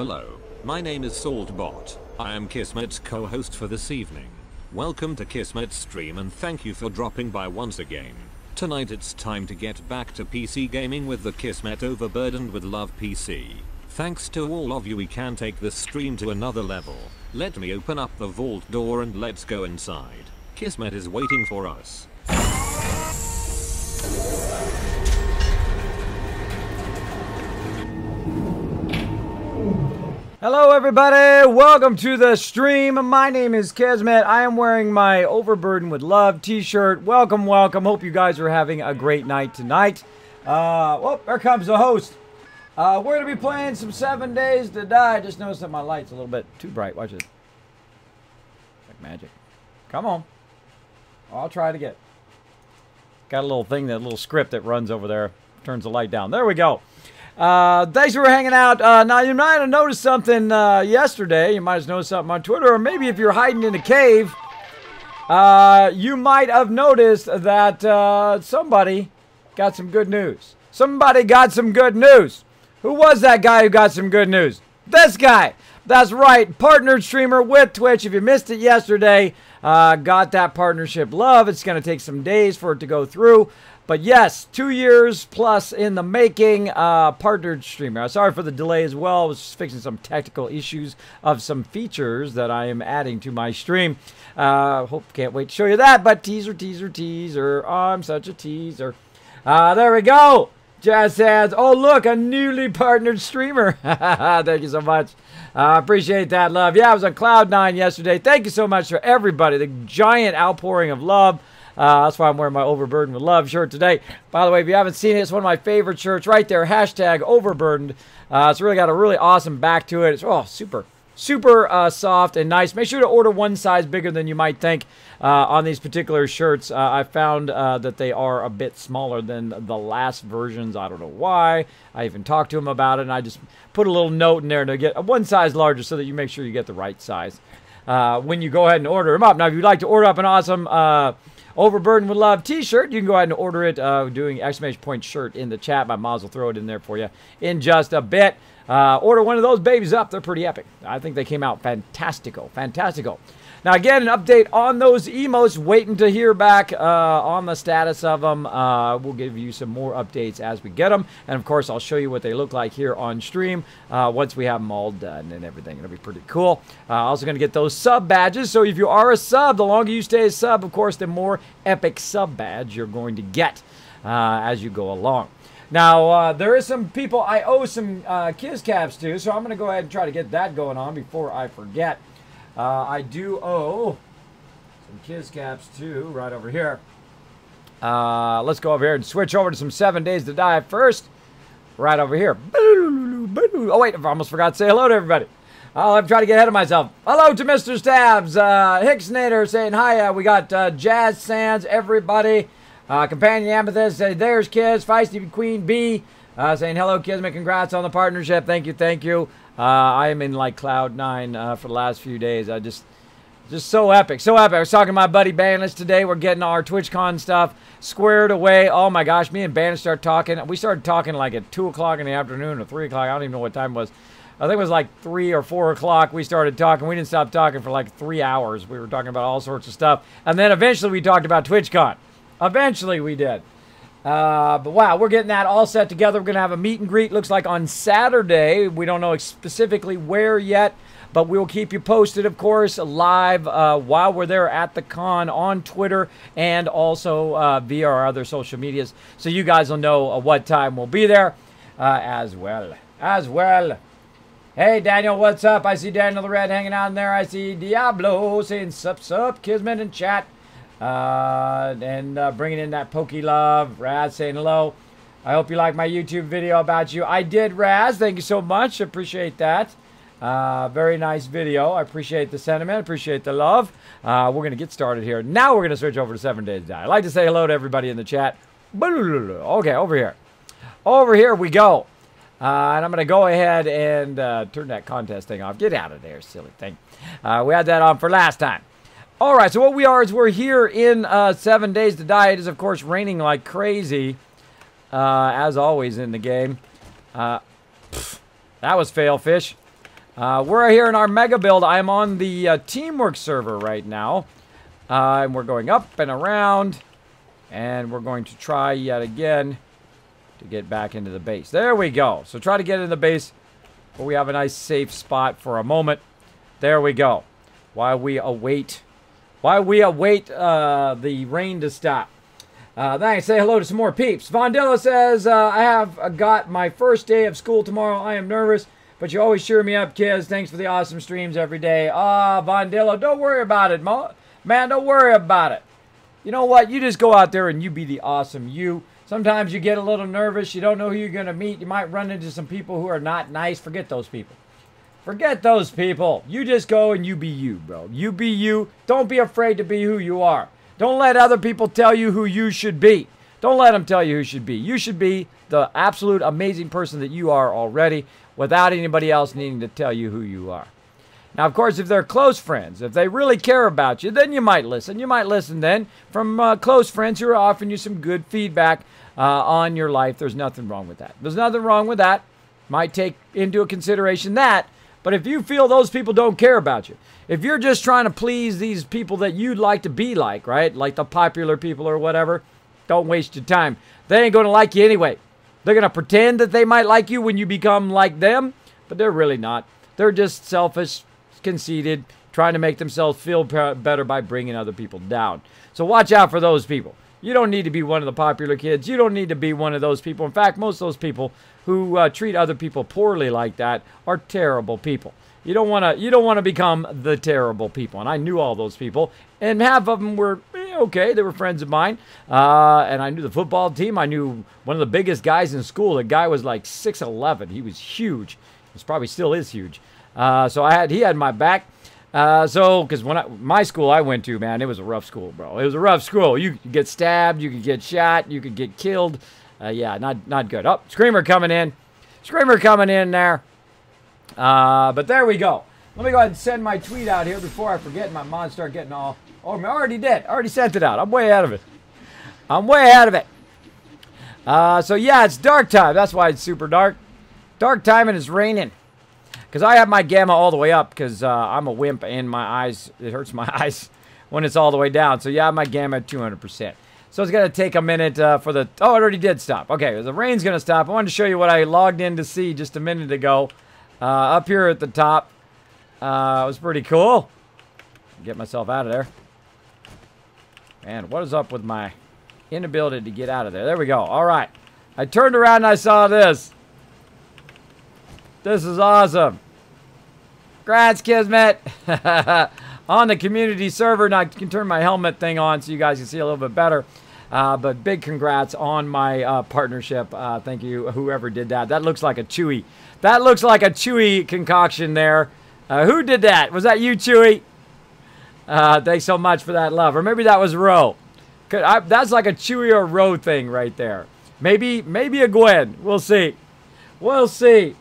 Hello, my name is Saltbot. I am Kismet's co-host for this evening. Welcome to Kismet's stream and thank you for dropping by once again. Tonight it's time to get back to PC gaming with the Kismet Overburdened with Love PC. Thanks to all of you, we can take this stream to another level. Let me open up the vault door and let's go inside. Kismet is waiting for us. Hello everybody, welcome to the stream. My name is Kismet. I am wearing my Overburdened with Love t-shirt. Welcome, welcome. Hope you guys are having a great night tonight. Well, there comes the host. We're going to be playing some 7 Days to Die. Just noticed that my light's a little bit too bright. Watch it. Like magic. Come on. I'll try it again. Got a little thing, that little script that runs over there. Turns the light down. There we go. Thanks for hanging out. Now, you might have noticed something yesterday. You might have noticed something on Twitter, or maybe if you're hiding in a cave, you might have noticed that somebody got some good news. Somebody got some good news. Who was that guy who got some good news? This guy. That's right. Partnered streamer with Twitch. If you missed it yesterday, got that partnership love. It's going to take some days for it to go through. But yes, 2 years plus in the making, partnered streamer. Sorry for the delay as well. I was just fixing some technical issues of some features that I am adding to my stream. Can't wait to show you that. But teaser, teaser, teaser. Oh, I'm such a teaser. There we go. Jazz says, oh, look, a newly partnered streamer. Thank you so much. Appreciate that love. Yeah, I was on Cloud9 yesterday. Thank you so much for everybody. The giant outpouring of love. That's why I'm wearing my Overburdened with Love shirt today. By the way, if you haven't seen it, it's one of my favorite shirts right there. Hashtag Overburdened. It's really got a really awesome back to it. It's super soft and nice. Make sure to order one size bigger than you might think on these particular shirts. I found that they are a bit smaller than the last versions. I don't know why. I even talked to them about it, and I just put a little note in there to get one size larger so that you make sure you get the right size when you go ahead and order them up. Now, if you'd like to order up an awesome Overburdened with Love t-shirt, you can go ahead and order it doing ! shirt in the chat. My mods will throw it in there for you in just a bit. Order one of those babies up. They're pretty epic. I think they came out fantastico. Now, again, an update on those emotes. Waiting to hear back on the status of them. We'll give you some more updates as we get them. And, of course, I'll show you what they look like here on stream once we have them all done and everything. It'll be pretty cool. Also going to get those sub badges. So if you are a sub, the longer you stay a sub, of course, the more epic sub badge you're going to get as you go along. Now, there is some people I owe some Kiz caps to, so I'm going to go ahead and try to get that going on before I forget. I do owe some Kiz caps too, right over here. Let's go over here and switch over to some 7 Days to Die first. Right over here. Oh, wait, I almost forgot to say hello to everybody. I'm trying to get ahead of myself. Hello to Mr. Stabs, Hicksnader saying hi. We got Jazz Sands, everybody. Companion Amethyst, there's Kiz, Feisty Queen B, saying hello, Kismet, congrats on the partnership. Thank you. I am in like Cloud9 for the last few days. Just so epic. I was talking to my buddy Banish today. We're getting our TwitchCon stuff squared away. Oh my gosh, me and Banish started talking. We started talking like at 2 o'clock in the afternoon or 3 o'clock. I don't even know what time it was. I think it was like 3 or 4 o'clock we started talking. We didn't stop talking for like 3 hours. We were talking about all sorts of stuff. And then eventually we talked about TwitchCon. Eventually we did. But wow, we're getting that all set together. We're going to have a meet and greet, looks like on Saturday. We don't know specifically where yet, but we'll keep you posted, of course, live while we're there at the con on Twitter and also via our other social medias. So you guys will know what time we'll be there as well. Hey, Daniel, what's up? I see Daniel the Red hanging out in there. I see Diablo saying sup, Kismet in chat. Bringing in that Pokey Love. Raz saying hello. I hope you like my YouTube video about you. I did, Raz. Thank you so much. Appreciate that. Very nice video. I appreciate the sentiment. Appreciate the love. We're going to get started here. Now we're going to switch over to 7 Days to Die. I'd like to say hello to everybody in the chat. Okay, over here. Over here we go. And I'm going to go ahead and turn that contest thing off. Get out of there, silly thing. We had that on for last time. All right, so what we are is we're here in 7 Days to Die. It is, of course, raining like crazy, as always in the game. That was fail fish. We're here in our mega build. I'm on the teamwork server right now. And we're going up and around. And we're going to try yet again to get back into the base. There we go. So try to get in the base where we have a nice safe spot for a moment. There we go. While we await the rain to stop. Thanks. Say hello to some more peeps. Vondilla says, I have got my first day of school tomorrow. I am nervous, but you always cheer me up, kids. Thanks for the awesome streams every day. Vondilla, don't worry about it, man. Don't worry about it. You know what? You just go out there and you be the awesome you. Sometimes you get a little nervous. You don't know who you're going to meet. You might run into some people who are not nice. Forget those people. Forget those people. You just go and you be you, bro. You be you. Don't be afraid to be who you are. Don't let other people tell you who you should be. Don't let them tell you who you should be. You should be the absolute amazing person that you are already without anybody else needing to tell you who you are. Now, of course, if they're close friends, if they really care about you, then you might listen. You might listen then from close friends who are offering you some good feedback on your life. There's nothing wrong with that. There's nothing wrong with that. Might take into consideration that. But if you feel those people don't care about you, if you're just trying to please these people that you'd like to be like, right? Like the popular people or whatever, don't waste your time. They ain't going to like you anyway. They're going to pretend that they might like you when you become like them, but they're really not. They're just selfish, conceited, trying to make themselves feel better by bringing other people down. So watch out for those people. You don't need to be one of the popular kids. You don't need to be one of those people. In fact, most of those people who treat other people poorly like that are terrible people. You don't want to become the terrible people. And I knew all those people, and half of them were okay. They were friends of mine, and I knew the football team. I knew one of the biggest guys in school. The guy was like 6'11". He was huge. He probably still is huge. So he had my back. Because my school I went to, man, it was a rough school, bro. It was a rough school. You could get stabbed, you could get shot, you could get killed. Yeah, not good. Oh, Screamer coming in. Screamer coming in there. But there we go. Let me go ahead and send my tweet out here before I forget and my mom start getting all... Oh, I already did. I already sent it out. I'm way ahead of it. I'm way ahead of it. So yeah, it's dark time. That's why it's super dark. Dark time and it's raining. Because I have my gamma all the way up because I'm a wimp and my eyes, it hurts my eyes when it's all the way down. So yeah, my gamma at 200%. So it's going to take a minute for the... Oh, it already did stop. Okay, the rain's going to stop. I wanted to show you what I logged in to see just a minute ago. Up here at the top. It was pretty cool. Get myself out of there. Man, what is up with my inability to get out of there? There we go. All right. I turned around and I saw this. This is awesome. Congrats, Kismet. On the community server. Now I can turn my helmet thing on so you guys can see a little bit better. But big congrats on my partnership. Thank you, whoever did that. That looks like a Chewy. That looks like a Chewy concoction there. Who did that? Was that you, Chewy? Thanks so much for that love. Or maybe that was Ro. That's like a Chewy or Ro thing right there. Maybe a Gwen. We'll see. We'll see.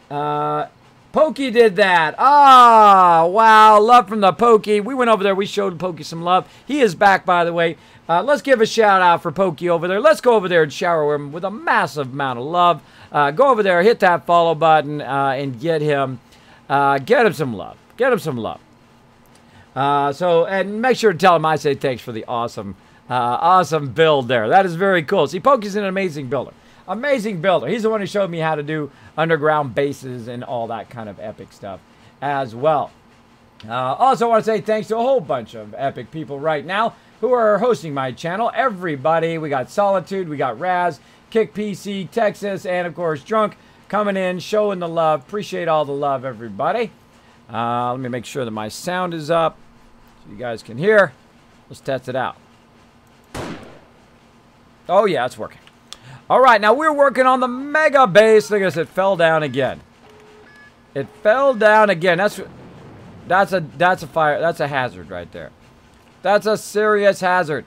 Pokey did that. Ah, wow. Love from the Pokey. We went over there. We showed Pokey some love. He is back, by the way. Let's give a shout out for Pokey over there. Let's go over there and shower him with a massive amount of love. Go over there, hit that follow button, and get him some love. Get him some love. And make sure to tell him I say thanks for the awesome build there. That is very cool. See, Pokey's an amazing builder. Amazing builder. He's the one who showed me how to do underground bases and all that kind of epic stuff as well. Also want to say thanks to a whole bunch of epic people right now who are hosting my channel. Everybody. We got Solitude, we got Raz, Kick PC, Texas, and of course Drunk coming in, showing the love. Appreciate all the love, everybody. Let me make sure that my sound is up so you guys can hear. Let's test it out. Oh yeah, it's working. All right, now we're working on the mega base. Look at this, it fell down again. It fell down again. That's a fire. That's a hazard right there. That's a serious hazard.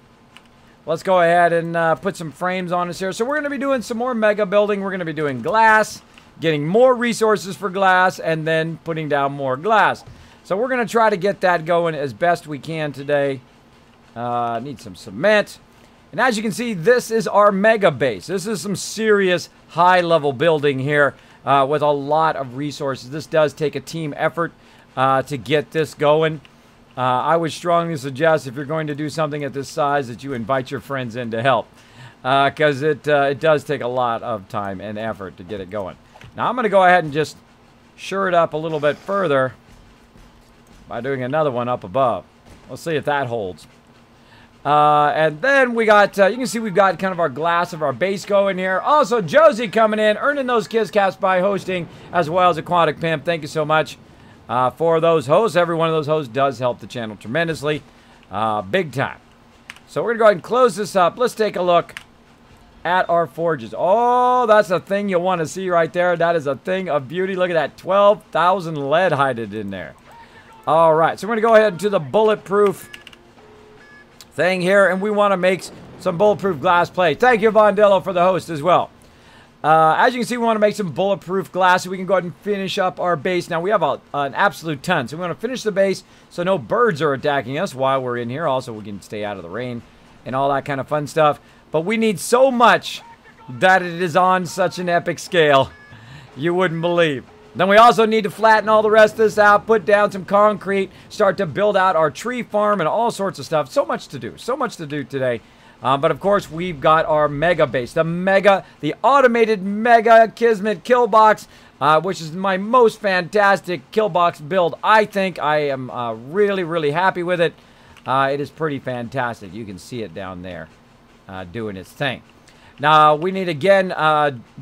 Let's go ahead and put some frames on us here. So we're going to be doing some more mega building. We're going to be doing glass, getting more resources for glass, and then putting down more glass. So we're going to try to get that going as best we can today. Need some cement. And as you can see, this is our mega base. This is some serious high-level building here. with a lot of resources. This does take a team effort to get this going. I would strongly suggest if you're going to do something at this size that you invite your friends in to help, because it does take a lot of time and effort to get it going. Now I'm going to go ahead and just shore it up a little bit further by doing another one up above. Let's see if that holds. And then we got, you can see we've got kind of our glass of our base going here. Also, Josie coming in, earning those Kiss Caps by hosting, as well as Aquatic Pimp. Thank you so much for those hosts. Every one of those hosts does help the channel tremendously. Big time. So we're going to go ahead and close this up. Let's take a look at our forges. Oh, that's a thing you want to see right there. That is a thing of beauty. Look at that, 12,000 lead hided in there. All right, so we're going to go ahead into the bulletproof thing here, and we want to make some bulletproof glass plates. Thank you, Vondello, for the host as well. As you can see, we want to make some bulletproof glass so we can go ahead and finish up our base. Now, we have an absolute ton, so we want to finish the base so no birds are attacking us while we're in here. Also, we can stay out of the rain and all that kind of fun stuff. But we need so much that it is on such an epic scale you wouldn't believe. Then we also need to flatten all the rest of this out, put down some concrete, start to build out our tree farm and all sorts of stuff. So much to do today. But of course, we've got our mega base, the automated mega Kismet kill box, which is my most fantastic kill box build. I think I am really, really happy with it. It is pretty fantastic. You can see it down there doing its thing. Now, we need, again,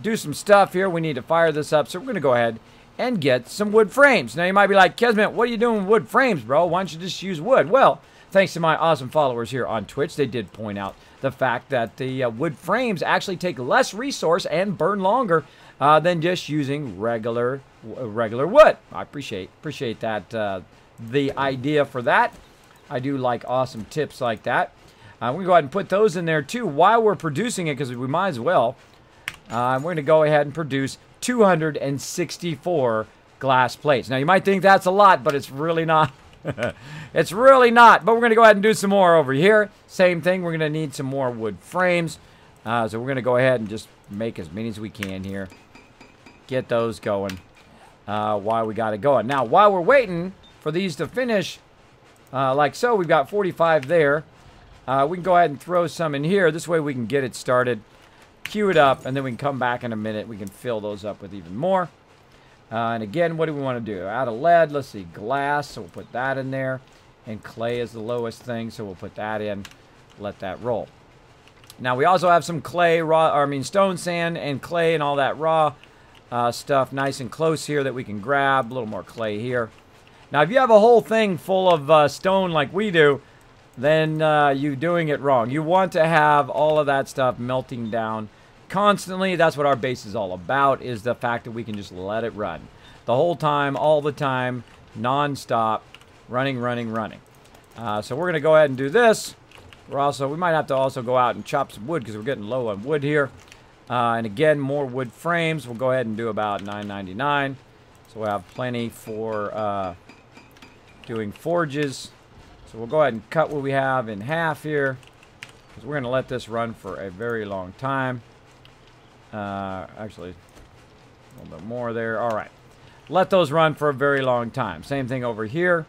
do some stuff here. We need to fire this up. So we're going to go ahead and get some wood frames. Now, you might be like, Kismet, what are you doing with wood frames, bro? Why don't you just use wood? Well, thanks to my awesome followers here on Twitch, they did point out the fact that the wood frames actually take less resource and burn longer than just using regular wood. I appreciate that, the idea for that. I do like awesome tips like that. We're going to go ahead and put those in there, too, while we're producing it, because we might as well. We're going to go ahead and produce 264 glass plates. Now, you might think that's a lot, but it's really not. It's really not. But we're going to go ahead and do some more over here. Same thing. We're going to need some more wood frames. So we're going to go ahead and just make as many as we can here. Get those going while we got it going. Now, while we're waiting for these to finish, like so, we've got 45 there. We can go ahead and throw some in here. This way we can get it started, queue it up, and then we can come back in a minute. We can fill those up with even more. And again, what do we want to do? Out of lead, let's see, glass, so we'll put that in there. And clay is the lowest thing, so we'll put that in, let that roll. Now, we also have some clay, stone sand and clay and all that raw stuff nice and close here that we can grab. A little more clay here. Now, if you have a whole thing full of stone like we do, then you're doing it wrong. You want to have all of that stuff melting down constantly. That's what our base is all about, is the fact that we can just let it run. The whole time, all the time, non-stop, running. So we're going to go ahead and do this. We might have to also go out and chop some wood because we're getting low on wood here. And again, more wood frames. We'll go ahead and do about $9.99. So we'll have plenty for doing forges. So we'll go ahead and cut what we have in half here, because we're going to let this run for a very long time. Actually, a little bit more there. All right. Let those run for a very long time. Same thing over here.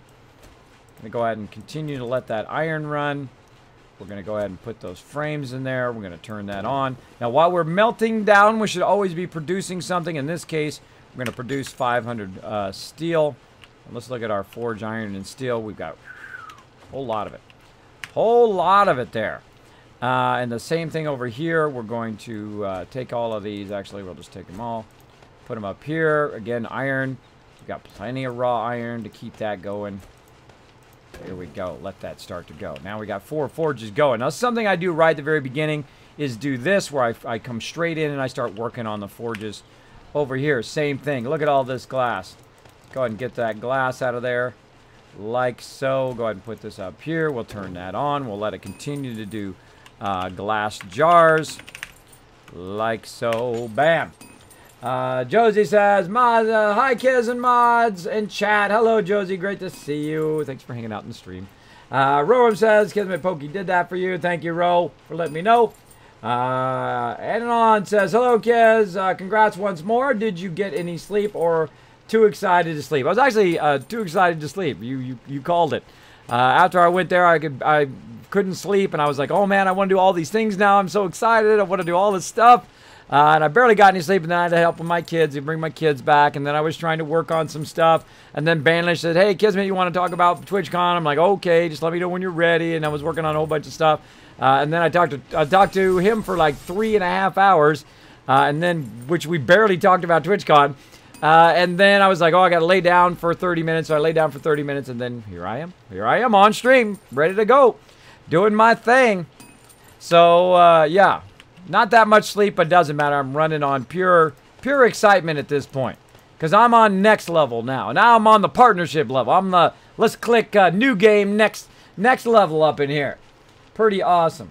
I'm going to go ahead and continue to let that iron run. We're going to go ahead and put those frames in there. We're going to turn that on. Now, while we're melting down, we should always be producing something. In this case, we're going to produce 500 steel. And let's look at our forge iron and steel. We've got a whole lot of it. Whole lot of it there. And the same thing over here. We're going to take all of these. Actually, we'll just take them all. Put them up here. Again, iron. We've got plenty of raw iron to keep that going. Here we go. Let that start to go. Now we got 4 forges going. Now, something I do right at the very beginning is do this, where I come straight in and I start working on the forges. Over here, same thing. Look at all this glass. Go ahead and get that glass out of there. Like so. Go ahead and put this up here. We'll turn that on. We'll let it continue to do glass jars. Like so. Bam. Josie says, mods, hi kids and mods in chat. Hello, Josie. Great to see you. Thanks for hanging out in the stream. Rowan says, Kismet Pokey did that for you. Thank you, Ro, for letting me know. Anon says, hello, Kez. Congrats once more. Did you get any sleep or too excited to sleep? I was actually too excited to sleep. You called it. After I went there, I couldn't sleep, and I was like, oh, man, I want to do all these things now. I'm so excited. I want to do all this stuff. And I barely got any sleep, and then I had to help with my kids. They bring my kids back, and then I was trying to work on some stuff. And then Banlish said, hey, Kismet, you want to talk about TwitchCon? I'm like, okay, just let me know when you're ready. And I was working on a whole bunch of stuff. And then I talked to him for like 3.5 hours, and then which we barely talked about TwitchCon. And then I was like, oh, I got to lay down for 30 minutes. So I lay down for 30 minutes, and then here I am. Here I am on stream, ready to go, doing my thing. So, yeah. Not that much sleep, but doesn't matter. I'm running on pure excitement at this point. Because I'm on next level now. Now I'm on the partnership level. I'm the, let's click new game, next level up in here. Pretty awesome.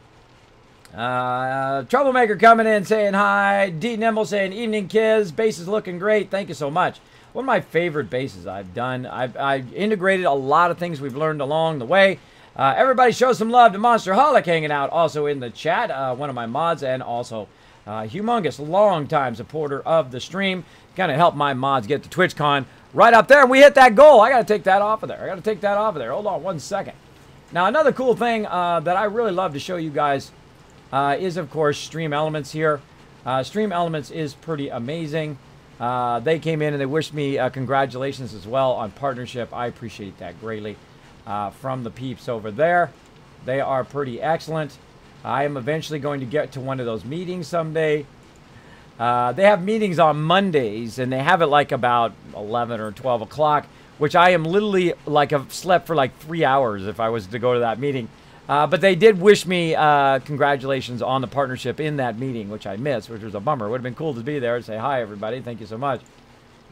Troublemaker coming in saying hi. D. Nimble saying, evening, kids. Base is looking great. Thank you so much. One of my favorite bases I've done. I've integrated a lot of things we've learned along the way. Everybody show some love to Monsterholic hanging out also in the chat. One of my mods and also humongous long-time supporter of the stream. Kind of help my mods get to TwitchCon right up there. And we hit that goal. I got to take that off of there. Hold on 1 second. Now, another cool thing that I really love to show you guys is, of course, Stream Elements here. Stream Elements is pretty amazing. They came in and they wished me congratulations as well on partnership. I appreciate that greatly. From the peeps over there. They are pretty excellent. I am eventually going to get to one of those meetings someday. They have meetings on Mondays, and they have it like about 11 or 12 o'clock, which I am literally like I've slept for like 3 hours if I was to go to that meeting. But they did wish me congratulations on the partnership in that meeting, which I missed, which was a bummer. It would have been cool to be there and say, hi, everybody. Thank you so much.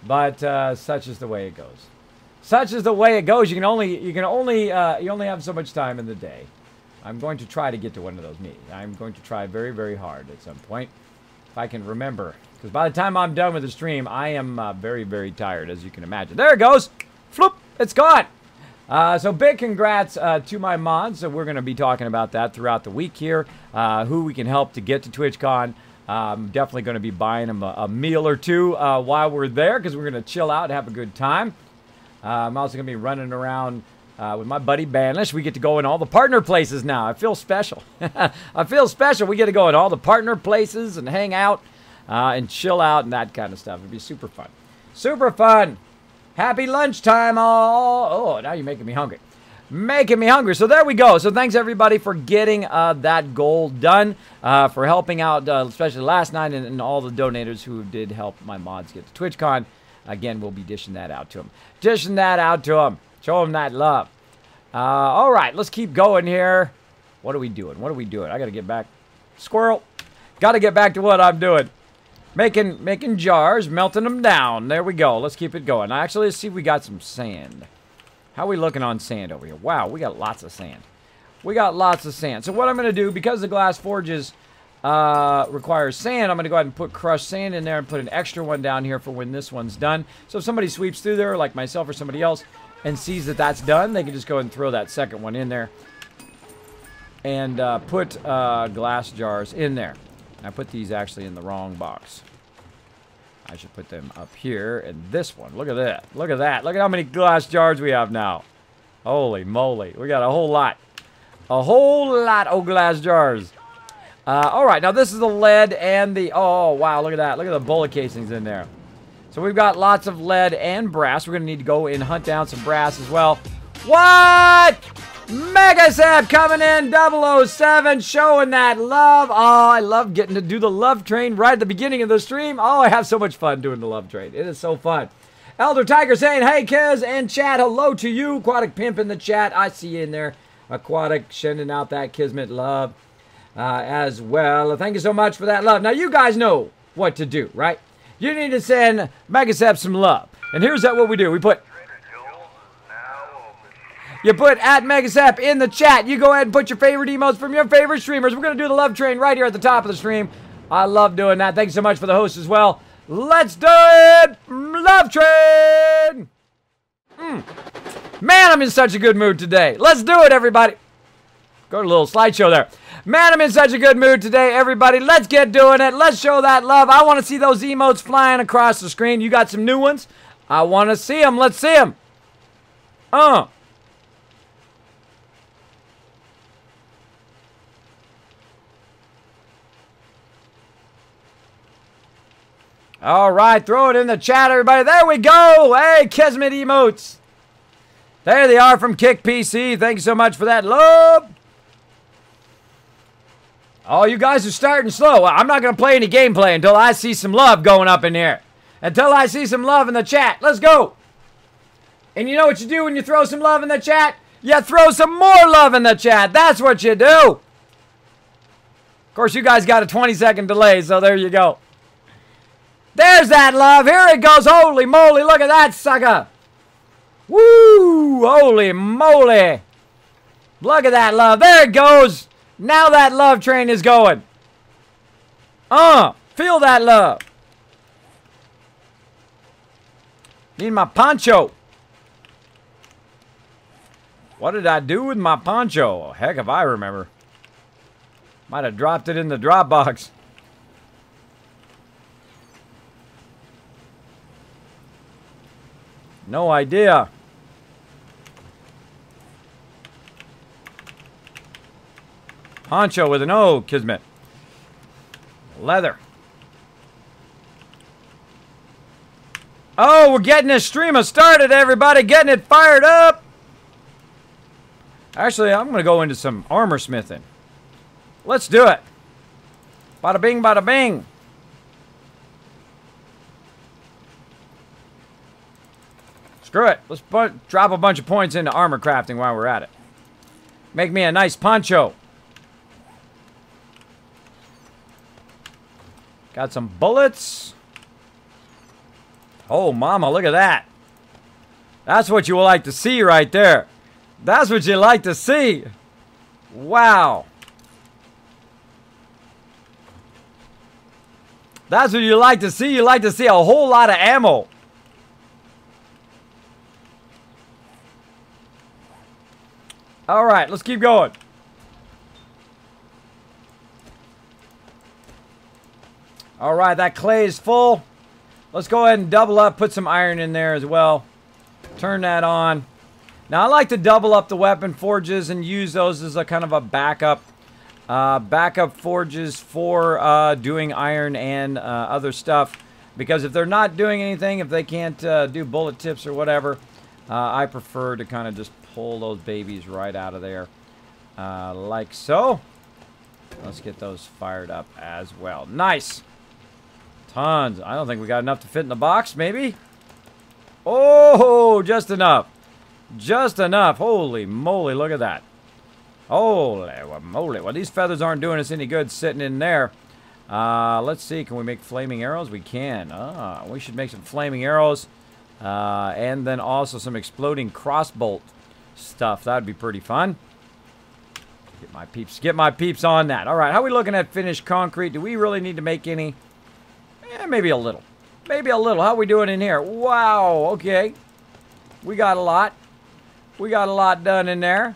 But such is the way it goes. Such is the way it goes. You only have so much time in the day. I'm going to try to get to one of those meetings. I'm going to try very, very hard at some point, if I can remember. Because by the time I'm done with the stream, I am very, very tired, as you can imagine. There it goes. Floop. It's gone. So big congrats to my mods. So we're going to be talking about that throughout the week here. Who we can help to get to TwitchCon. I'm definitely going to be buying them a meal or two while we're there, because we're going to chill out and have a good time. I'm also going to be running around with my buddy Banlish. We get to go in all the partner places now. I feel special. I feel special. We get to go in all the partner places and hang out and chill out and that kind of stuff. It'd be super fun. Super fun. Happy lunchtime all. Oh, now you're making me hungry. Making me hungry. So there we go. So thanks everybody for getting that goal done, for helping out, especially last night, and all the donators who did help my mods get to TwitchCon. Again, we'll be dishing that out to them. Dishing that out to them. Show them that love. All right, let's keep going here. What are we doing? I got to get back. Squirrel. Got to get back to what I'm doing. Making jars, melting them down. There we go. Let's keep it going. Actually, let's see if we got some sand. How are we looking on sand over here? Wow, we got lots of sand. So what I'm going to do, because the glass forges requires sand, I'm going to go ahead and put crushed sand in there and put an extra one down here for when this one's done. So if somebody sweeps through there, like myself or somebody else, and sees that that's done, they can just go ahead and throw that second one in there and put glass jars in there. I put these actually in the wrong box. I should put them up here in this one. Look at that. Look at that. Look at how many glass jars we have now. Holy moly. We got a whole lot. A whole lot of glass jars. All right. Now, this is the lead and the... Oh, wow. Look at that. Look at the bullet casings in there. So, we've got lots of lead and brass. We're going to need to go and hunt down some brass as well. What? Megasep coming in, 007, showing that love. Oh, I love getting to do the love train right at the beginning of the stream. Oh, I have so much fun doing the love train. It is so fun. Elder Tiger saying, hey, Kez and chat, hello to you. Aquatic Pimp in the chat. I see you in there. Aquatic sending out that Kismet love as well. Thank you so much for that love. Now, you guys know what to do, right? You need to send Megasep some love. And here's what we do. We put... You put @Megasep in the chat. You go ahead and put your favorite emotes from your favorite streamers. We're going to do the love train right here at the top of the stream. I love doing that. Thanks so much for the host as well. Let's do it! Love train! Man, I'm in such a good mood today. Let's do it, everybody. Go to a little slideshow there. Man, I'm in such a good mood today, everybody. Let's get doing it. Let's show that love. I want to see those emotes flying across the screen. You got some new ones? I want to see them. Let's see them. All right, throw it in the chat, everybody. There we go. Hey, Kismet emotes. There they are from Kick PC. Thank you so much for that love. Oh, you guys are starting slow. I'm not going to play any gameplay until I see some love going up in here. Until I see some love in the chat. Let's go. And you know what you do when you throw some love in the chat? You throw some more love in the chat. That's what you do. Of course, you guys got a 20-second delay, so there you go. There's that love. Here it goes. Holy moly. Look at that sucker. Woo. Holy moly. Look at that love. There it goes. Now that love train is going. Feel that love. Need my poncho. What did I do with my poncho? Heck if I remember. Might have dropped it in the drop box. No idea. Poncho with an O, Kismet. Leather. Oh, we're getting this stream started, everybody. Getting it fired up. Actually, I'm going to go into some armor smithing. Let's do it. Bada bing, bada bing. Screw it. Let's drop a bunch of points into armor crafting while we're at it. Make me a nice poncho. Got some bullets. Oh, mama, look at that. That's what you like to see right there. That's what you like to see. Wow. That's what you like to see. You like to see a whole lot of ammo. All right, let's keep going. All right, that clay is full. Let's go ahead and double up, put some iron in there as well. Turn that on. Now, I like to double up the weapon forges and use those as a kind of a backup. Backup forges for doing iron and other stuff. Because if they're not doing anything, if they can't do bullet tips or whatever, I prefer to kind of just pull those babies right out of there. Like so. Let's get those fired up as well. Nice. Tons. I don't think we got enough to fit in the box, maybe? Oh, just enough. Just enough. Holy moly, look at that. Holy moly. Well, these feathers aren't doing us any good sitting in there. Let's see. Can we make flaming arrows? We can. We should make some flaming arrows. And then also some exploding crossbolt stuff. That would be pretty fun. Get my peeps on that. All right, how are we looking at finished concrete? Do we really need to make any? Maybe a little. Maybe a little. How are we doing in here? Wow, okay. We got a lot. We got a lot done in there.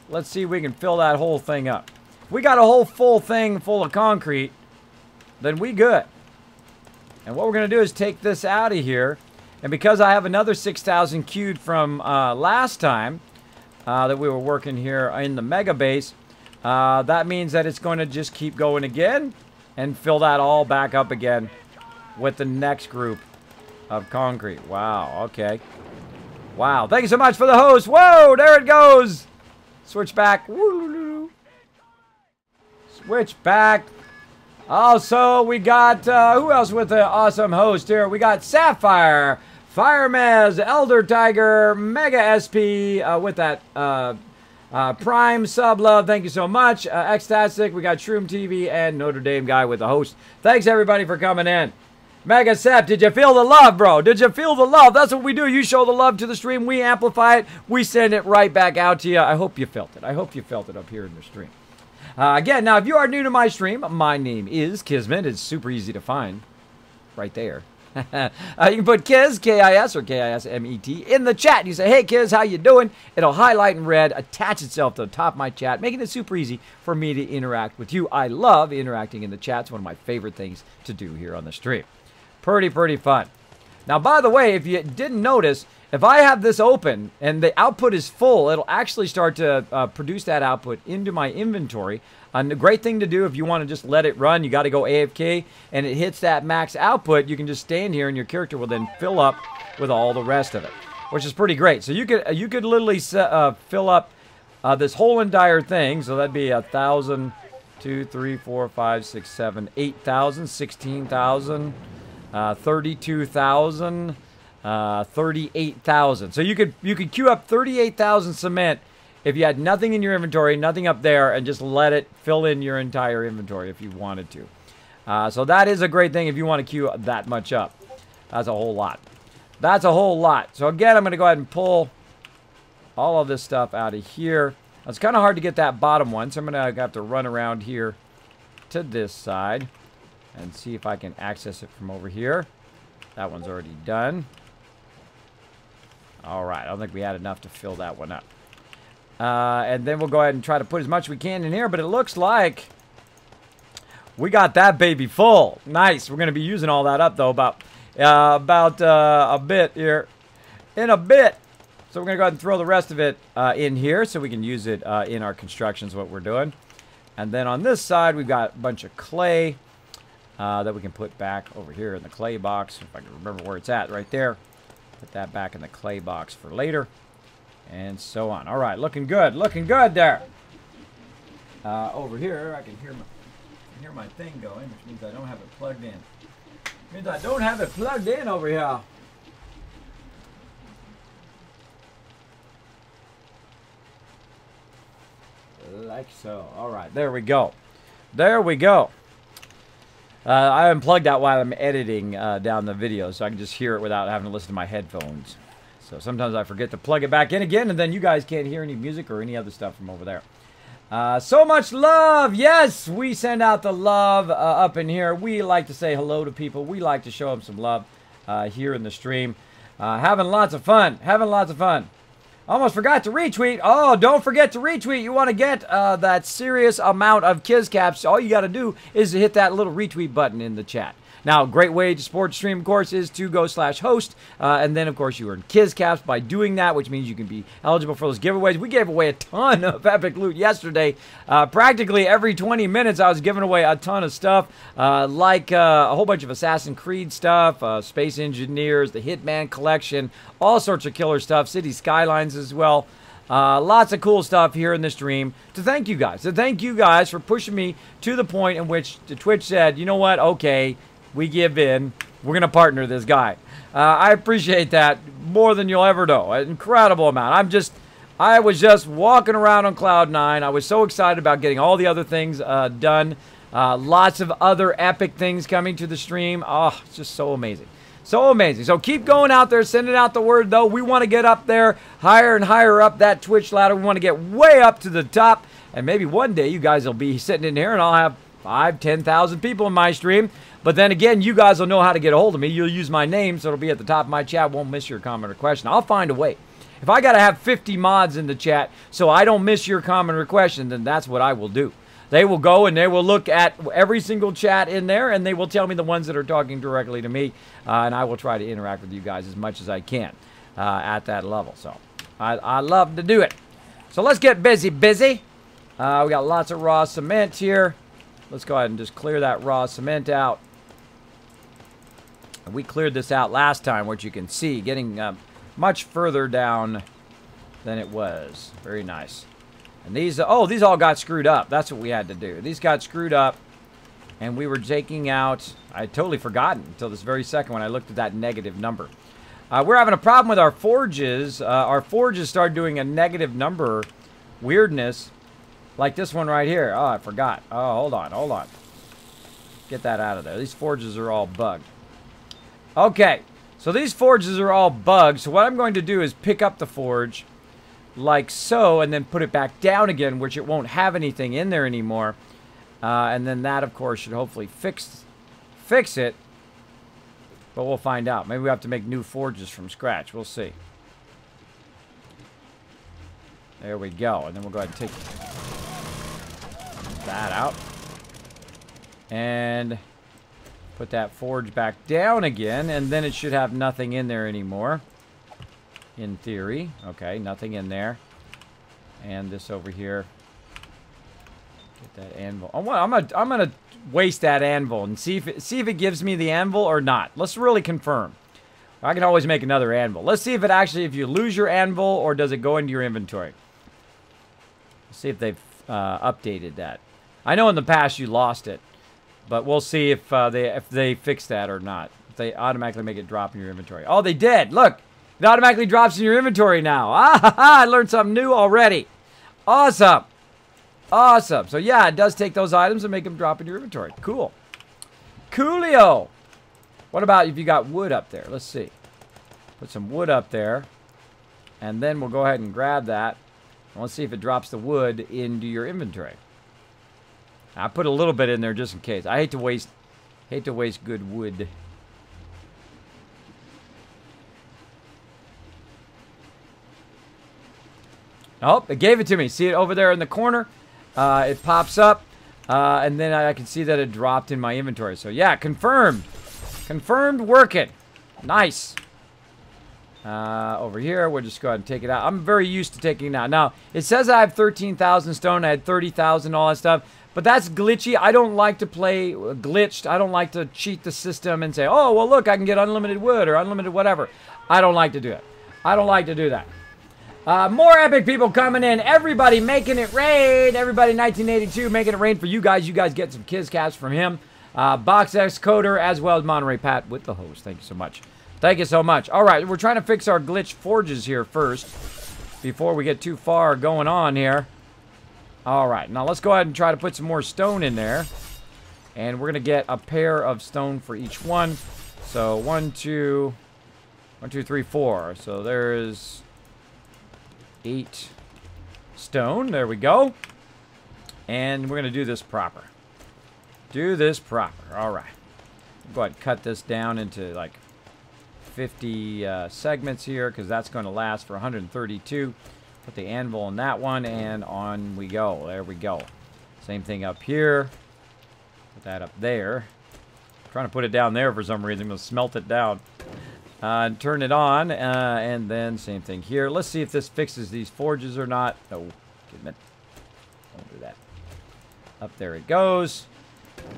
Let's see if we can fill that whole thing up. If we got a whole full thing full of concrete, then we good. And what we're going to do is take this out of here. And because I have another 6,000 queued from last time that we were working here in the mega base, that means that it's going to just keep going again and fill that all back up again with the next group of concrete. Wow, okay. Wow, thank you so much for the host. Whoa, there it goes. Switch back. Switch back. Also, we got, who else with the awesome host here? We got Sapphire, Firemez, Elder Tiger, Mega SP with that Prime sub love. Thank you so much. Ectastic, we got Shroom TV, and Notre Dame guy with the host. Thanks, everybody, for coming in. Mega Sep, did you feel the love, bro? Did you feel the love? That's what we do. You show the love to the stream. We amplify it. We send it right back out to you. I hope you felt it. I hope you felt it up here in the stream. Again, now, if you are new to my stream, my name is Kismet. It's super easy to find. Right there. You can put Kiz, K-I-S, or K-I-S-M-E-T, in the chat. You say, hey, Kiz, how you doing? It'll highlight in red, attach itself to the top of my chat, making it super easy for me to interact with you. I love interacting in the chat. It's one of my favorite things to do here on the stream. Pretty fun. Now, by the way, if you didn't notice, if I have this open and the output is full, it'll actually start to produce that output into my inventory. And the great thing to do if you want to just let it run, you got to go AFK, and it hits that max output, you can just stand here and your character will then fill up with all the rest of it, which is pretty great. So you could literally fill up this whole entire thing. So that'd be 1,000, 2, 3, 4, 5, 6, 7, 8,000, 16,000. 32,000, 38,000. So you could queue up 38,000 cement if you had nothing in your inventory, nothing up there, and just let it fill in your entire inventory if you wanted to. So that is a great thing if you want to queue that much up. That's a whole lot. That's a whole lot. So again, I'm going to go ahead and pull all of this stuff out of here. It's kind of hard to get that bottom one, so I'm going to have to run around here to this side and see if I can access it from over here. That one's already done. All right, I don't think we had enough to fill that one up. And then we'll go ahead and try to put as much as we can in here, but it looks like we got that baby full. Nice. We're going to be using all that up, though, about a bit here. In a bit. So we're going to go ahead and throw the rest of it in here so we can use it in our constructions, what we're doing. And then on this side, we've got a bunch of clay that we can put back over here in the clay box. If I can remember where it's at, right there. Put that back in the clay box for later. And so on. All right, looking good there. Over here, I can hear my thing going, which means I don't have it plugged in. Means I don't have it plugged in over here. Like so. All right, there we go. There we go. I unplugged that while I'm editing down the video, so I can just hear it without having to listen to my headphones. So sometimes I forget to plug it back in again, and then you guys can't hear any music or any other stuff from over there. So much love. Yes, we send out the love up in here. We like to say hello to people. We like to show them some love here in the stream. Having lots of fun. Having lots of fun. Almost forgot to retweet. Oh, don't forget to retweet. You want to get that serious amount of Kiz Caps. All you got to do is hit that little retweet button in the chat. Now, a great way to support the stream, of course, is to go /host. And then, of course, you earn Kiz Caps by doing that, which means you can be eligible for those giveaways. We gave away a ton of epic loot yesterday. Practically every 20 minutes, I was giving away a ton of stuff, like a whole bunch of Assassin's Creed stuff, Space Engineers, the Hitman Collection, all sorts of killer stuff, City Skylines as well. Lots of cool stuff here in the stream to thank you guys. To thank you guys for pushing me to the point in which Twitch said, you know what, okay, we give in. We're going to partner this guy. I appreciate that more than you'll ever know. An incredible amount. I was just walking around on cloud nine. I was so excited about getting all the other things done. Lots of other epic things coming to the stream. Oh, it's just so amazing. So amazing. So keep going out there, sending out the word, though. We want to get up there higher and higher up that Twitch ladder. We want to get way up to the top. And maybe one day you guys will be sitting in here and I'll have 5,000, 10,000 people in my stream. But then again, you guys will know how to get a hold of me. You'll use my name, so it'll be at the top of my chat. Won't miss your comment or question. I'll find a way. If I got to have 50 mods in the chat so I don't miss your comment or question, then that's what I will do. They will go and they will look at every single chat in there, and they will tell me the ones that are talking directly to me, and I will try to interact with you guys as much as I can at that level. So I love to do it. So let's get busy. We got lots of raw cement here. Let's go ahead and just clear that raw cement out. We cleared this out last time, which you can see, getting much further down than it was. Very nice. And these all got screwed up. That's what we had to do. These got screwed up, and we were taking out, I had totally forgotten until this very second when I looked at that negative number. We're having a problem with our forges. Our forges started doing a negative number weirdness, like this one right here. Oh, I forgot. Oh, hold on. Get that out of there. These forges are all bugged. Okay, so these forges are all bugged. So what I'm going to do is pick up the forge like so and then put it back down again, which it won't have anything in there anymore. And then that, of course, should hopefully fix it. But we'll find out. Maybe we have to make new forges from scratch. We'll see. There we go. And then we'll go ahead and take that out. And put that forge back down again. And then it should have nothing in there anymore. In theory. Okay, nothing in there. And this over here. Get that anvil. I'm gonna waste that anvil and see if it gives me the anvil or not. Let's really confirm. I can always make another anvil. Let's see if it actually, if you lose your anvil, or does it go into your inventory. Let's see if they've updated that. I know in the past you lost it, but we'll see if they fix that or not. If they automatically make it drop in your inventory. Oh, they did. Look, it automatically drops in your inventory now. I learned something new already. Awesome. Awesome. So yeah, it does take those items and make them drop in your inventory. Cool. Coolio. What about if you got wood up there? Let's see. Put some wood up there. And then we'll go ahead and grab that. And let's see if it drops the wood into your inventory. I put a little bit in there just in case. I hate to waste good wood. Oh, it gave it to me. See it over there in the corner? It pops up, and then I can see that it dropped in my inventory. So yeah, confirmed. Confirmed working. Nice. Over here, we'll just go ahead and take it out. I'm very used to taking it out. Now, it says I have 13,000 stone. I had 30,000, all that stuff. But that's glitchy. I don't like to play glitched. I don't like to cheat the system and say, oh, well, look, I can get unlimited wood or unlimited whatever. I don't like to do it. I don't like to do that. More epic people coming in. Everybody making it rain. Everybody 1982 making it rain for you guys. You guys get some Kizcaps from him. BoxX Coder as well as Monterey Pat with the host. Thank you so much. Thank you so much. All right, we're trying to fix our glitch forges here first before we get too far going on here. All right, now let's go ahead and try to put some more stone in there. And we're going to get a pair of stone for each one. So 1, 2, 3, 4. So there's 8 stone. There we go. And we're going to do this proper. Do this proper. All right. Go ahead and cut this down into like 50 segments here because that's going to last for 132. Put the anvil on that one and on we go. There we go. Same thing up here. Put that up there. I'm trying to put it down there for some reason. I'm going to smelt it down. Turn it on, and then same thing here. Let's see if this fixes these forges or not. No, Kismet. Don't do that. Up there it goes.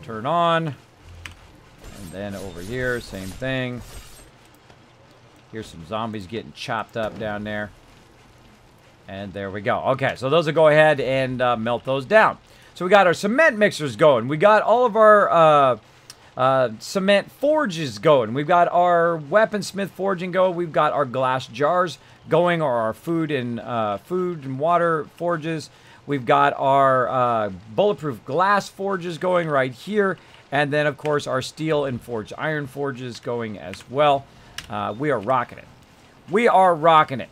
Turn on. And then over here, same thing. Here's some zombies getting chopped up down there. And there we go. Okay, so those will go ahead and melt those down. So we got our cement mixers going. We got all of our cement forges going. We've got our weaponsmith forging going. We've got our glass jars going, or our food and water forges. We've got our bulletproof glass forges going right here. And then, of course, our steel and forged iron forges going as well. We are rocking it. We are rocking it.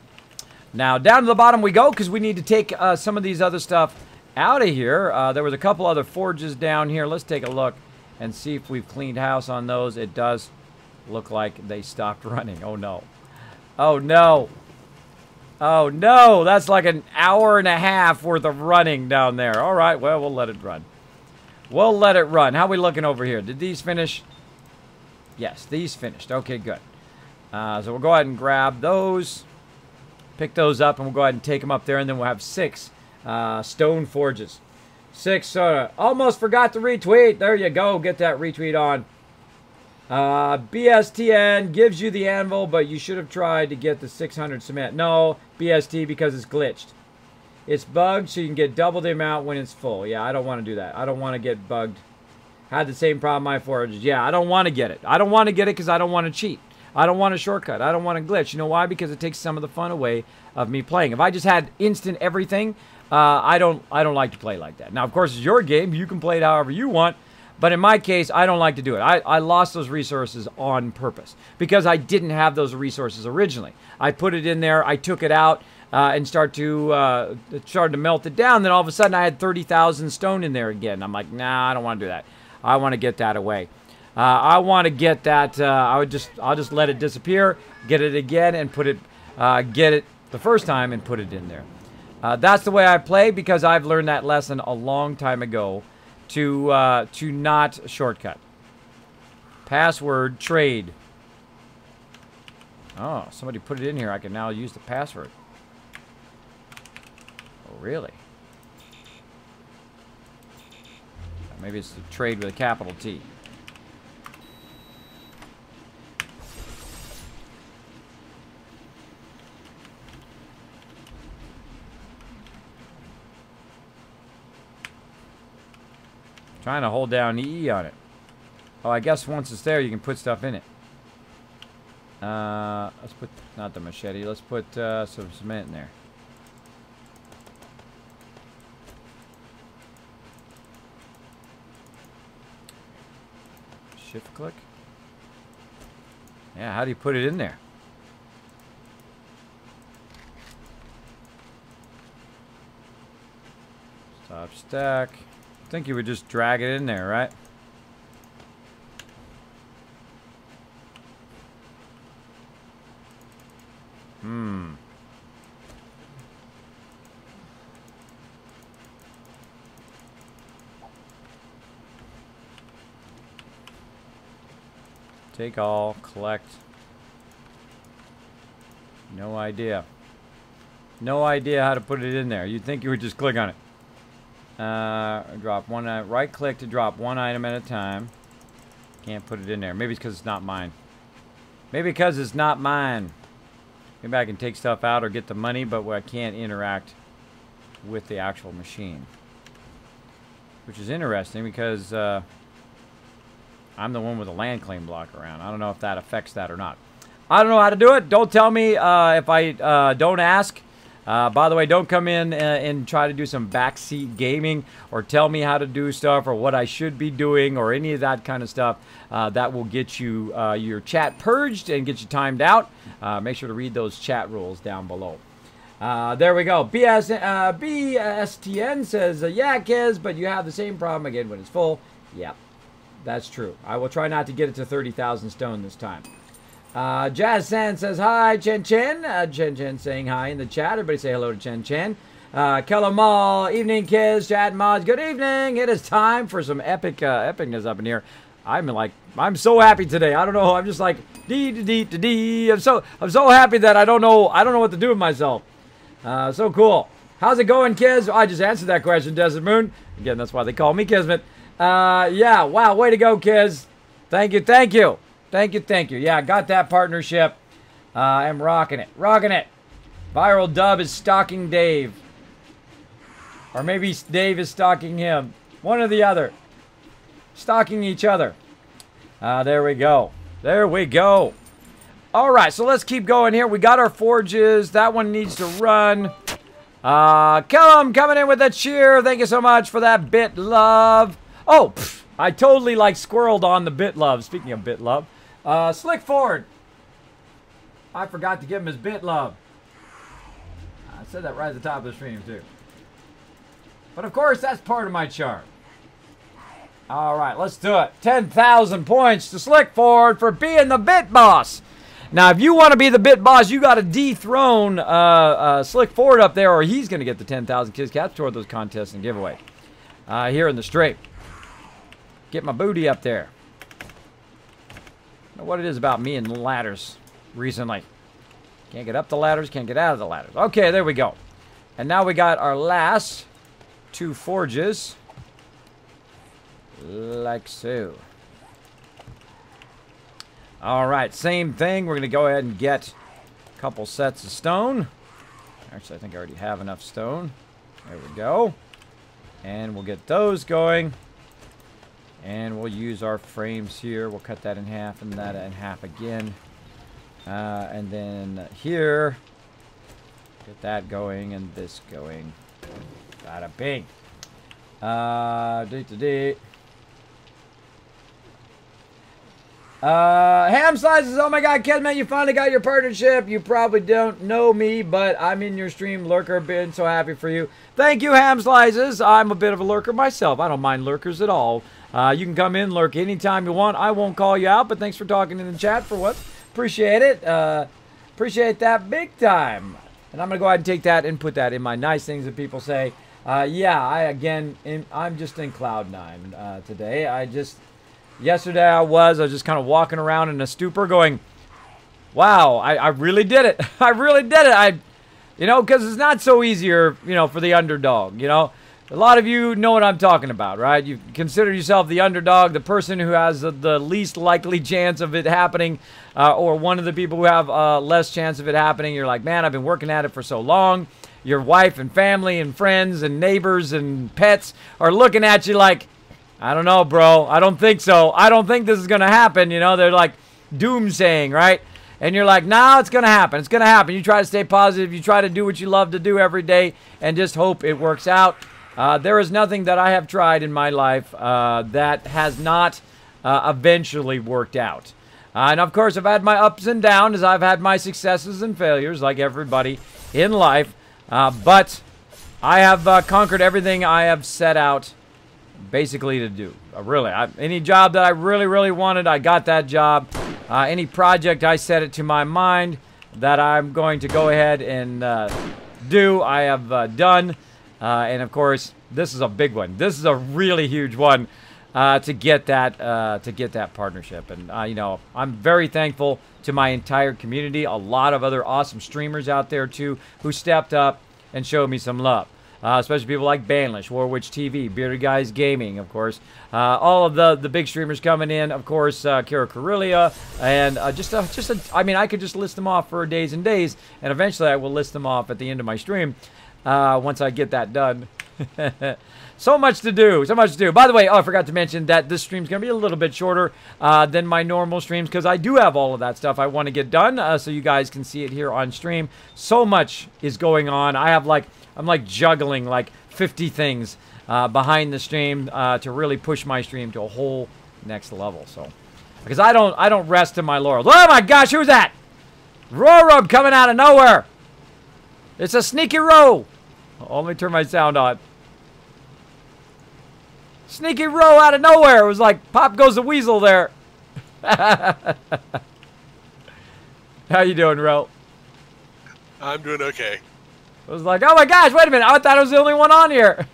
Now, down to the bottom we go, because we need to take some of these other stuff out of here. There was a couple other forges down here. Let's take a look and see if we've cleaned house on those. It does look like they stopped running. Oh, no. Oh, no. Oh, no. That's like an hour and a half worth of running down there. All right, well, we'll let it run. We'll let it run. How are we looking over here? Did these finish? Yes, these finished. Okay, good. So we'll go ahead and grab those. Pick those up, and we'll go ahead and take them up there, and then we'll have 6 stone forges. 6 almost forgot to retweet. There you go. Get that retweet on. BSTN gives you the anvil, but you should have tried to get the 600 cement. No, BST, because it's glitched. It's bugged, so you can get double the amount when it's full. Yeah, I don't want to do that. I don't want to get bugged. Had the same problem my forges. Yeah, I don't want to get it. I don't want to get it because I don't want to cheat. I don't want a shortcut. I don't want to glitch. You know why? Because it takes some of the fun away of me playing. If I just had instant everything, I don't like to play like that. Now, of course, it's your game. You can play it however you want. But in my case, I don't like to do it. I lost those resources on purpose because I didn't have those resources originally. I put it in there. I took it out and started to melt it down. Then all of a sudden, I had 30,000 stone in there again. I'm like, nah, I don't want to do that. I want to get that away. I want to get that. I'll just let it disappear, get it again, and put it, get it the first time and put it in there. That's the way I play because I've learned that lesson a long time ago to not shortcut. Password trade. Oh, somebody put it in here. I can now use the password. Oh, really? Maybe it's the trade with a capital T. Trying to hold down E on it. Oh, I guess once it's there, you can put stuff in it. Let's put, not the machete, let's put some cement in there. Shift click. Yeah, how do you put it in there? Stop stack. I think you would just drag it in there, right? Take all, collect. No idea. No idea how to put it in there. You'd think you would just click on it. Drop one, right click to drop one item at a time. Can't put it in there. Maybe it's because it's not mine. Maybe because it's not mine. Maybe I can take stuff out or get the money, but I can't interact with the actual machine. Which is interesting because I'm the one with a land claim block around. I don't know if that affects that or not. I don't know how to do it. Don't tell me if I don't ask. By the way, don't come in and try to do some backseat gaming or tell me how to do stuff or what I should be doing or any of that kind of stuff. That will get you your chat purged and get you timed out. Make sure to read those chat rules down below. There we go. BSTN says, yeah, Kez, but you have the same problem again when it's full. Yeah, that's true. I will try not to get it to 30,000 stone this time. Jazz San says hi, Chen Chen. Chen Chen saying hi in the chat. Everybody say hello to Chen Chen. Kellamal, evening kids, chat mods. Good evening. It is time for some epicness up in here. I'm so happy today. I don't know. I'm just like dee. I'm so happy that I don't know what to do with myself. So cool. How's it going, kids? I just answered that question, Desert Moon. Again, that's why they call me Kismet. Yeah. Wow. Way to go, kids. Thank you. Thank you. Thank you. Yeah, got that partnership. I'm rocking it. Viral Dub is stalking Dave. Or maybe Dave is stalking him. One or the other. Stalking each other. There we go. All right, so let's keep going here. We got our forges. That one needs to run. Kellum coming in with a cheer. Thank you so much for that bit love. Oh, I totally squirreled on the bit love. Speaking of bit love. Slick Ford. I forgot to give him his bit love. I said that right at the top of the stream, too. But, of course, that's part of my charm. All right, let's do it. 10,000 points to Slick Ford for being the bit boss. Now, if you want to be the bit boss, you got to dethrone Slick Ford up there, or he's going to get the 10,000 Kids Cats toward those contests and giveaway here in the straight. Get my booty up there. I don't know what it is about me and ladders recently. Can't get up the ladders, can't get out of the ladders. Okay, there we go. And now we got our last two forges. Like so. All right, same thing. We're going to go ahead and get a couple sets of stone. Actually, I think I already have enough stone. There we go. And we'll get those going. And we'll use our frames here. We'll cut that in half and that in half again. And then here, get that going and this going. Bada bing. Ham Slices, oh my god, Kismet, you finally got your partnership. You probably don't know me, but I'm in your stream lurker. Been so happy for you. Thank you, Ham Slices. I'm a bit of a lurker myself. I don't mind lurkers at all. You can come in, lurk anytime you want. I won't call you out, but thanks for talking in the chat for what. Appreciate it. Appreciate that big time. And I'm going to go ahead and take that and put that in my nice things that people say. Yeah, I'm just in cloud nine today. Yesterday I was just kind of walking around in a stupor going, wow, I really did it. I really did it. Because it's not so easier, for the underdog, A lot of you know what I'm talking about, right? You consider yourself the underdog, the person who has the least likely chance of it happening, or one of the people who have less chance of it happening. You're like, man, I've been working at it for so long. Your wife and family and friends and neighbors and pets are looking at you like, I don't know, bro. I don't think so. I don't think this is going to happen. They're like doomsaying, right? And you're like, no, it's going to happen. It's going to happen. You try to stay positive. You try to do what you love to do every day and just hope it works out. There is nothing that I have tried in my life that has not eventually worked out. And of course, I've had my ups and downs. I've had my successes and failures like everybody in life. But I have conquered everything I have set out basically to do. Any job that I really, really wanted, I got that job. Any project I set it to my mind that I'm going to go ahead and do, I have done. And of course, this is a big one. This is a really huge one to get that partnership. And I'm very thankful to my entire community. A lot of other awesome streamers out there too who stepped up and showed me some love. Especially people like Banlish, Warwitch TV, Bearded Guys Gaming, of course. All of the big streamers coming in, of course, Kira Corellia, and I could just list them off for days and days, and eventually I will list them off at the end of my stream once I get that done. So much to do, so much to do. By the way, I forgot to mention that this stream's going to be a little bit shorter than my normal streams because I do have all of that stuff I want to get done so you guys can see it here on stream. So much is going on. I'm like juggling like 50 things behind the stream to really push my stream to a whole next level. So, because I don't rest in my laurels. Oh my gosh, who's that? Rorub coming out of nowhere. It's a sneaky row. Oh, let me turn my sound on. Sneaky row out of nowhere. It was like pop goes the weasel there. How you doing, Ro? I'm doing okay. I was like, oh my gosh, wait a minute. I thought I was the only one on here.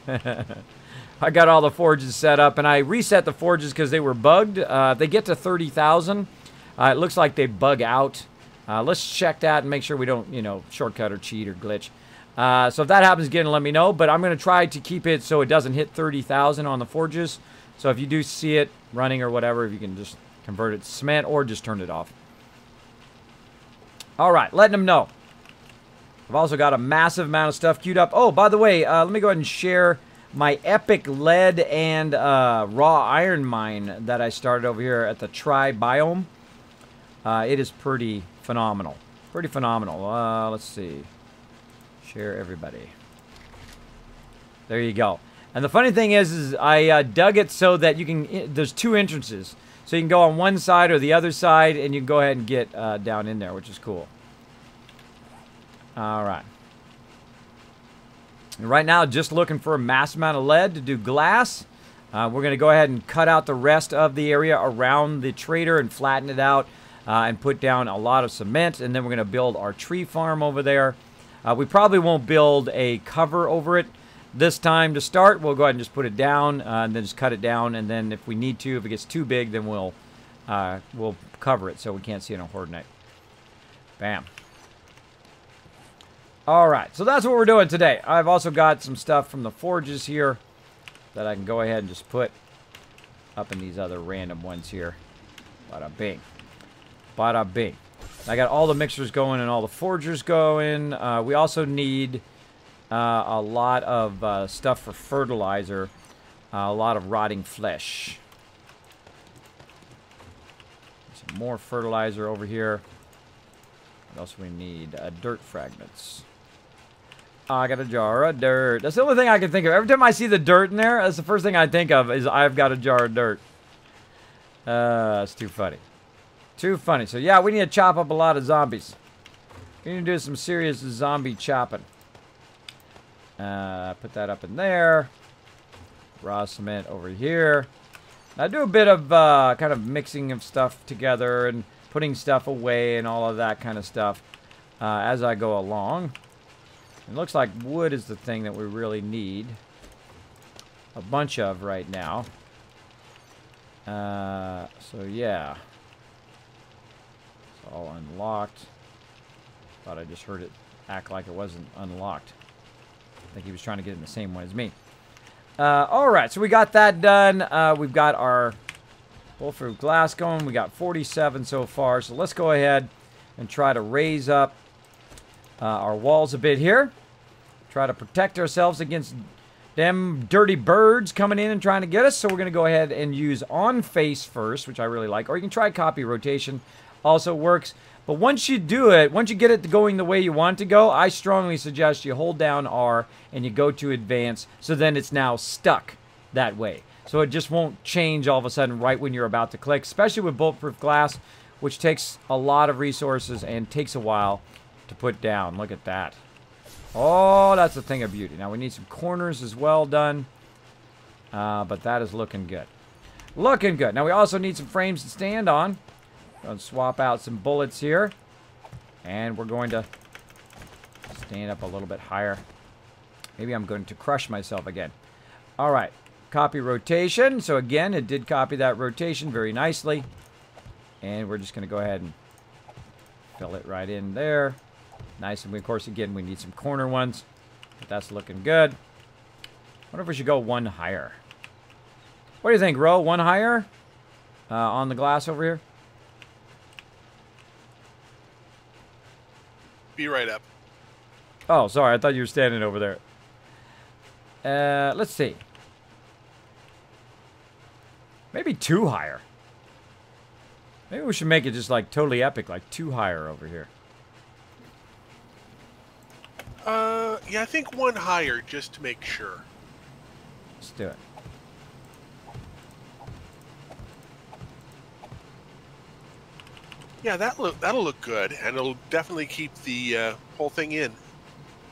I got all the forges set up, and I reset the forges because they were bugged. If they get to 30,000, it looks like they bug out. Let's check that and make sure we don't, shortcut or cheat or glitch. So if that happens again, let me know. But I'm going to try to keep it so it doesn't hit 30,000 on the forges. So if you do see it running or whatever, if you can just convert it to cement or just turn it off. All right, letting them know. I've also got a massive amount of stuff queued up. Oh, by the way, let me go ahead and share my epic lead and raw iron mine that I started over here at the Tri Biome. It is pretty phenomenal. Pretty phenomenal. Let's see. Share everybody. There you go. And the funny thing is I dug it so that you can, there's two entrances. So you can go on one side or the other side, and you can go ahead and get down in there, which is cool. All right. And right now, just looking for a mass amount of lead to do glass. We're going to go ahead and cut out the rest of the area around the trader and flatten it out and put down a lot of cement. And then we're going to build our tree farm over there. We probably won't build a cover over it this time to start. We'll go ahead and just put it down and then just cut it down. And then if we need to, if it gets too big, then we'll cover it so we can't see it on Horde Night. Bam. All right, so that's what we're doing today. I've also got some stuff from the forges here that I can go ahead and just put up in these other random ones here. Bada bing. Bada bing. I got all the mixers going and all the forgers going. We also need a lot of stuff for fertilizer. A lot of rotting flesh. Some more fertilizer over here. What else we need? Dirt fragments. I got a jar of dirt. That's the only thing I can think of. Every time I see the dirt in there, that's the first thing I think of is I've got a jar of dirt. That's too funny. Too funny. So, yeah, we need to chop up a lot of zombies. We need to do some serious zombie chopping. Put that up in there. Raw cement over here. I do a bit of kind of mixing of stuff together and putting stuff away and all of that kind of stuff as I go along. It looks like wood is the thing that we really need a bunch of right now. So yeah. It's all unlocked. Thought I just heard it act like it wasn't unlocked. I think he was trying to get in the same one as me. Alright, so we got that done. We've got our bulletproof glass going. We got 47 so far. So let's go ahead and try to raise up our walls a bit here. Try to protect ourselves against them dirty birds coming in and trying to get us. So we're going to go ahead and use on face first, which I really like. Or you can try copy rotation. Also works. But once you do it, once you get it going the way you want it to go, I strongly suggest you hold down R and you go to advance. So then it's now stuck that way. So it just won't change all of a sudden right when you're about to click. Especially with bulletproof glass, which takes a lot of resources and takes a while to put down. Look at that. Oh, that's a thing of beauty. Now we need some corners as well done. But that is looking good. Looking good. Now we also need some frames to stand on. Going to swap out some bullets here. And we're going to stand up a little bit higher. Maybe I'm going to crush myself again. Alright. Copy rotation. So again, it did copy that rotation very nicely. And we're just going to go ahead and fill it right in there. Nice. And we, of course, again, we need some corner ones. But that's looking good. Wonder if we should go one higher. What do you think, Ro? One higher? On the glass over here? Be right up. Oh, sorry. I thought you were standing over there. Let's see. Maybe two higher. Maybe we should make it just like totally epic, like two higher over here. Yeah, I think one higher just to make sure. Let's do it. Yeah, that'll look good, and it'll definitely keep the whole thing in.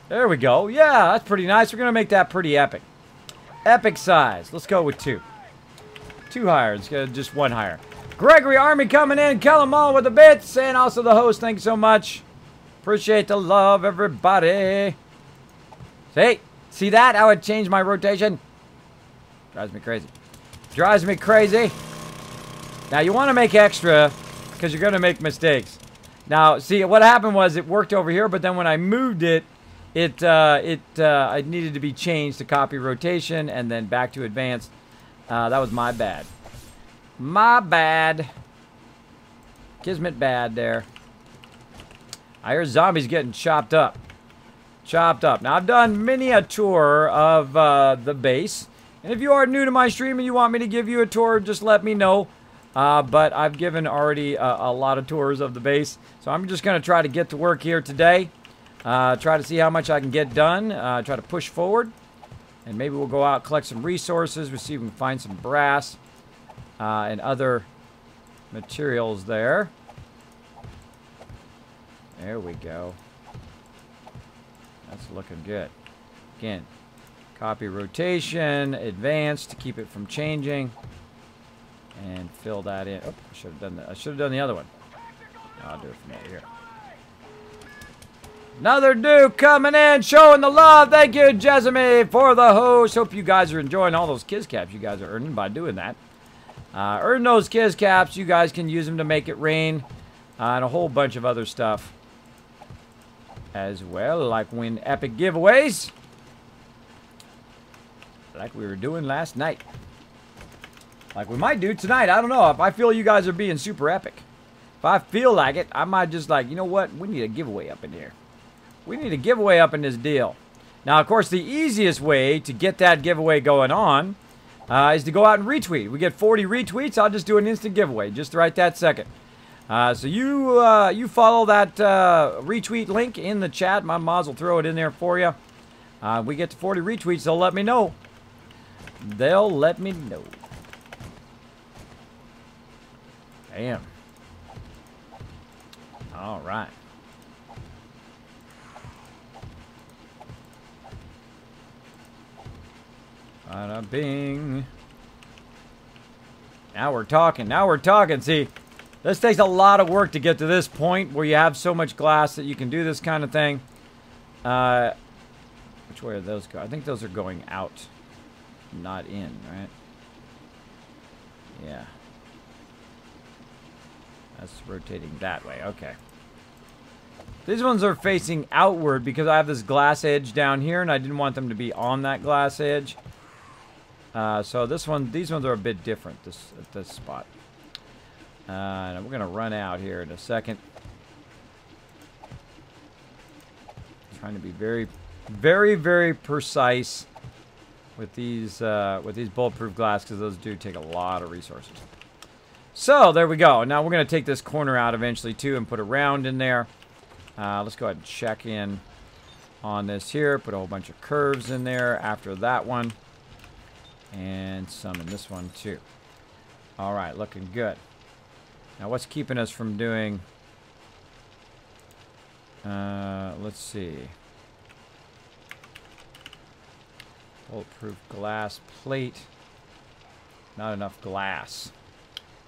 There we go. Yeah, that's pretty nice. We're going to make that pretty epic. Epic size. Let's go with two. Two higher. Let's go just one higher. Gregory Army coming in. Kill them all with the bits. And also the host. Thank you so much. Appreciate the love, everybody. Hey, see that? How it changed my rotation? Drives me crazy. Drives me crazy. Now, you want to make extra because you're going to make mistakes. Now, see, what happened was it worked over here, but then when I moved it, it needed to be changed to copy rotation and then back to advanced. That was my bad. My bad. Kismet bad there. I hear zombies getting chopped up. Chopped up. Now, I've done many a tour of the base. And if you are new to my stream and you want me to give you a tour, just let me know. But I've given already a lot of tours of the base. So I'm just going to try to get to work here today. Try to see how much I can get done. Try to push forward. And maybe we'll go out, collect some resources. We'll see if we can find some brass and other materials there. There we go. That's looking good. Again, copy rotation, advance to keep it from changing. And fill that in. Oh, I should have done that. I should have done the other one. I'll do it from over here. Another Duke coming in, showing the love. Thank you, Jessamy, for the host. Hope you guys are enjoying all those Kiz Caps you guys are earning by doing that. Earn those Kiz Caps. You guys can use them to make it rain. And a whole bunch of other stuff as well, like win epic giveaways. Like we were doing last night. Like we might do tonight. I don't know. If I feel you guys are being super epic. If I feel like it, I might just like, you know what? We need a giveaway up in here. We need a giveaway up in this deal. Now, of course, the easiest way to get that giveaway going on is to go out and retweet. We get 40 retweets. I'll just do an instant giveaway just right that second. So you follow that retweet link in the chat. My mods will throw it in there for you. We get to 40 retweets. They'll let me know. They'll let me know. Damn. All right. Bada bing. Now we're talking. Now we're talking. See, this takes a lot of work to get to this point where you have so much glass that you can do this kind of thing. Which way are those going? I think those are going out, not in, right? Yeah. That's rotating that way. Okay. These ones are facing outward because I have this glass edge down here, and I didn't want them to be on that glass edge. So these ones are a bit different at this spot. And we're gonna run out here in a second. Trying to be very, very, very precise with these bulletproof glass because those do take a lot of resources. So there we go. Now we're gonna take this corner out eventually too and put a round in there. Let's go ahead and check in on this here. Put a whole bunch of curves in there after that one. And some in this one too. All right, looking good. Now what's keeping us from doing... let's see. Bulletproof glass plate. Not enough glass.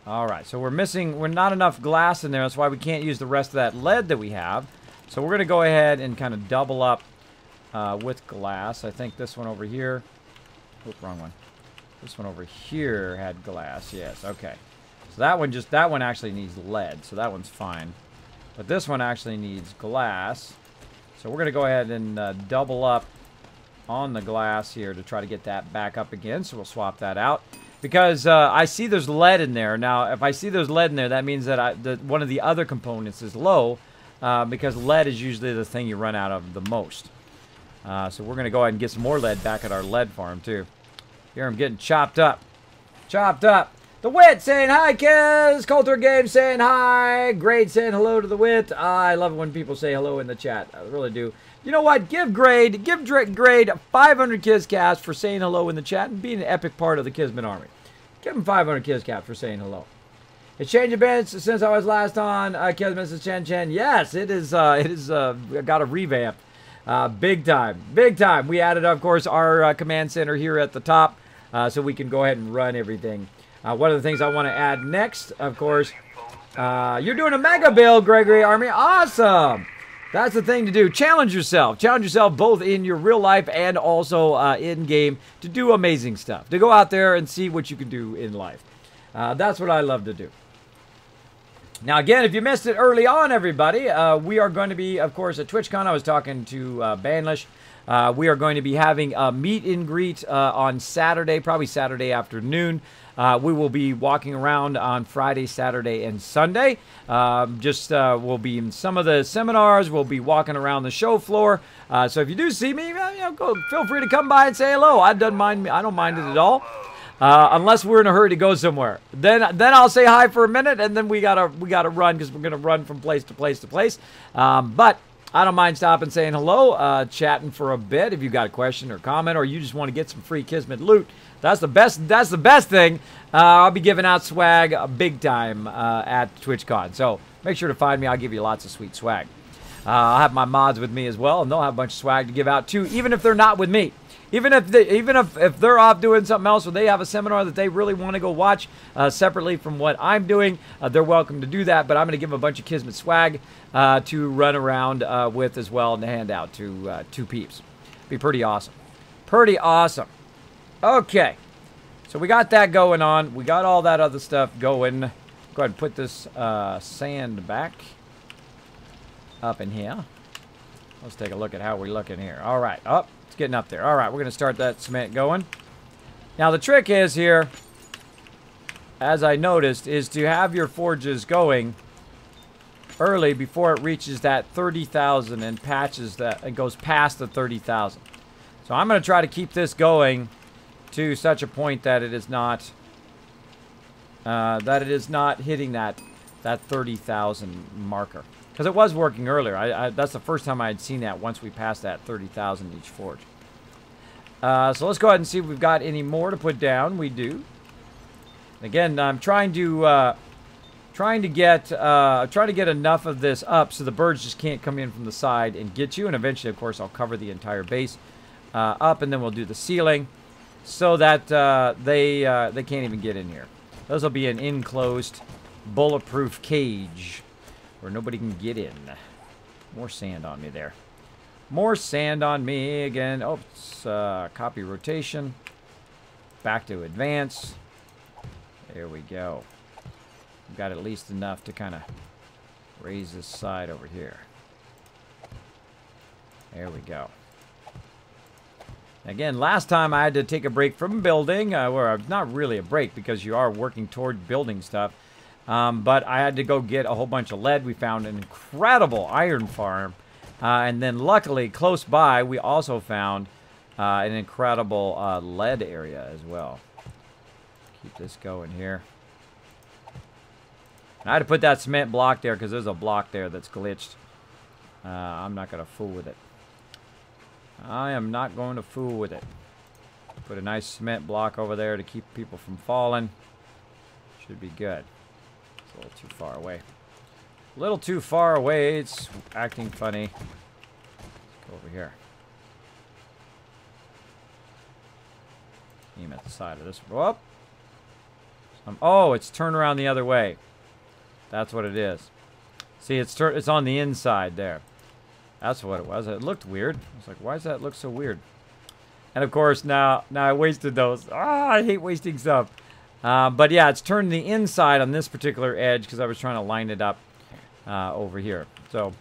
All right, so we're not enough glass in there. That's why we can't use the rest of that lead that we have. So we're going to go ahead and kind of double up with glass. I think this one over here... Oop, wrong one. This one over here had glass. Yes, okay. So that one actually needs lead, so that one's fine. But this one actually needs glass. So we're going to go ahead and double up on the glass here to try to get that back up again. So we'll swap that out. Because I see there's lead in there. Now, if I see there's lead in there, that means that one of the other components is low. Because lead is usually the thing you run out of the most. So we're going to go ahead and get some more lead back at our lead farm, too. Here I'm getting chopped up. Chopped up. The Wit saying hi, Kez. Coulter Game saying hi. Grade saying hello to the Wit. I love it when people say hello in the chat. I really do. You know what? Give Grade 500 Kizcast for saying hello in the chat and being an epic part of the Kismet Army. Give him 500 Kizcast for saying hello. It's changed a bit since I was last on Kismet says Chen Chen. Yes, it is. Got a revamp. Big time. Big time. We added, of course, our command center here at the top so we can go ahead and run everything. One of the things I want to add next, of course, you're doing a mega build, Gregory Army. Awesome. That's the thing to do. Challenge yourself. Challenge yourself both in your real life and also in-game to do amazing stuff. To go out there and see what you can do in life. That's what I love to do. Now, again, if you missed it early on, everybody, we are going to be, of course, at TwitchCon. I was talking to Banlish. We are going to be having a meet and greet on Saturday, probably Saturday afternoon. We will be walking around on Friday, Saturday, and Sunday. We'll be in some of the seminars. We'll be walking around the show floor. So if you do see me, feel free to come by and say hello. I don't mind it at all. Unless we're in a hurry to go somewhere. Then I'll say hi for a minute, and then we gotta run because we're gonna run from place to place to place. But I don't mind stopping, saying hello, chatting for a bit. If you got a question or comment, or you just want to get some free Kismet loot, that's the best. That's the best thing. I'll be giving out swag big time at TwitchCon. So make sure to find me. I'll give you lots of sweet swag. I'll have my mods with me as well, and they'll have a bunch of swag to give out too, even if they're not with me. Even if they're off doing something else, or they have a seminar that they really want to go watch separately from what I'm doing, they're welcome to do that. But I'm going to give them a bunch of Kismet swag to run around with as well and to hand out to two peeps. Be pretty awesome. Pretty awesome. Okay. So we got that going on. We got all that other stuff going. Go ahead and put this sand back up in here. Let's take a look at how we're looking here. All right. Up. It's getting up there. All right, we're going to start that cement going. Now, the trick is here, as I noticed, is to have your forges going early before it reaches that 30,000 and patches that and goes past the 30,000. So I'm going to try to keep this going to such a point that it is not hitting that 30,000 marker. Because it was working earlier. That's the first time I had seen that once we passed that 30,000 each forge. So let's go ahead and see if we've got any more to put down. We do. Again, I'm trying to trying to get enough of this up so the birds just can't come in from the side and get you. And eventually, of course, I'll cover the entire base up, and then we'll do the ceiling so that they can't even get in here. Those will be an enclosed, bulletproof cage where nobody can get in. More sand on me there. More sand on me again. Oh, it's copy rotation. Back to advance. There we go. We've got at least enough to kind of raise this side over here. There we go. Again, last time I had to take a break from building, or not really a break because you are working toward building stuff, but I had to go get a whole bunch of lead. We found an incredible iron farm, and then luckily close by we also found an incredible lead area as well. Keep this going here. And I had to put that cement block there because there's a block there that's glitched. I'm not going to fool with it. I am not going to fool with it. Put a nice cement block over there to keep people from falling. Should be good. It's a little too far away. A little too far away. It's acting funny. Let's go over here. Aim at the side of this. Whoop. Oh, it's turned around the other way. That's what it is. See, it's on the inside there. That's what it was. It looked weird. I was like, why does that look so weird? And of course, now I wasted those. I hate wasting stuff. But yeah, it's turned the inside on this particular edge because I was trying to line it up over here. So,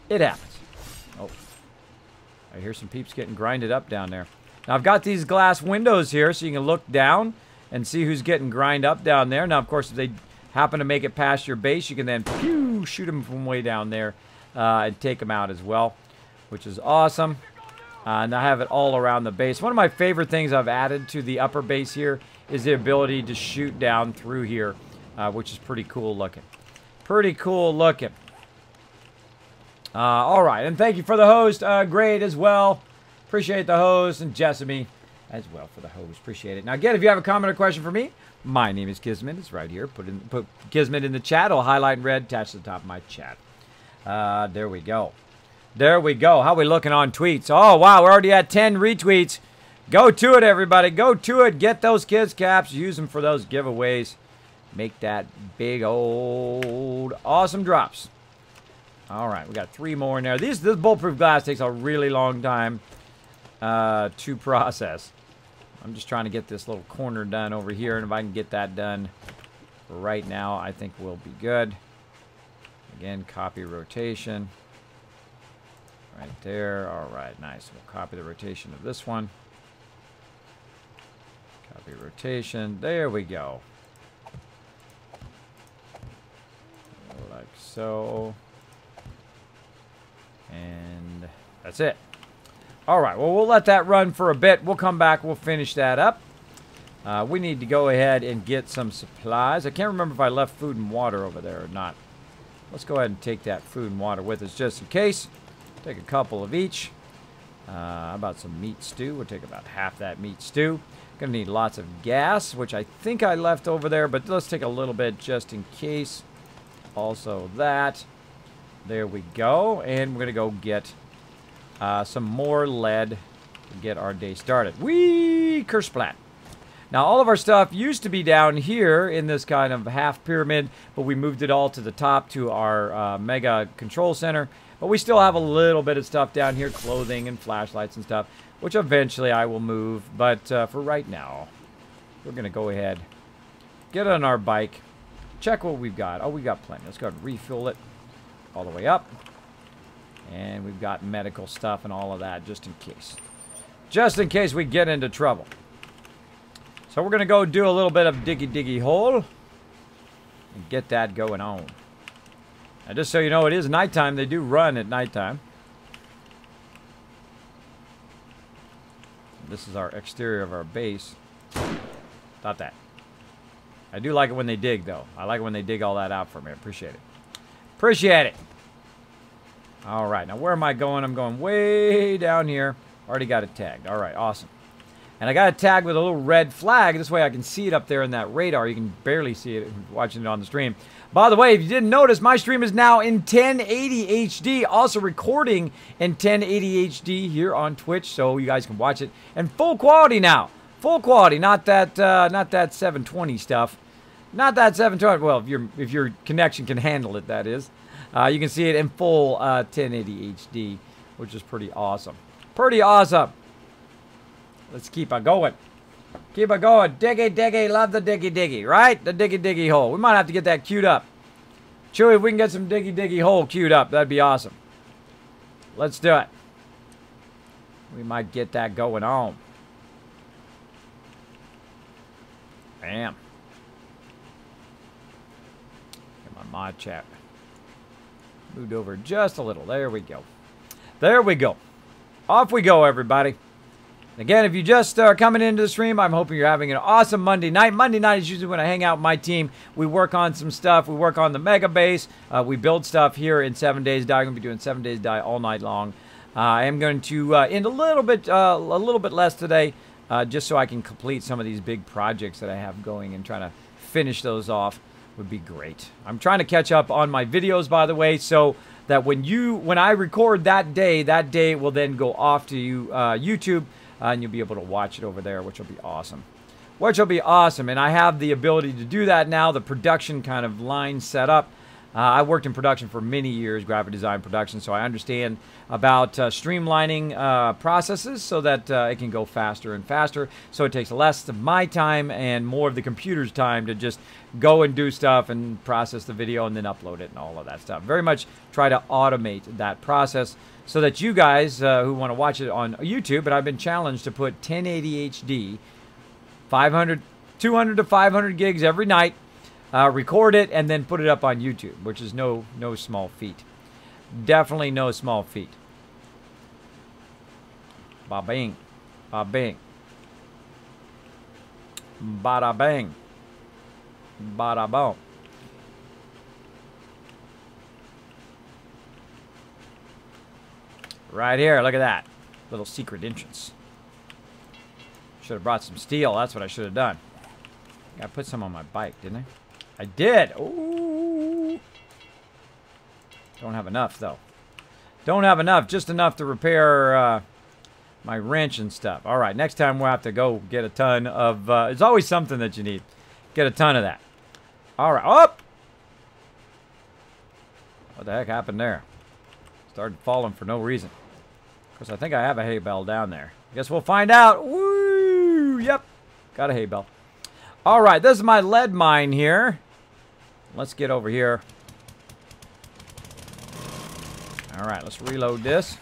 it happens. Oh, I hear some peeps getting grinded up down there. Now, I've got these glass windows here so you can look down and see who's getting grind up down there. Now, of course, if they happen to make it past your base, you can then pew, shoot them from way down there and take them out as well, which is awesome. And I have it all around the base. One of my favorite things I've added to the upper base here is the ability to shoot down through here, which is pretty cool looking. Pretty cool looking. All right, and thank you for the host. Great as well. Appreciate the host, and Jessamy as well for the host. Appreciate it. Now, again, if you have a comment or question for me, my name is Kismet. It's right here. Put Kismet in the chat. I'll highlight in red, attached to the top of my chat. There we go. There we go. How we looking on tweets? Oh, wow. We're already at 10 retweets. Go to it, everybody. Go to it. Get those kids caps. Use them for those giveaways. Make that big old awesome drops. All right. We got 3 more in there. This bulletproof glass takes a really long time to process. I'm just trying to get this little corner done over here. And if I can get that done right now, I think we'll be good. Again, copy rotation. Right there. All right, nice. We'll copy the rotation of this one. Copy rotation. There we go. Like so. And that's it. All right, well, we'll let that run for a bit. We'll come back. We'll finish that up. We need to go ahead and get some supplies. I can't remember if I left food and water over there or not. Let's go ahead and take that food and water with us just in case. Take a couple of each. How about some meat stew? We'll take about half that meat stew. Gonna need lots of gas, which I think I left over there, but let's take a little bit just in case. Also that. There we go. And we're gonna go get some more lead to get our day started. Whee! Kersplat. Now, all of our stuff used to be down here in this kind of half pyramid, but we moved it all to the top to our mega control center. But we still have a little bit of stuff down here, clothing and flashlights and stuff, which eventually I will move. But for right now, we're going to go ahead, get on our bike, check what we've got. Oh, we got plenty. Let's go ahead and refill it all the way up. And we've got medical stuff and all of that just in case. Just in case we get into trouble. So we're going to go do a little bit of Diggy Diggy hole and get that going on. Now, just so you know, it is nighttime. They do run at nighttime. This is our exterior of our base. Thought that. I do like it when they dig, though. I like it when they dig all that out for me. Appreciate it. Appreciate it. All right. Now, where am I going? I'm going way down here. Already got it tagged. All right. Awesome. And I got it tagged with a little red flag. This way I can see it up there in that radar. You can barely see it watching it on the stream. By the way, if you didn't notice, my stream is now in 1080 HD. Also recording in 1080 HD here on Twitch, so you guys can watch it. And full quality now. Full quality, not that 720 stuff. Not that 720. Well, if your connection can handle it, that is. You can see it in full 1080 HD, which is pretty awesome. Pretty awesome. Let's keep on going. Keep on going. Diggy Diggy, love the Diggy Diggy, right? The Diggy Diggy hole. We might have to get that queued up. Chewy, if we can get some Diggy Diggy hole queued up, that'd be awesome. Let's do it. We might get that going on. Bam. Get my mod chat moved over just a little. There we go. There we go. Off we go, everybody. Again, if you just are coming into the stream, I'm hoping you're having an awesome Monday night. Monday night is usually when I hang out with my team. We work on some stuff. We work on the mega base. We build stuff here in 7 Days Die. I'm going to be doing 7 Days Die all night long. I am going to end a little bit less today, just so I can complete some of these big projects that I have going and trying to finish those off would be great. I'm trying to catch up on my videos, by the way, so that when I record that day will then go off to YouTube. And you'll be able to watch it over there, which will be awesome. Which will be awesome. And I have the ability to do that now. The production kind of line set up. I worked in production for many years, graphic design production, so I understand about streamlining processes so that it can go faster and faster. So it takes less of my time and more of the computer's time to just go and do stuff and process the video and then upload it and all of that stuff. Very much try to automate that process so that you guys who want to watch it on YouTube, but I've been challenged to put 1080 HD, 200 to 500 gigs every night, record it, and then put it up on YouTube, which is no small feat. Definitely no small feat. Ba-bing. Ba-bing. Bada-bang. Bada-boom. Right here, look at that. Little secret entrance. Should have brought some steel. That's what I should have done. I put some on my bike, didn't I? I did. Ooh. Don't have enough, though. Don't have enough. Just enough to repair my wrench and stuff. All right, next time we'll have to go get a ton of... it's always something that you need. Get a ton of that. All right. Up! What the heck happened there? Started falling for no reason. Of course, I think I have a hay bale down there. I guess we'll find out. Woo! Yep. Got a hay bale. All right, this is my lead mine here. Let's get over here. All right, let's reload this.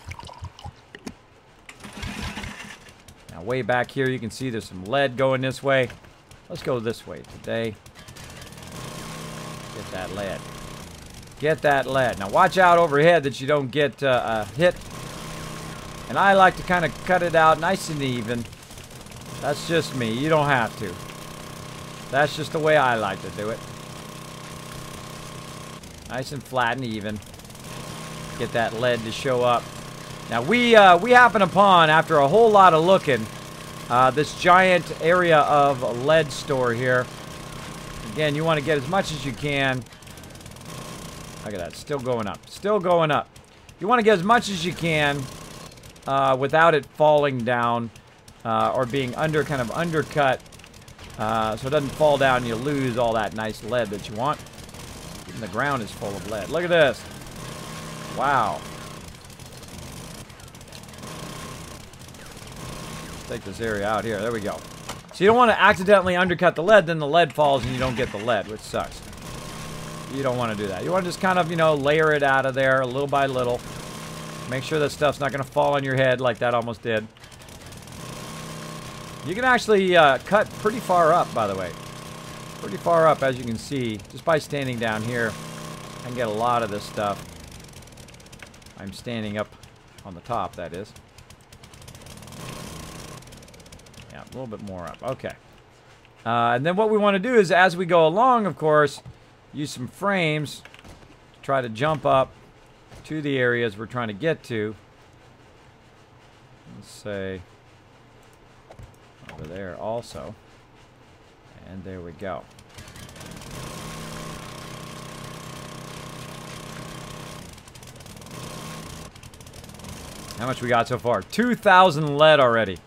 Now, way back here, you can see there's some lead going this way. Let's go this way today. Get that lead. Get that lead. Now, watch out overhead that you don't get hit. And I like to kind of cut it out nice and even. That's just me. You don't have to. That's just the way I like to do it. Nice and flat and even. Get that lead to show up. Now, we happen upon, after a whole lot of looking, this giant area of lead store here. Again, you want to get as much as you can. Look at that. Still going up. Still going up. You want to get as much as you can without it falling down or being kind of undercut so it doesn't fall down and you lose all that nice lead that you want. Even the ground is full of lead. Look at this. Wow. Let's take this area out here. There we go. So you don't want to accidentally undercut the lead, then the lead falls and you don't get the lead, which sucks. You don't want to do that. You want to just kind of, you know, layer it out of there little by little. Make sure that stuff's not going to fall on your head like that almost did. You can actually cut pretty far up, by the way. Pretty far up, as you can see. Just by standing down here, I can get a lot of this stuff. I'm standing up on the top, that is. Yeah, a little bit more up. Okay. And then what we want to do is, as we go along, of course, use some frames to try to jump up to the areas we're trying to get to. Let's say, there also. And there we go. How much we got so far? 2,000 lead already.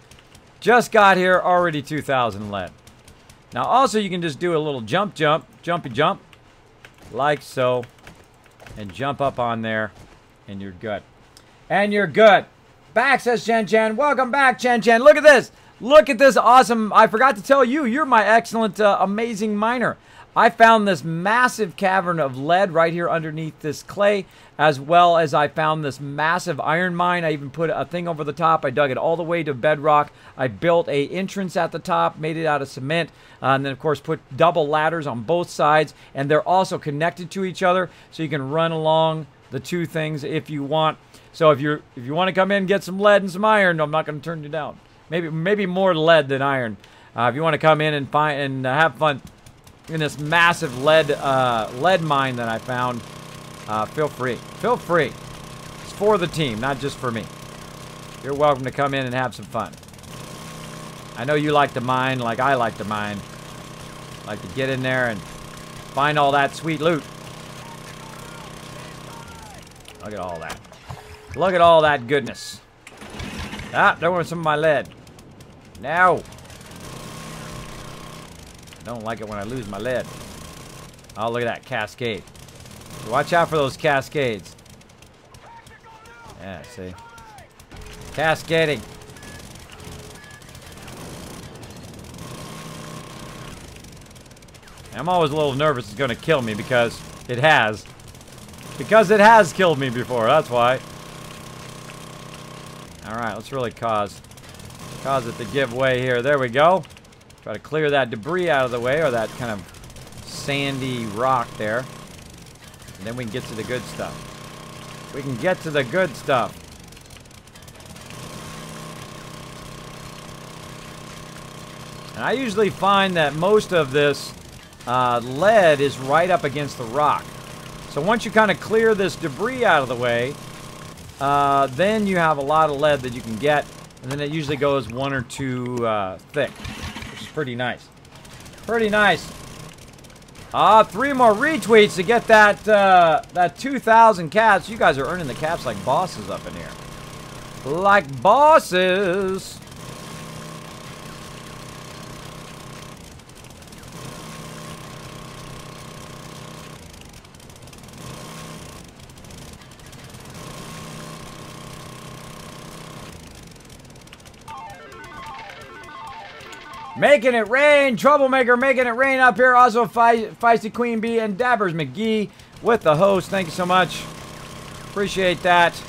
Just got here, already 2,000 lead. Now also you can just do a little jumpy jump, like so, and jump up on there, and you're good. And you're good. Back, says Chen Chen. Welcome back, Chen Chen. Look at this. Look at this awesome. I forgot to tell you, you're my excellent, amazing miner. I found this massive cavern of lead right here underneath this clay, as well as I found this massive iron mine. I even put a thing over the top. I dug it all the way to bedrock. I built a entrance at the top, made it out of cement, and then of course put double ladders on both sides, and they're also connected to each other, so you can run along the two things if you want. So if you want to come in and get some lead and some iron, I'm not going to turn you down. Maybe more lead than iron. If you want to come in and find and have fun in this massive lead mine that I found, feel free. Feel free. It's for the team, not just for me. You're welcome to come in and have some fun. I know you like to mine like I like to mine. Like to get in there and find all that sweet loot. Look at all that. Look at all that goodness. Ah, there went some of my lead. No. I don't like it when I lose my lead. Oh, look at that cascade. Watch out for those cascades. Yeah, see? Cascading. I'm always a little nervous it's going to kill me because it has. Because it has killed me before, that's why. Alright, let's really cause it to give way here. There we go. Try to clear that debris out of the way, or that kind of sandy rock there. And then we can get to the good stuff. We can get to the good stuff. And I usually find that most of this lead is right up against the rock. So once you kind of clear this debris out of the way, then you have a lot of lead that you can get, and then it usually goes 1 or 2 thick, which is pretty nice. Pretty nice. 3 more retweets to get that 2,000 caps. You guys are earning the caps like bosses up in here. Like bosses. Making it rain, Troublemaker making it rain up here. Also, Feisty Queen Bee and Dabbers McGee with the host. Thank you so much. Appreciate that.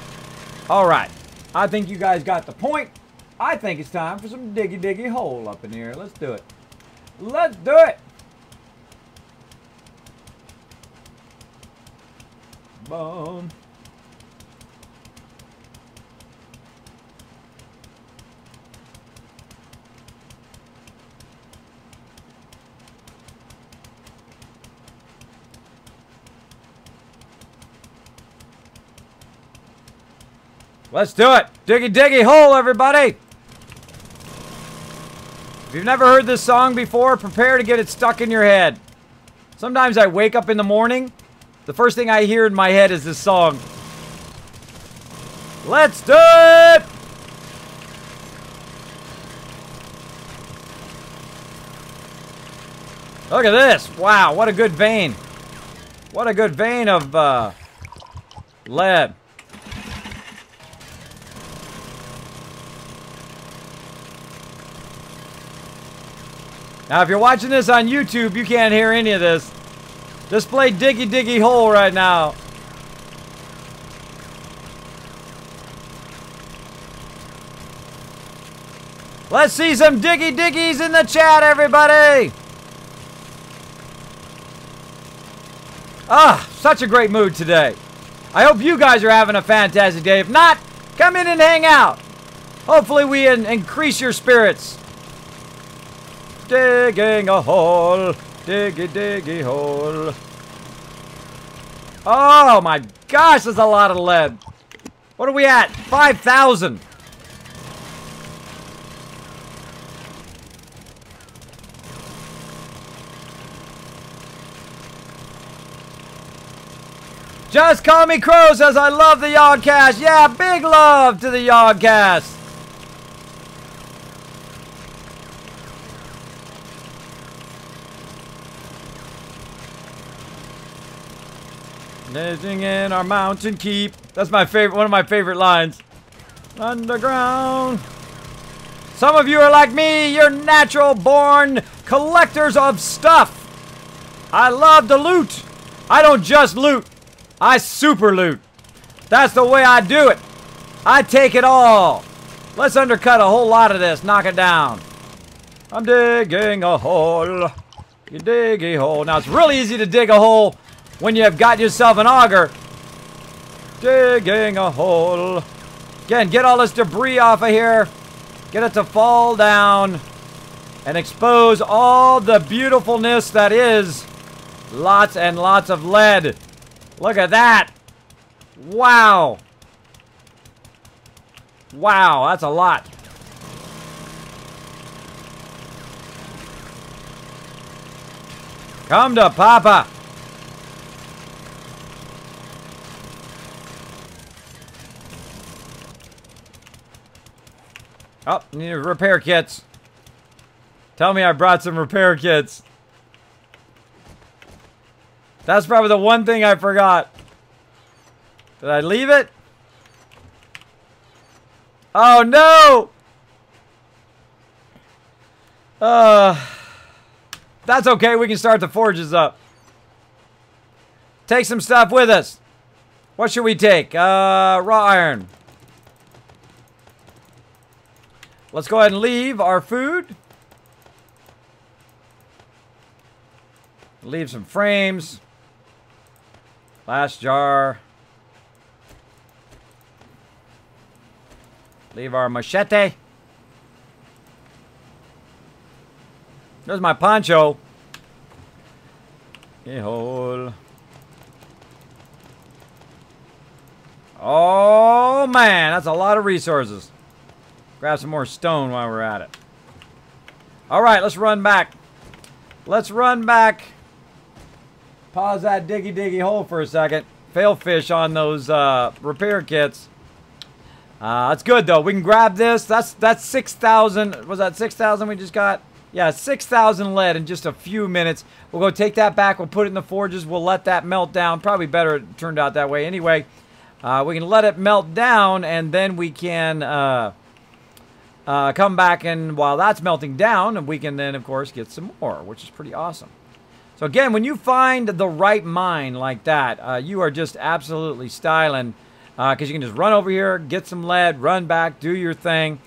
All right. I think you guys got the point. I think it's time for some Diggy Diggy hole up in here. Let's do it. Let's do it. Boom. Let's do it. Diggy Diggy hole, everybody. If you've never heard this song before, prepare to get it stuck in your head. Sometimes I wake up in the morning, the first thing I hear in my head is this song. Let's do it. Look at this. Wow, what a good vein. What a good vein of lead. Now, if you're watching this on YouTube, you can't hear any of this. Just play Diggy Diggy hole right now. Let's see some Diggy Diggies in the chat, everybody. Ah, such a great mood today. I hope you guys are having a fantastic day. If not, come in and hang out. Hopefully we increase your spirits. Digging a hole, diggy diggy hole. Oh my gosh, there's a lot of lead. What are we at? 5,000. Just Call Me Crow says, I love the Yogcast. Yeah, big love to the Yogcast. Living in our mountain keep. That's my favorite, one of my favorite lines. Underground. Some of you are like me. You're natural born collectors of stuff. I love to loot. I don't just loot. I super loot. That's the way I do it. I take it all. Let's undercut a whole lot of this. Knock it down. I'm digging a hole. You dig a hole. Now, it's really easy to dig a hole when you've got yourself an auger. Digging a hole. Again, get all this debris off of here. Get it to fall down. And expose all the beautifulness that is lots and lots of lead. Look at that. Wow. Wow, that's a lot. Come to Papa. Oh, need repair kits. Tell me I brought some repair kits. That's probably the one thing I forgot. Did I leave it? Oh no! That's okay, we can start the forges up. Take some stuff with us. What should we take? Raw iron. Let's go ahead and leave our food. Leave some frames. Last jar. Leave our machete. There's my poncho. Hole. Oh man, that's a lot of resources. Grab some more stone while we're at it. Alright, let's run back. Let's run back. Pause that diggy diggy hole for a second. Fail fish on those repair kits. That's good though. We can grab this. That's 6,000. Was that 6,000 we just got? Yeah, 6,000 lead in just a few minutes. We'll go take that back. We'll put it in the forges. We'll let that melt down. Probably better it turned out that way. Anyway, we can let it melt down and then we can come back, and while that's melting down, we can then, of course, get some more, which is pretty awesome. So again, when you find the right mine like that, you are just absolutely styling, because you can just run over here, get some lead, run back, do your thing,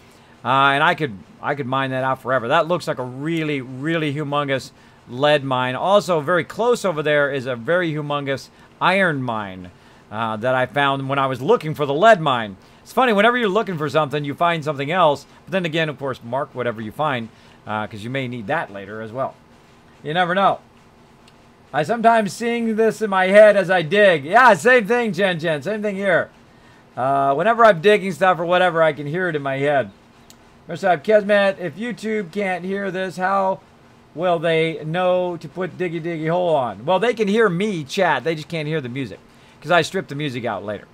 and I could mine that out forever. That looks like a really, really humongous lead mine. Also, very close over there is a very humongous iron mine that I found when I was looking for the lead mine. It's funny, whenever you're looking for something, you find something else. But then again, of course, mark whatever you find, because you may need that later as well. You never know. I sometimes sing this in my head as I dig. Yeah, same thing, Jen. Same thing here. Whenever I'm digging stuff or whatever, I can hear it in my head. Mr. Kismet, if YouTube can't hear this, how will they know to put Diggy Diggy Hole on? Well, they can hear me chat. They just can't hear the music, because I strip the music out later.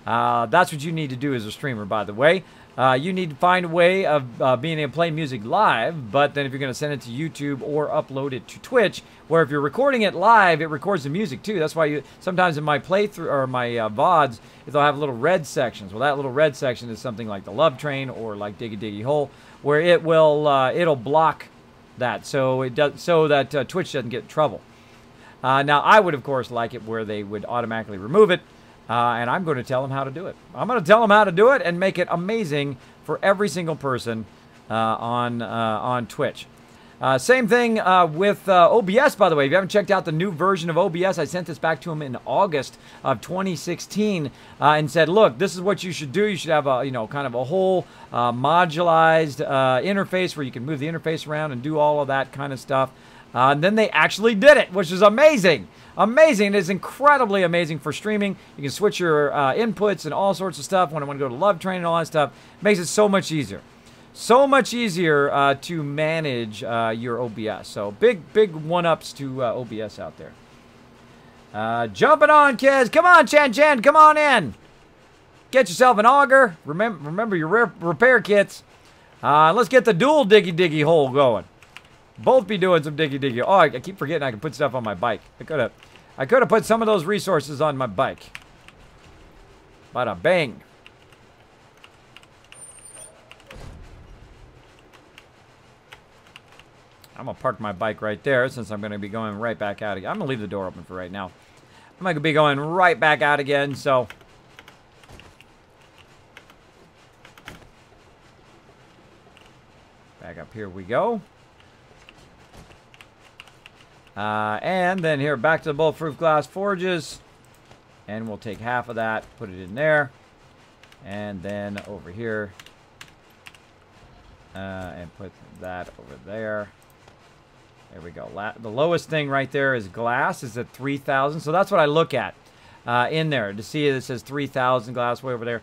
That's what you need to do as a streamer, by the way. You need to find a way of being able to play music live, but then if you're going to send it to YouTube or upload it to Twitch, where if you're recording it live, it records the music too. That's why you sometimes in my playthrough or my VODs, they'll have little red sections. Well, that little red section is something like the Love Train or like Diggy Diggy Hole, where it will it'll block that so it does that Twitch doesn't get in trouble. Now, I would of course like it where they would automatically remove it. And I'm going to tell them how to do it. I'm going to tell them how to do it and make it amazing for every single person on Twitch. Same thing with OBS, by the way. If you haven't checked out the new version of OBS, I sent this back to them in August of 2016 and said, look, this is what you should do. You should have a, kind of a whole modularized interface where you can move the interface around and do all of that kind of stuff. And then they actually did it, which is amazing. Amazing. It is incredibly amazing for streaming. You can switch your inputs and all sorts of stuff. When I want to go to Love Train and all that stuff, it makes it so much easier. So much easier to manage your OBS. So big one-ups to OBS out there. Jumping on, kids. Come on, Chen Chen. Come on in. Get yourself an auger. Remember your repair kits. Let's get the dual Diggy Diggy hole going. Both be doing some Diggy Diggy. Oh, I keep forgetting I can put stuff on my bike. I could have put some of those resources on my bike. Bada bang. I'm going to park my bike right there since I'm going to be going right back out again. I'm going to leave the door open for right now. I'm going to be going right back out again, so... Back up here we go. And then here, back to the bulletproof glass forges. And we'll take half of that, put it in there. And then over here. And put that over there. There we go. The lowest thing right there is glass. Is at 3,000. So that's what I look at in there to see it says 3,000 glass way over there.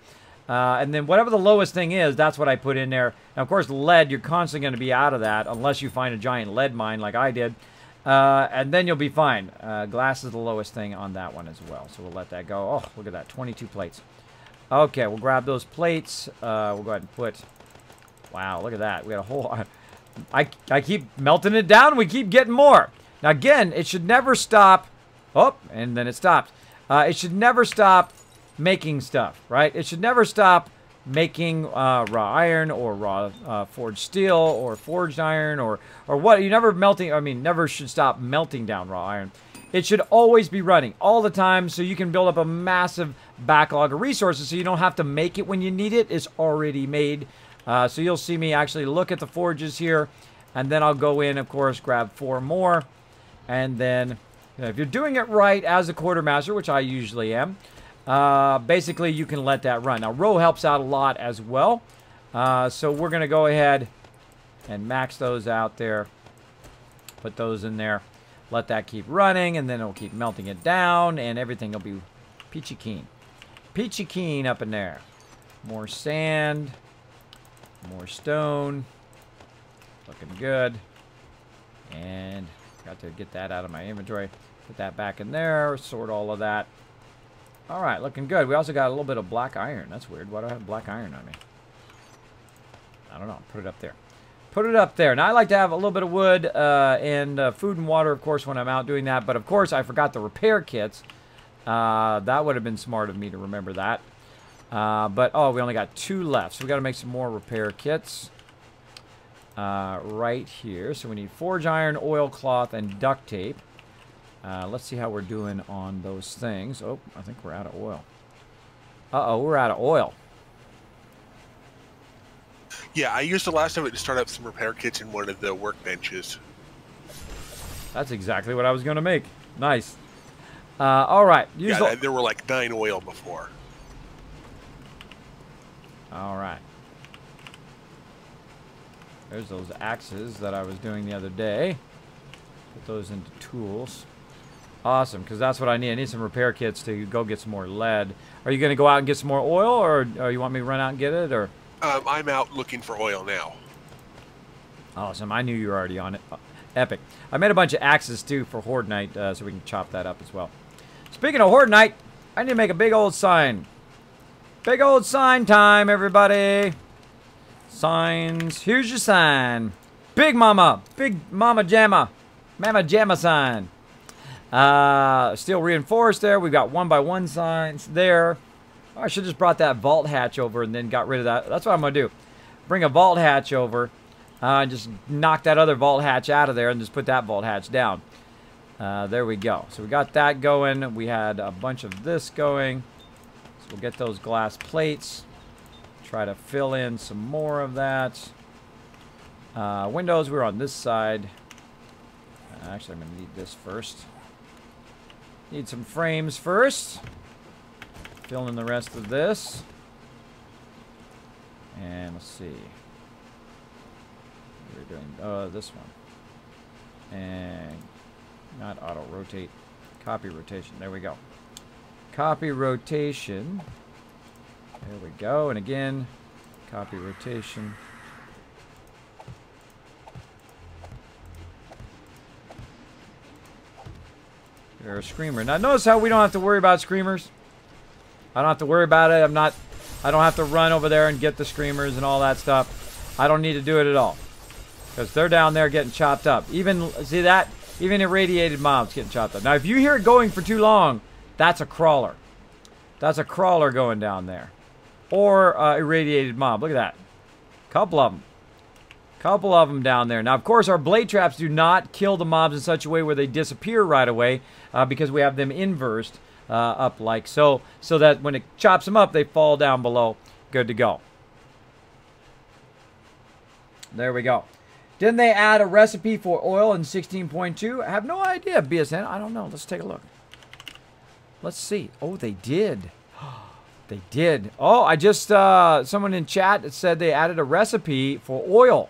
And then whatever the lowest thing is, that's what I put in there. Now, of course, lead, you're constantly going to be out of that unless you find a giant lead mine like I did. And then you'll be fine. Glass is the lowest thing on that one as well. So we'll let that go. Oh, look at that. 22 plates. Okay, we'll grab those plates. We'll go ahead and put... Wow, look at that. We got a whole... I keep melting it down. We keep getting more. Now, again, it should never stop. Oh, and then it stopped. It should never stop making stuff, right? It should never stop making raw iron or raw forged steel or forged iron or what. You never never should stop melting down raw iron. It should always be running all the time so you can build up a massive backlog of resources so you don't have to make it when you need it. It's already made. So you'll see me actually look at the forges here, and then I'll go in, of course, grab 4 more. And then, if you're doing it right as a quartermaster, which I usually am, basically you can let that run. Now, row helps out a lot as well. So we're going to go ahead and max those out there. Put those in there. Let that keep running, and then it'll keep melting it down, and everything will be peachy keen. Peachy keen up in there. More sand. More stone. Looking good. And got to get that out of my inventory. Put that back in there. Sort all of that. Alright, looking good. We also got a little bit of black iron. That's weird. Why do I have black iron on me? I don't know. Put it up there. Put it up there. Now, I like to have a little bit of wood and food and water, of course, when I'm out doing that. But, of course, I forgot the repair kits. That would have been smart of me to remember that. But, oh, we only got 2 left. So we got to make some more repair kits right here. So we need forge iron, oilcloth, and duct tape. Let's see how we're doing on those things. Oh, I think we're out of oil. Uh-oh, we're out of oil. Yeah, I used the last of it to start up some repair kits in one of the workbenches. That's exactly what I was going to make. Nice. All right. Yeah, there were like 9 oil before. All right. There's those axes that I was doing the other day. Put those into tools. Awesome, because that's what I need. I need some repair kits to go get some more lead. Are you going to go out and get some more oil, or you want me to run out and get it, or? I'm out looking for oil now. Awesome. I knew you were already on it. Epic. I made a bunch of axes, too, for Horde Night, so we can chop that up as well. Speaking of Horde Night, I need to make a big old sign. Big old sign time, everybody. Signs. Here's your sign. Big Mama. Big Mama Jamma. Mama Jamma sign. Steel reinforced there. We've got 1x1 signs there. Oh, I should have just brought that vault hatch over and then got rid of that. That's what I'm going to do. Bring a vault hatch over. And just knock that other vault hatch out of there and just put that vault hatch down. There we go. So we got that going. We had a bunch of this going. So we'll get those glass plates. Try to fill in some more of that. Windows, we're on this side. Actually, I'm going to need this first. Need some frames first. Fill in the rest of this. And let's see. We're doing this one. And not auto rotate. Copy rotation. There we go. Copy rotation. There we go. And again, copy rotation. You're a screamer. Now notice how we don't have to worry about screamers. I don't have to worry about it. I don't have to run over there and get the screamers and all that stuff. I don't need to do it at all. Because they're down there getting chopped up. Even, see that? Even irradiated mobs getting chopped up. Now if you hear it going for too long, that's a crawler. That's a crawler going down there. Or irradiated mob. Look at that. Couple of them. Couple of them down there. Now, of course, our blade traps do not kill the mobs in such a way where they disappear right away because we have them inversed up like so that when it chops them up, they fall down below. Good to go. There we go. Didn't they add a recipe for oil in 16.2? I have no idea, BSN. I don't know. Let's take a look. Let's see. Oh, they did. They did. Oh, I just, someone in chat said they added a recipe for oil.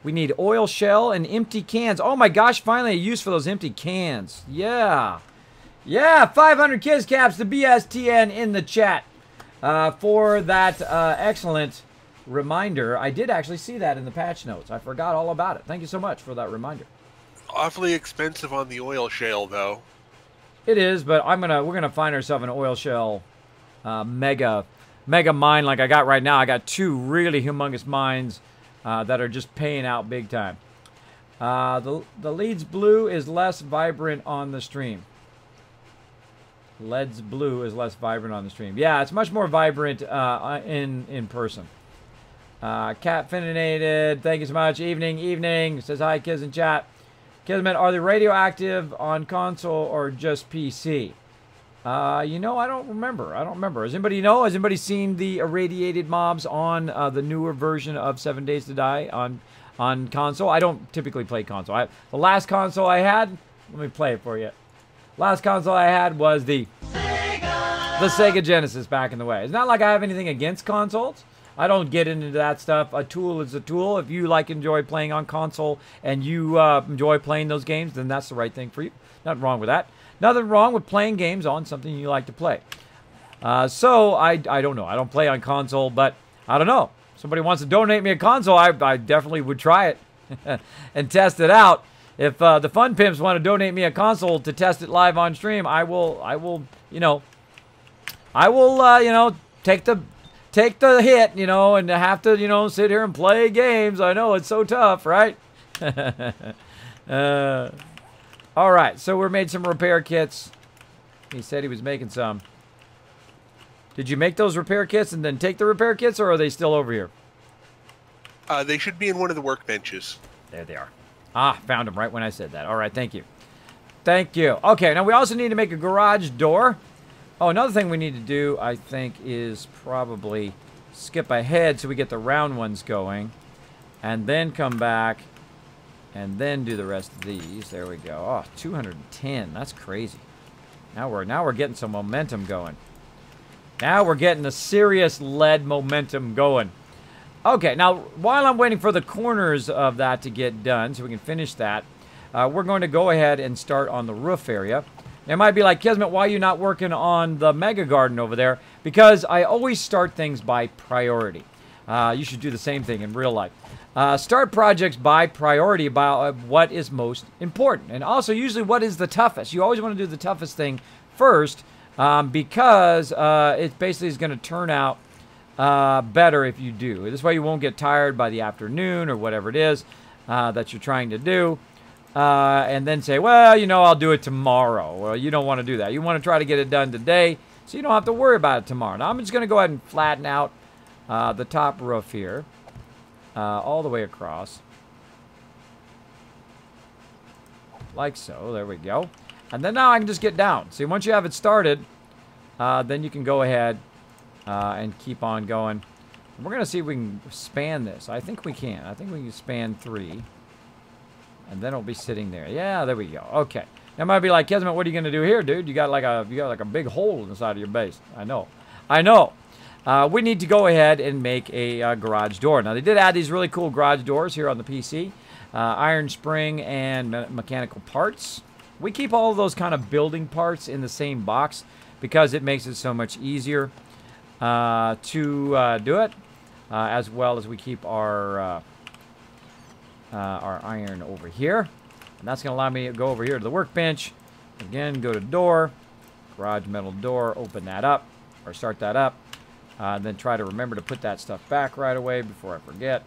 We need oil shell and empty cans. Oh my gosh, finally a use for those empty cans. Yeah. Yeah, 500 kids caps to BSTN in the chat for that excellent reminder. I did actually see that in the patch notes. I forgot all about it. Thank you so much for that reminder. Awfully expensive on the oil shale, though. It is, but we're gonna find ourselves an oil shell mega mine like I got right now. I got two really humongous mines that are just paying out big time. The Leeds blue is less vibrant on the stream. Leeds blue is less vibrant on the stream. Yeah, it's much more vibrant in person. Cat Fininated, thank you so much. Evening. Says hi, kids in chat. Kismet, are they radioactive on console or just PC? You know, I don't remember. Does anybody know? Has anybody seen the irradiated mobs on the newer version of 7 Days to Die on console? I don't typically play console. The last console I had, let me play it for you. Last console I had was the Sega Genesis back in the way. It's not like I have anything against consoles. I don't get into that stuff. A tool is a tool. If you enjoy playing on console and you enjoy playing those games, then that's the right thing for you. Nothing wrong with that. Nothing wrong with playing games on something you like to play. So I don't know. I don't play on console, but I don't know. Somebody wants to donate me a console, I definitely would try it and test it out. If the Fun Pimps want to donate me a console to test it live on stream, I will, take the hit, and have to, sit here and play games. I know it's so tough, right? All right, so we made some repair kits. He said he was making some. Did you make those repair kits and then take the repair kits, or are they still over here? They should be in one of the workbenches. There they are. Ah, found them right when I said that. All right, thank you. Thank you. Okay, now we also need to make a garage door. Oh, another thing we need to do, I think, is probably skip ahead so we get the round ones going. And then come back and then do the rest of these. There we go. Oh, 210. That's crazy. Now we're getting some momentum going. Now we're getting a serious lead momentum going. Okay, now while I'm waiting for the corners of that to get done so we can finish that, we're going to go ahead and start on the roof area. It might be like, Kismet, why are you not working on the Mega Garden over there? Because I always start things by priority. You should do the same thing in real life. Start projects by priority, by what is most important. And also, usually, what is the toughest? You always want to do the toughest thing first because it basically is going to turn out better if you do. This way you won't get tired by the afternoon or whatever it is that you're trying to do. And then say, well, I'll do it tomorrow. Well, you don't want to do that. You want to try to get it done today so you don't have to worry about it tomorrow. Now, I'm just going to go ahead and flatten out the top roof here all the way across. Like so. There we go. And then now I can just get down. See, once you have it started, then you can go ahead and keep on going. We're going to see if we can span this. I think we can. I think we can span 3. And then it'll be sitting there. Yeah, there we go. Okay. That might be like, Kismet, what are you going to do here, dude? You got like a big hole in the side of your base. I know. We need to go ahead and make a garage door. Now, they did add these really cool garage doors here on the PC. Iron spring and mechanical parts. We keep all of those kind of building parts in the same box because it makes it so much easier to do it, as well as we keep our iron over here. And that's going to allow me to go over here to the workbench Again, go to door, garage metal door, open that up, or start that up. Then try to remember to put that stuff back right away before I forget.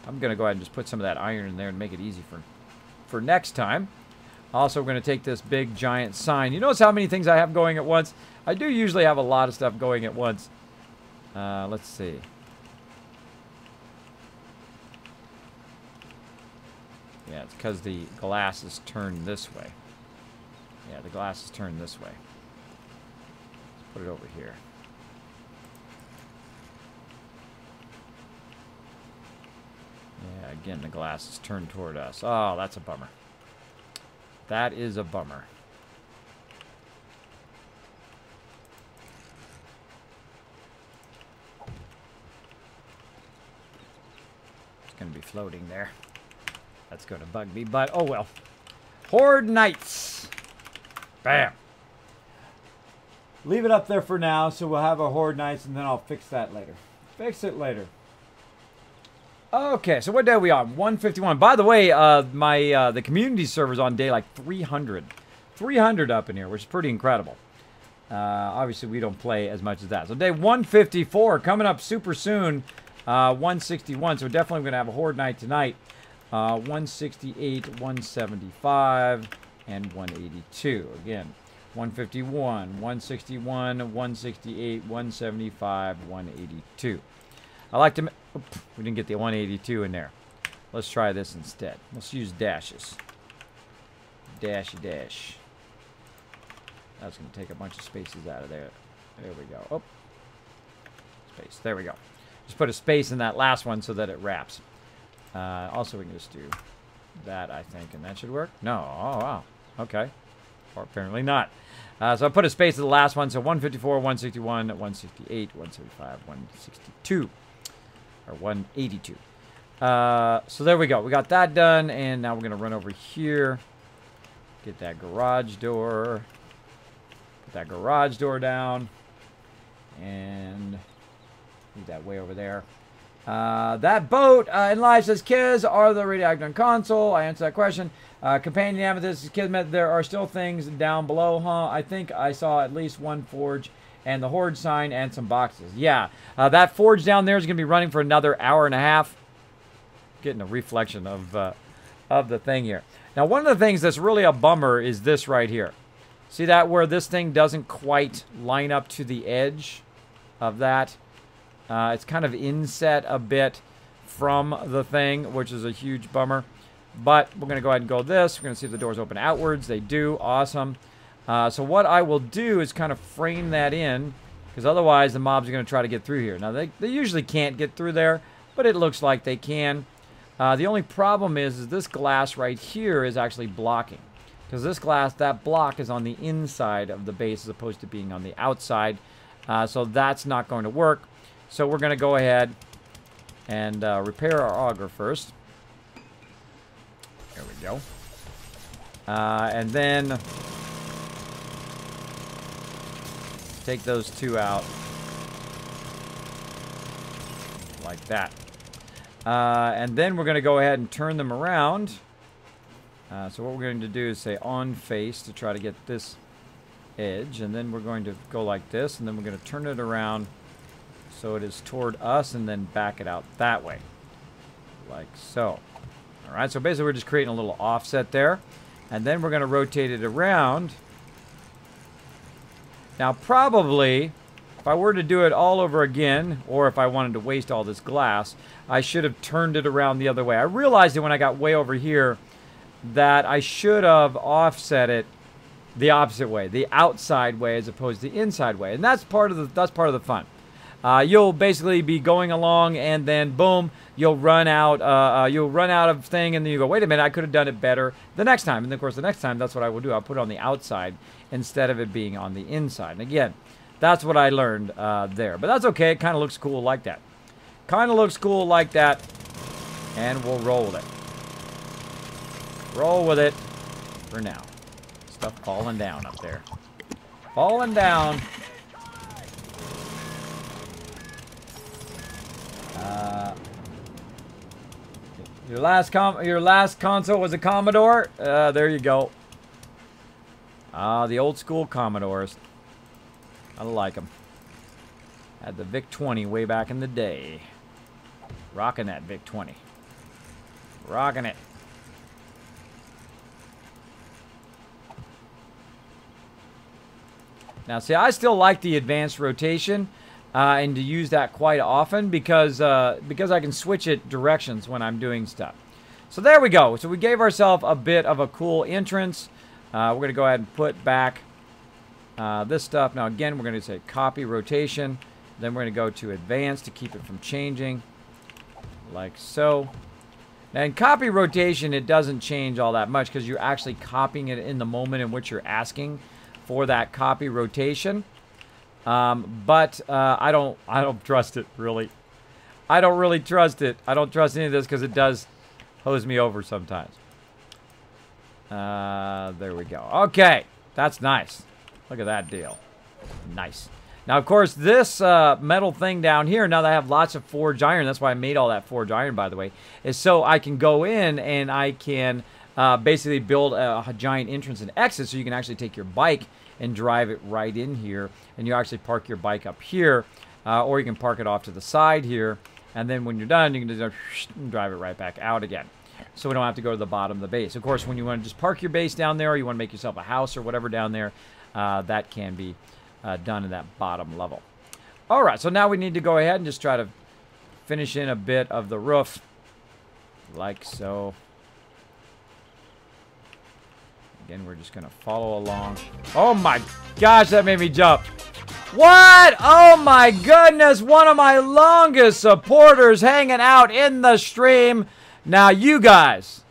I'm going to go ahead and just put some of that iron in there and make it easy for next time. Also, we're going to take this big giant sign. You notice how many things I have going at once? I do usually have a lot of stuff going at once. Let's see. Yeah, it's because the glass is turned this way. Yeah, the glass is turned this way. Let's put it over here. Yeah, again, the glass is turned toward us. Oh, that's a bummer. That is a bummer. It's going to be floating there. That's going to bug me, but oh well. Horde Knights. Bam. Leave it up there for now, so we'll have a Horde Knights, and then I'll fix that later. Fix it later. Okay, so what day are we on? 151. By the way, the community server's on day like 300. 300 up in here, which is pretty incredible. Obviously, we don't play as much as that. So day 154 coming up super soon. 161. So we're definitely going to have a Horde Night tonight. 168, 175, and 182. Again, 151, 161, 168, 175, 182. I like to... Oops, we didn't get the 182 in there. Let's try this instead. Let's use dashes. Dash, dash. That's going to take a bunch of spaces out of there. There we go. Oh. Space. There we go. Just put a space in that last one so that it wraps. Also, we can just do that, I think, and that should work. No. Oh, wow. Okay. Or apparently not. So I put a space in the last one. So 154, 161, 168, 175, 162. Or 182. So there we go. We got that done, and now we're going to run over here. Get that garage door. Put that garage door down. And leave that way over there. That boat in live says, Kiz, are the radioactive on console? I answered that question. Companion Amethyst is Kismet. There are still things down below, huh? I think I saw at least one forge and the Horde sign and some boxes. Yeah, that forge down there is going to be running for another hour and a half. Getting a reflection of the thing here. Now, one of the things that's really a bummer is this right here. See that where this thing doesn't quite line up to the edge of that? It's kind of inset a bit from the thing, which is a huge bummer. But we're going to go ahead and go this. We're going to see if the doors open outwards. They do. Awesome. So what I will do is kind of frame that in, because otherwise the mobs are going to try to get through here. Now, they usually can't get through there, but it looks like they can. The only problem is this glass right here is actually blocking. Because this glass, that block is on the inside of the base as opposed to being on the outside. So that's not going to work. So we're going to go ahead and repair our auger first. There we go. And then take those two out like that. And then we're going to go ahead and turn them around. So what we're going to do is say on face to try to get this edge. And then we're going to go like this. And then we're going to turn it around so it is toward us and then back it out that way. Like so. All right, so basically we're just creating a little offset there. And then we're going to rotate it around. Now, probably, if I were to do it all over again, or if I wanted to waste all this glass, I should have turned it around the other way. I realized it when I got way over here that I should have offset it the opposite way, the outside way as opposed to the inside way. And that's part of the fun. You'll basically be going along, and then boom, you'll run out of thing, and then you go, wait a minute, I could have done it better the next time. And of course, the next time, that's what I will do. I'll put it on the outside instead of it being on the inside. And again, that's what I learned there. But that's okay. It kind of looks cool like that. Kind of looks cool like that. And we'll roll with it. Roll with it for now. Stuff falling down up there. Falling down. Your last console was a Commodore? There you go. The old school Commodores. I like them. Had the VIC-20 way back in the day. Rocking that VIC-20. Rocking it. Now, see, I still like the advanced rotation and to use that quite often because I can switch it directions when I'm doing stuff. So there we go. So we gave ourselves a bit of a cool entrance. We're going to go ahead and put back this stuff. Now, again, we're going to say copy rotation. Then we're going to go to advanced to keep it from changing, like so. And copy rotation, it doesn't change all that much because you're actually copying it in the moment in which you're asking for that copy rotation. But I don't trust it, really. I don't really trust it. I don't trust any of this because it does hose me over sometimes. There we go. Okay, that's nice. Look at that deal. Nice. Now, of course, this metal thing down here, now that I have lots of forged iron, that's why I made all that forged iron, by the way, is so I can go in and I can basically build a giant entrance and exit so you can actually take your bike and drive it right in here. And you actually park your bike up here, or you can park it off to the side here. And then when you're done, you can just drive it right back out again. So we don't have to go to the bottom of the base. Of course, when you want to just park your base down there, or you want to make yourself a house or whatever down there, that can be done in that bottom level. All right, so now we need to go ahead and just try to finish in a bit of the roof, like so. Again, we're just going to follow along. Oh my gosh, that made me jump. What? Oh my goodness, one of my longest supporters hanging out in the stream. Now, you guys,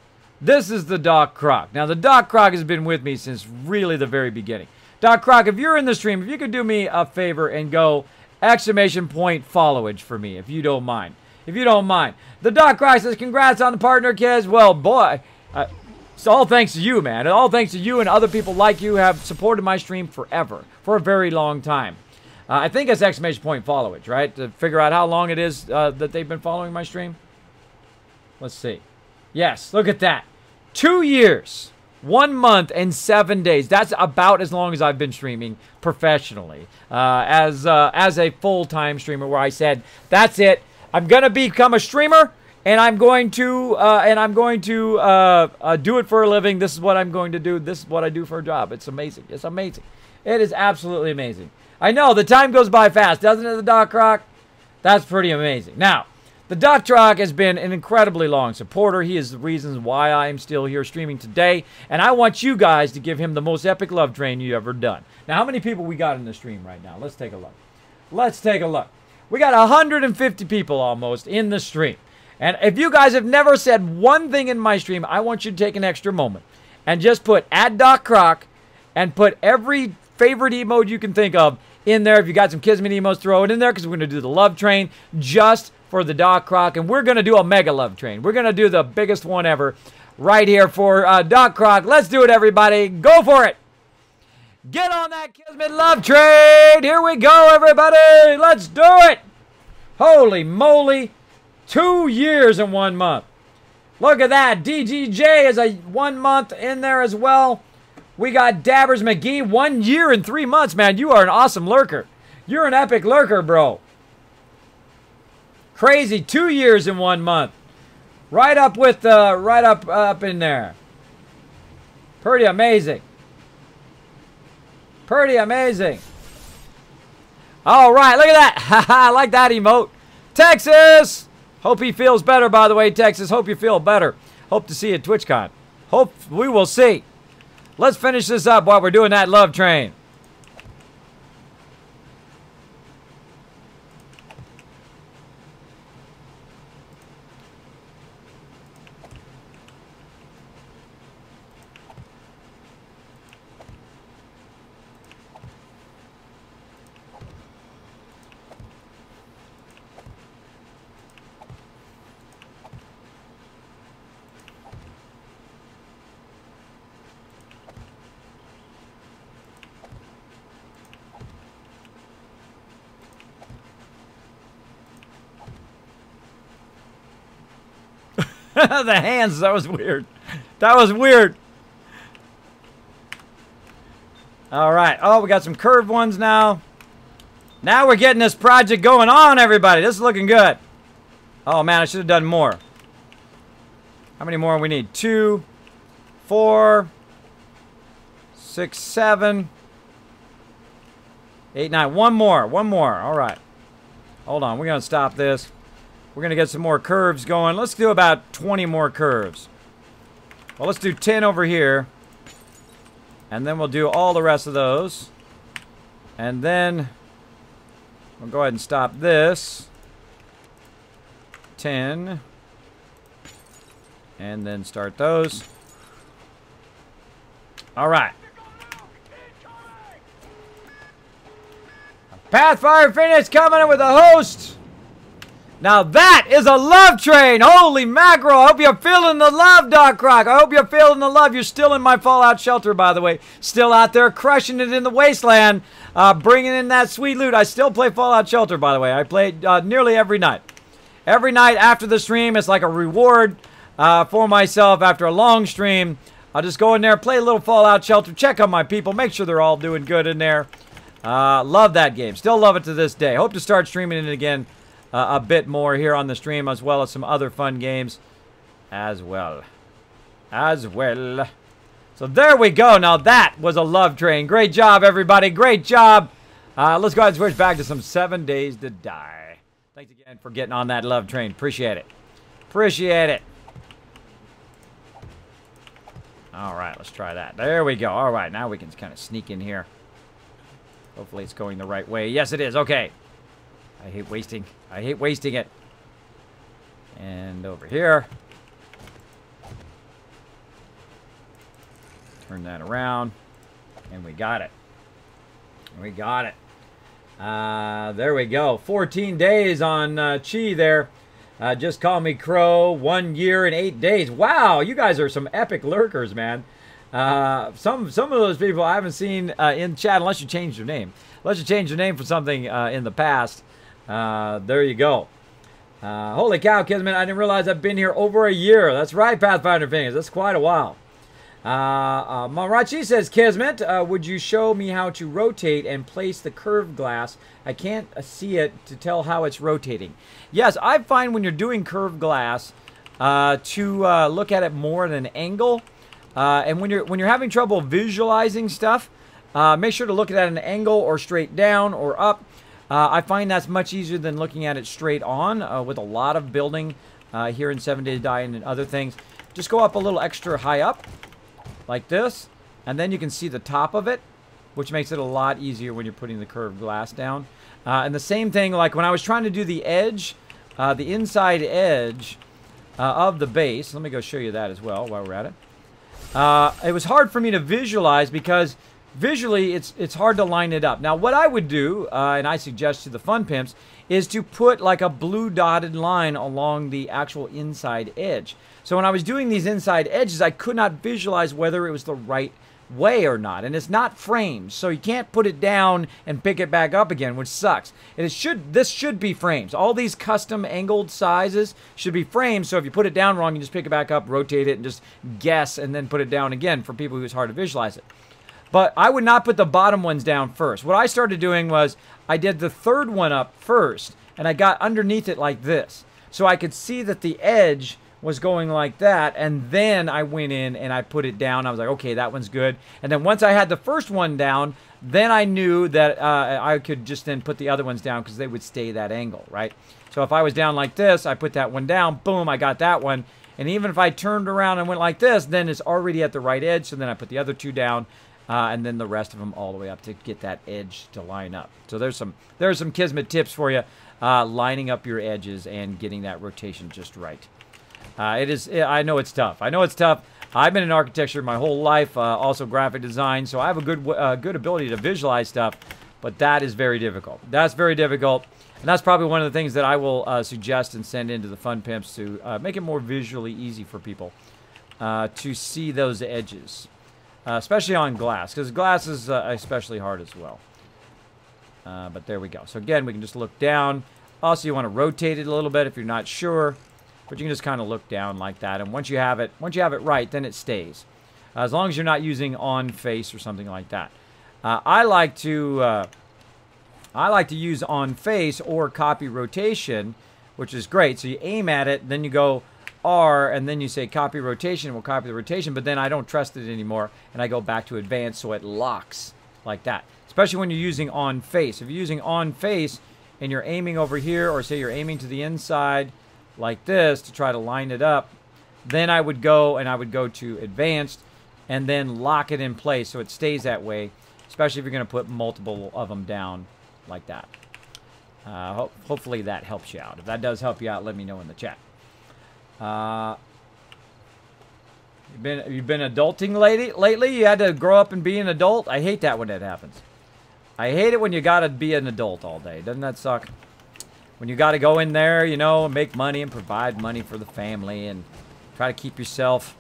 this is the Doc Croc. Now, the Doc Croc has been with me since really the very beginning. Doc Croc, if you're in the stream, if you could do me a favor and go exclamation point followage for me, if you don't mind. If you don't mind. The Doc Croc says, congrats on the partner, kids. Well, boy, it's all thanks to you, man. All thanks to you and other people like you have supported my stream forever, for a very long time. I think it's exclamation point followage, right? To figure out how long it is that they've been following my stream. Let's see. Yes, look at that. 2 years. 1 month and 7 days. That's about as long as I've been streaming professionally as a full-time streamer. Where I said, "That's it. I'm gonna become a streamer, and I'm going to do it for a living. This is what I'm going to do. This is what I do for a job." It's amazing. It's amazing. It is absolutely amazing. I know the time goes by fast, doesn't it, the Doc Croc? That's pretty amazing. Now, the Doc Croc has been an incredibly long supporter. He is the reason why I'm still here streaming today. And I want you guys to give him the most epic love train you've ever done. Now, how many people we got in the stream right now? Let's take a look. Let's take a look. We got 150 people almost in the stream. And if you guys have never said one thing in my stream, I want you to take an extra moment and just put @DocCroc and put every favorite emote you can think of in there. If you got some Kismet emotes, throw it in there because we're going to do the love train just for the Doc Croc, and we're going to do a mega love train. We're going to do the biggest one ever right here for Doc Croc. Let's do it, everybody. Go for it. Get on that Kismet love train. Here we go, everybody. Let's do it. Holy moly. 2 years and 1 month. Look at that. DGJ is a 1 month in there as well. We got Dabbers McGee. 1 year and 3 months, man. You are an awesome lurker. You're an epic lurker, bro. Crazy. 2 years and 1 month. Right up with right up in there. Pretty amazing. Pretty amazing. All right, look at that. I like that emote. Texas. Hope he feels better, by the way, Texas. Hope you feel better. Hope to see you at TwitchCon. Hope we will see. Let's finish this up while we're doing that love train. The hands, that was weird. That was weird. All right. Oh, we got some curved ones now. Now we're getting this project going on, everybody. This is looking good. Oh, man, I should have done more. How many more we need? 2, 4, 6, 7, 8, 9. One more. One more. All right. Hold on. We're going to stop this. We're going to get some more curves going. Let's do about 20 more curves. Well, let's do 10 over here. And then we'll do all the rest of those. And then we'll go ahead and stop this. 10. And then start those. All right. Pathfinder Phoenix coming in with a host. Now that is a love train. Holy mackerel. I hope you're feeling the love, Doc Croc. I hope you're feeling the love. You're still in my Fallout shelter, by the way. Still out there crushing it in the wasteland. Bringing in that sweet loot. I still play Fallout Shelter, by the way. I play nearly every night. Every night after the stream, it's like a reward for myself after a long stream. I'll just go in there, play a little Fallout Shelter, check on my people, make sure they're all doing good in there. Love that game. Still love it to this day. Hope to start streaming it again a bit more here on the stream, as well as some other fun games as well. So there we go. Now that was a love train. Great job, everybody. Great job. Let's go ahead and switch back to some 7 Days to Die. Thanks again for getting on that love train. Appreciate it. Appreciate it. All right, let's try that. There we go. All right, now we can kind of sneak in here. Hopefully it's going the right way. Yes, it is. Okay. I hate wasting. I hate wasting it. And over here. Turn that around. And we got it. We got it. There we go. 14 days on Chi there. Just call me Crow. 1 year and 8 days. Wow, you guys are some epic lurkers, man. Some of those people I haven't seen in chat, unless you changed your name. Unless you changed your name for something in the past. There you go. Holy cow, Kismet, I didn't realize I've been here over a year. That's right, Pathfinder Fingers. That's quite a while. Marachi says, Kismet, would you show me how to rotate and place the curved glass? I can't see it to tell how it's rotating. Yes, I find when you're doing curved glass to look at it more at an angle. And when you're having trouble visualizing stuff, make sure to look at it at an angle or straight down or up. I find that's much easier than looking at it straight on with a lot of building here in 7 Days to Die and other things. Just go up a little extra high up like this, and then you can see the top of it, which makes it a lot easier when you're putting the curved glass down. And the same thing, like when I was trying to do the edge, the inside edge of the base. Let me go show you that as well while we're at it. It was hard for me to visualize because visually it's hard to line it up. Now what I would do, and I suggest to the fun pimps, is to put like a blue dotted line along the actual inside edge. So when I was doing these inside edges, I could not visualize whether it was the right way or not. And it's not frames, so you can't put it down and pick it back up again, which sucks. This should be frames. All these custom angled sizes should be frames, so if you put it down wrong, you just pick it back up, rotate it, and just guess, and then put it down again for people who it's hard to visualize it. But I would not put the bottom ones down first. What I started doing was I did the third one up first, and I got underneath it like this. So I could see that the edge was going like that, and then I went in and I put it down. I was like, okay, that one's good. And then once I had the first one down, then I knew that I could just then put the other ones down because they would stay that angle, right? So if I was down like this, I put that one down, boom, I got that one. And even if I turned around and went like this, then it's already at the right edge, so then I put the other two down, and then the rest of them all the way up to get that edge to line up. So there's some Kismet tips for you, lining up your edges and getting that rotation just right. I know it's tough. I know it's tough. I've been in architecture my whole life, also graphic design, so I have a good ability to visualize stuff, but that is very difficult. That's very difficult, and that's probably one of the things that I will suggest and send into the fun pimps to make it more visually easy for people to see those edges, especially on glass, because glass is especially hard as well. But there we go. So again, we can just look down. Also, you want to rotate it a little bit if you're not sure. But you can just kind of look down like that, and once you have it right, then it stays. As long as you're not using on face or something like that. I like to use on face or copy rotation, which is great. So you aim at it, then you go R, and then you say copy rotation. We'll copy the rotation, but then I don't trust it anymore, and I go back to advanced, so it locks like that. Especially when you're using on face. If you're using on face and you're aiming over here, or say you're aiming to the inside like this to try to line it up, then I would go to advanced and then lock it in place so it stays that way, especially if you're going to put multiple of them down like that. Hopefully that helps you out. If that does help you out, let me know in the chat. You've been adulting lately? You had to grow up and be an adult? I hate that when that happens. I hate it when you gotta be an adult all day. Doesn't that suck? When you gotta go in there, you know, and make money and provide money for the family and try to keep yourself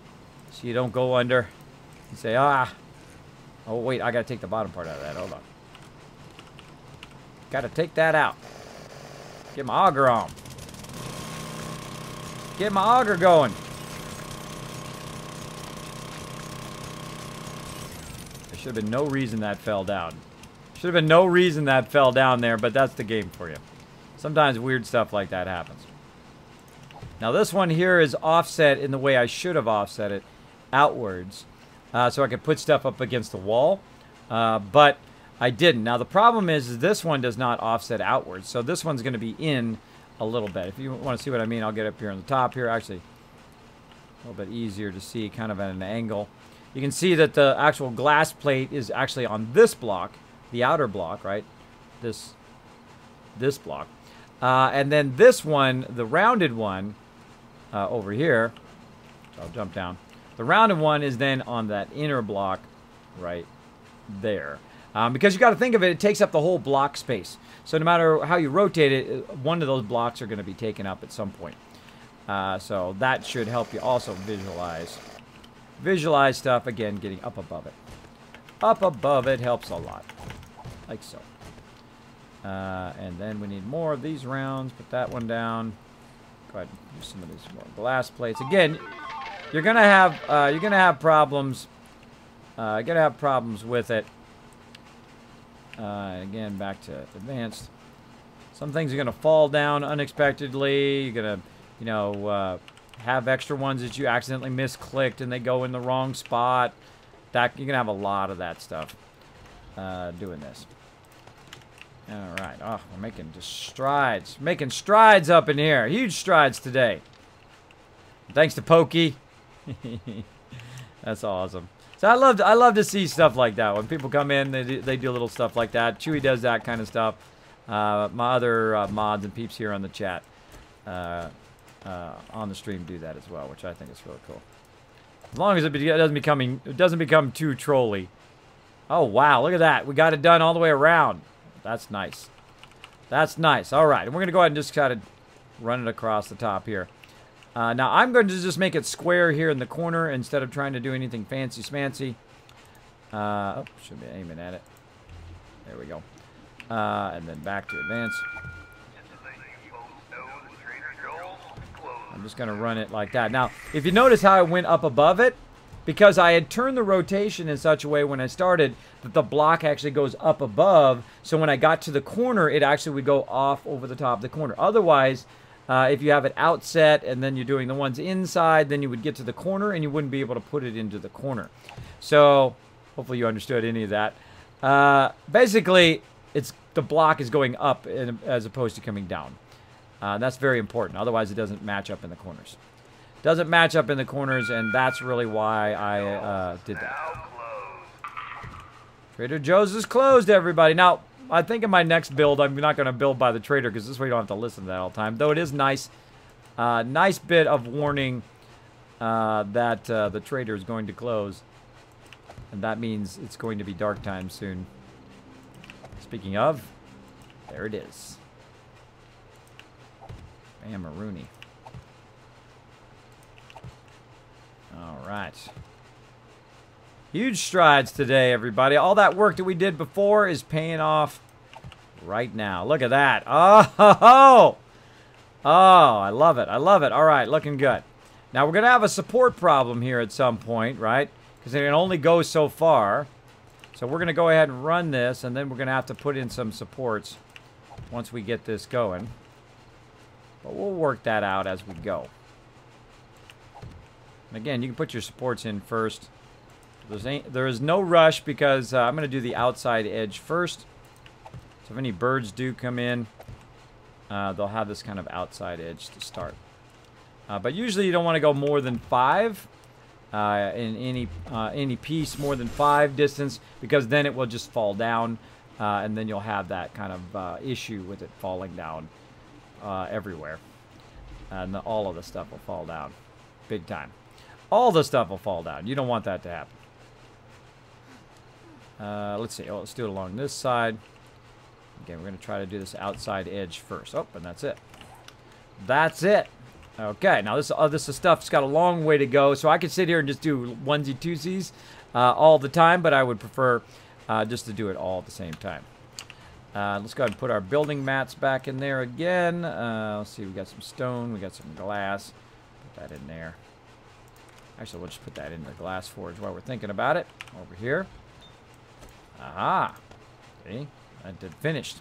so you don't go under. You say, oh wait, I gotta take the bottom part out of that. Hold on. Gotta take that out. Get my auger on. Get my auger going. There should have been no reason that fell down. Should have been no reason that fell down there, but that's the game for you. Sometimes weird stuff like that happens. Now this one here is offset in the way I should have offset it, outwards, so I could put stuff up against the wall, but I didn't. Now the problem is this one does not offset outwards, so this one's going to be in a little bit. If you want to see what I mean, I'll get up here on the top here. Actually, a little bit easier to see, kind of at an angle. You can see that the actual glass plate is actually on this block, the outer block, right? This block. And then this one, the rounded one, over here, so I'll jump down. The rounded one is then on that inner block right there. Because you got to think of it, it takes up the whole block space. So no matter how you rotate it, one of those blocks are going to be taken up at some point. So that should help you also visualize. Visualize stuff, again, getting up above it. Up above it helps a lot. Like so. And then we need more of these rounds. Put that one down. Go ahead and use some of these more glass plates. Again, you're gonna have problems. You're gonna have problems with it. Again, back to advanced. Some things are gonna fall down unexpectedly. You're gonna, you know, have extra ones that you accidentally misclicked and they go in the wrong spot. That you're gonna have a lot of that stuff doing this. All right. Oh, we're making just strides. Making strides up in here. Huge strides today. Thanks to Pokey. That's awesome. So I love to see stuff like that. When people come in, they do little stuff like that. Chewy does that kind of stuff. My other mods and peeps here on the chat on the stream do that as well, which I think is really cool. As long as it doesn't become too trolly. Oh wow, look at that. We got it done all the way around. That's nice. That's nice. All right, and we're going to go ahead and just kind of run it across the top here. Now, I'm going to just make it square here in the corner instead of trying to do anything fancy-smancy. Oh, should be aiming at it. There we go. And then back to advance. I'm just going to run it like that. Now, if you notice how I went up above it, because I had turned the rotation in such a way when I started that the block actually goes up above, so when I got to the corner, it actually would go off over the top of the corner. Otherwise, if you have it outset and then you're doing the ones inside, then you would get to the corner and you wouldn't be able to put it into the corner. So, hopefully you understood any of that. Basically, the block is going up as opposed to coming down. That's very important. Otherwise, it doesn't match up in the corners. Doesn't match up in the corners, and that's really why I did that. Trader Joe's is closed, everybody. Now, I think in my next build, I'm not going to build by the trader because this way you don't have to listen to that all the time. Though it is nice, nice bit of warning that the trader is going to close. And that means it's going to be dark time soon. Speaking of, there it is. Bam, Rooney. All right. Huge strides today, everybody. All that work that we did before is paying off right now. Look at that. Oh, I love it. I love it. All right, looking good. Now, we're going to have a support problem here at some point, right? Because it can only go so far. So So we're going to go ahead and run this, and then we're going to have to put in some supports once we get this going. But we'll work that out as we go. And again, you can put your supports in first. There is no rush because I'm going to do the outside edge first. So if any birds do come in, they'll have this kind of outside edge to start. But usually you don't want to go more than 5 in any piece, more than 5 distance, because then it will just fall down, and then you'll have that kind of issue with it falling down everywhere. And all of the stuff will fall down big time. All the stuff will fall down. You don't want that to happen. Let's see. Oh, let's do it along this side. Again, we're going to try to do this outside edge first. Oh, and that's it. That's it. Okay, now this stuff's got a long way to go, so I could sit here and just do onesie-twosies all the time, but I would prefer just to do it all at the same time. Let's go ahead and put our building mats back in there again. Let's see, we got some stone, we got some glass. Put that in there. Actually, we'll just put that in the glass forge while we're thinking about it. Over here. Aha. See? That did finished.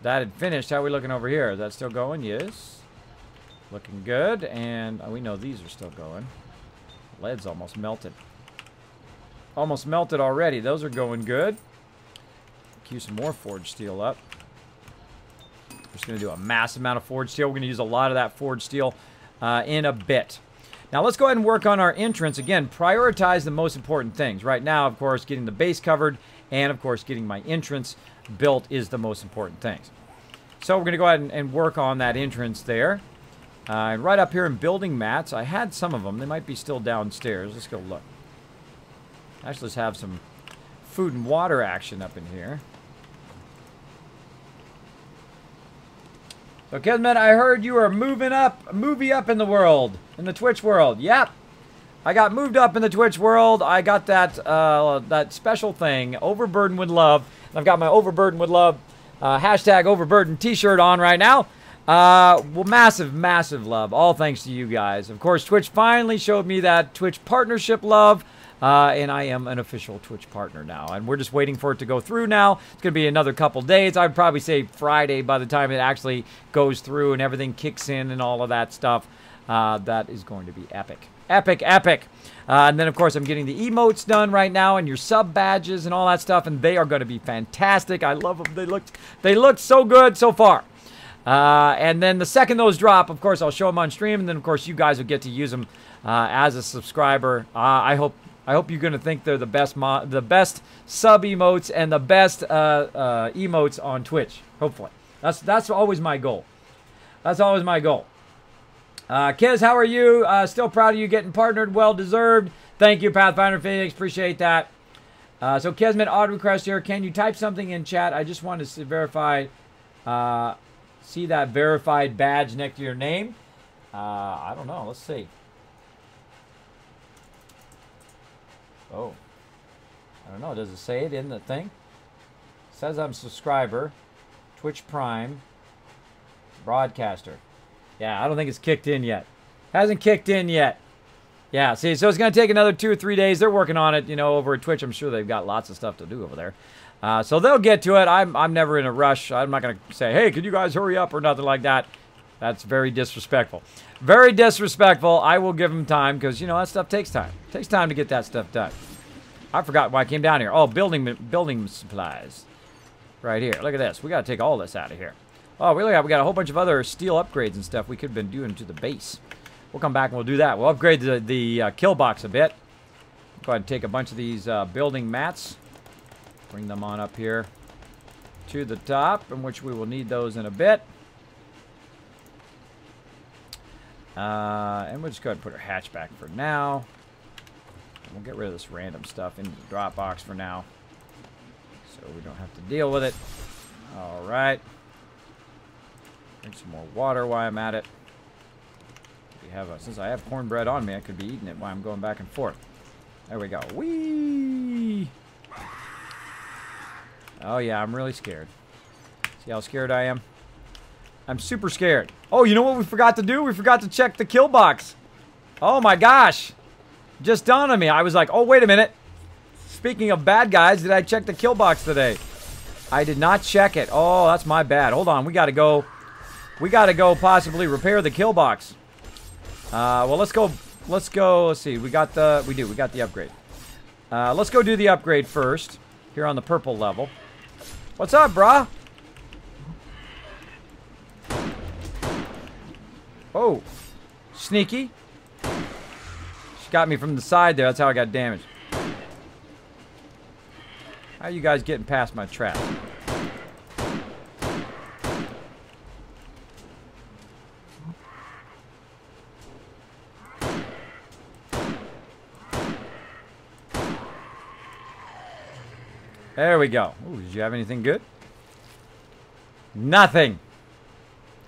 That had finished. How are we looking over here? Is that still going? Yes. Looking good. And we know these are still going. Lead's almost melted. Almost melted already. Those are going good. Queue some more forged steel up. We're just going to do a massive amount of forged steel. We're going to use a lot of that forged steel in a bit. Now let's go ahead and work on our entrance. Again, prioritize the most important things. Right now, of course, getting the base covered and, of course, getting my entrance built is the most important things. So we're going to go ahead and work on that entrance there. Right up here in building mats, I had some of them. They might be still downstairs. Let's go look. Actually, let's have some food and water action up in here. So, Kismet, I heard you are moving up in the world, in the Twitch world. Yep. I got moved up in the Twitch world. I got that that special thing, Overburdened with Love. I've got my Overburdened with Love hashtag Overburdened t-shirt on right now. Well, massive, massive love. All thanks to you guys. Of course, Twitch finally showed me that Twitch partnership love. And I am an official Twitch partner now. And we're just waiting for it to go through now. It's going to be another couple days. I'd probably say Friday by the time it actually goes through and everything kicks in and all of that stuff. That is going to be epic. Epic, epic. And then, of course, I'm getting the emotes done right now and your sub badges and all that stuff. And they are going to be fantastic. I love them. They looked so good so far. And then the second those drop, of course, I'll show them on stream. And then, of course, you guys will get to use them as a subscriber. I hope you're going to think they're the best sub emotes and the best emotes on Twitch. Hopefully. That's always my goal. That's always my goal. Kiz, how are you? Still proud of you getting partnered. Well deserved. Thank you, Pathfinder Phoenix. Appreciate that. So, Kismet, odd request here. Can you type something in chat? I just wanted to verify. See that verified badge next to your name? I don't know. Let's see. Oh, I don't know. Does it say it in the thing? It says I'm a subscriber. Twitch Prime. Broadcaster. Yeah, I don't think it's kicked in yet. Hasn't kicked in yet. Yeah, see, so it's going to take another 2 or 3 days. They're working on it, you know, over at Twitch. I'm sure they've got lots of stuff to do over there. So they'll get to it. I'm never in a rush. I'm not going to say, hey, could you guys hurry up or nothing like that. That's very disrespectful. Very disrespectful. I will give them time because, you know, that stuff takes time. It takes time to get that stuff done. I forgot why I came down here. Oh, building supplies. Right here. Look at this. We got to take all this out of here. Oh, we got a whole bunch of other steel upgrades and stuff we could have been doing to the base. We'll come back and we'll do that. We'll upgrade the kill box a bit. Go ahead and take a bunch of these building mats. Bring them on up here to the top, in which we will need those in a bit. And we'll just go ahead and put our hatch back for now. And we'll get rid of this random stuff into the drop box for now, so we don't have to deal with it. All right. Drink some more water while I'm at it. Since I have cornbread on me, I could be eating it while I'm going back and forth. There we go. Whee! Oh yeah, I'm really scared. See how scared I am? I'm super scared. Oh, you know what we forgot to do? We forgot to check the kill box. Oh my gosh. Just dawned on me. I was like, oh, wait a minute. speaking of bad guys, did I check the kill box today? I did not check it. Oh, that's my bad. Hold on. We got to go. We got to go possibly repair the kill box. Well, let's go. Let's go. Let's see. We got the upgrade. Let's go do the upgrade first. Here on the purple level. What's up, brah? Oh. Sneaky. She got me from the side there. That's how I got damaged. How are you guys getting past my trap? There we go. Ooh, did you have anything good? Nothing.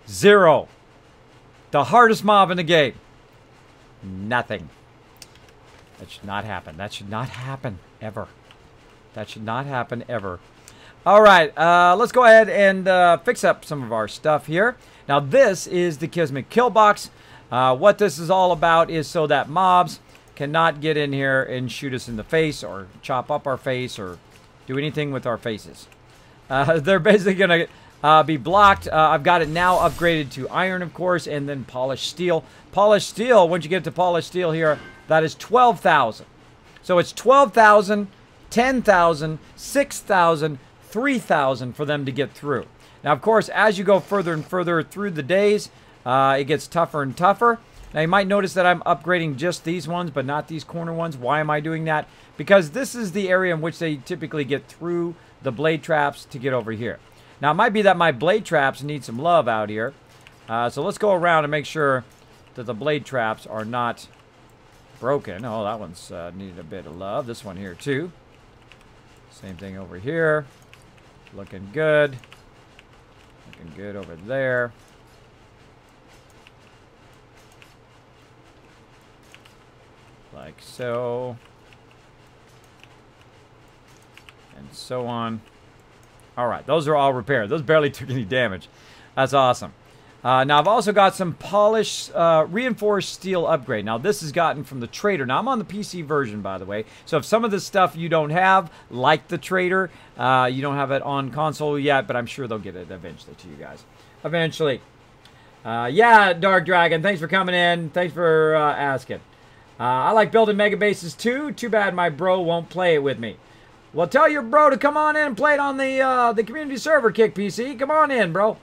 Zero. The hardest mob in the game. Nothing. That should not happen. That should not happen ever. That should not happen ever. All right, let's go ahead and fix up some of our stuff here. Now, this is the Kismet kill box. What this is all about is so that mobs cannot get in here and shoot us in the face or chop up our face or do anything with our faces. They're basically going to be blocked. I've got it now upgraded to iron, of course, and then polished steel. Polished steel, once you get to polished steel here, that is 12,000. So it's 12,000, 10,000, 6,000, 3,000 for them to get through. Now, of course, as you go further and further through the days, it gets tougher and tougher. Now, you might notice that I'm upgrading just these ones, but not these corner ones. Why am I doing that? Because this is the area in which they typically get through the blade traps to get over here. Now, it might be that my blade traps need some love out here. So let's go around and make sure that the blade traps are not broken. Oh, that one's needed a bit of love. This one here, too. Same thing over here. Looking good. Looking good over there. Like so. And so on. Alright, those are all repaired. Those barely took any damage. That's awesome. Now, I've also got some polished, reinforced steel upgrade. Now, this is gotten from the trader. Now, I'm on the PC version, by the way. So, if some of this stuff you don't have, like the trader, you don't have it on console yet, but I'm sure they'll get it eventually to you guys. Eventually. Yeah, Dark Dragon, thanks for coming in. Thanks for asking. I like building mega bases, too. Too bad my bro won't play it with me. Well, tell your bro to come on in and play it on the community server, Kick PC. Come on in, bro.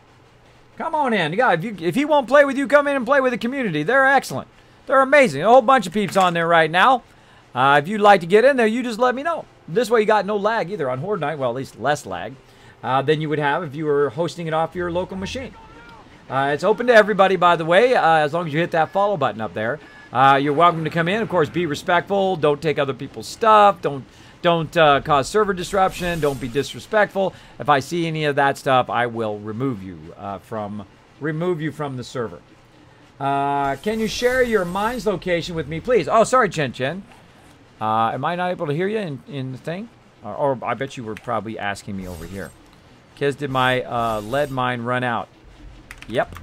Come on in. Yeah, if he won't play with you, come in and play with the community. They're excellent. They're amazing. A whole bunch of peeps on there right now. If you'd like to get in there, you just let me know. This way you got no lag either on Horde Night. Well, at least less lag than you would have if you were hosting it off your local machine. It's open to everybody, by the way, as long as you hit that follow button up there. You're welcome to come in. Of course, be respectful. Don't take other people's stuff. Don't cause server disruption. Don't be disrespectful. If I see any of that stuff, I will remove you from the server. Can you share your mine's location with me, please? Oh, sorry, Chen Chen. Am I not able to hear you in the thing? Or I bet you were probably asking me over here. Kiz, did my lead mine run out? Yep.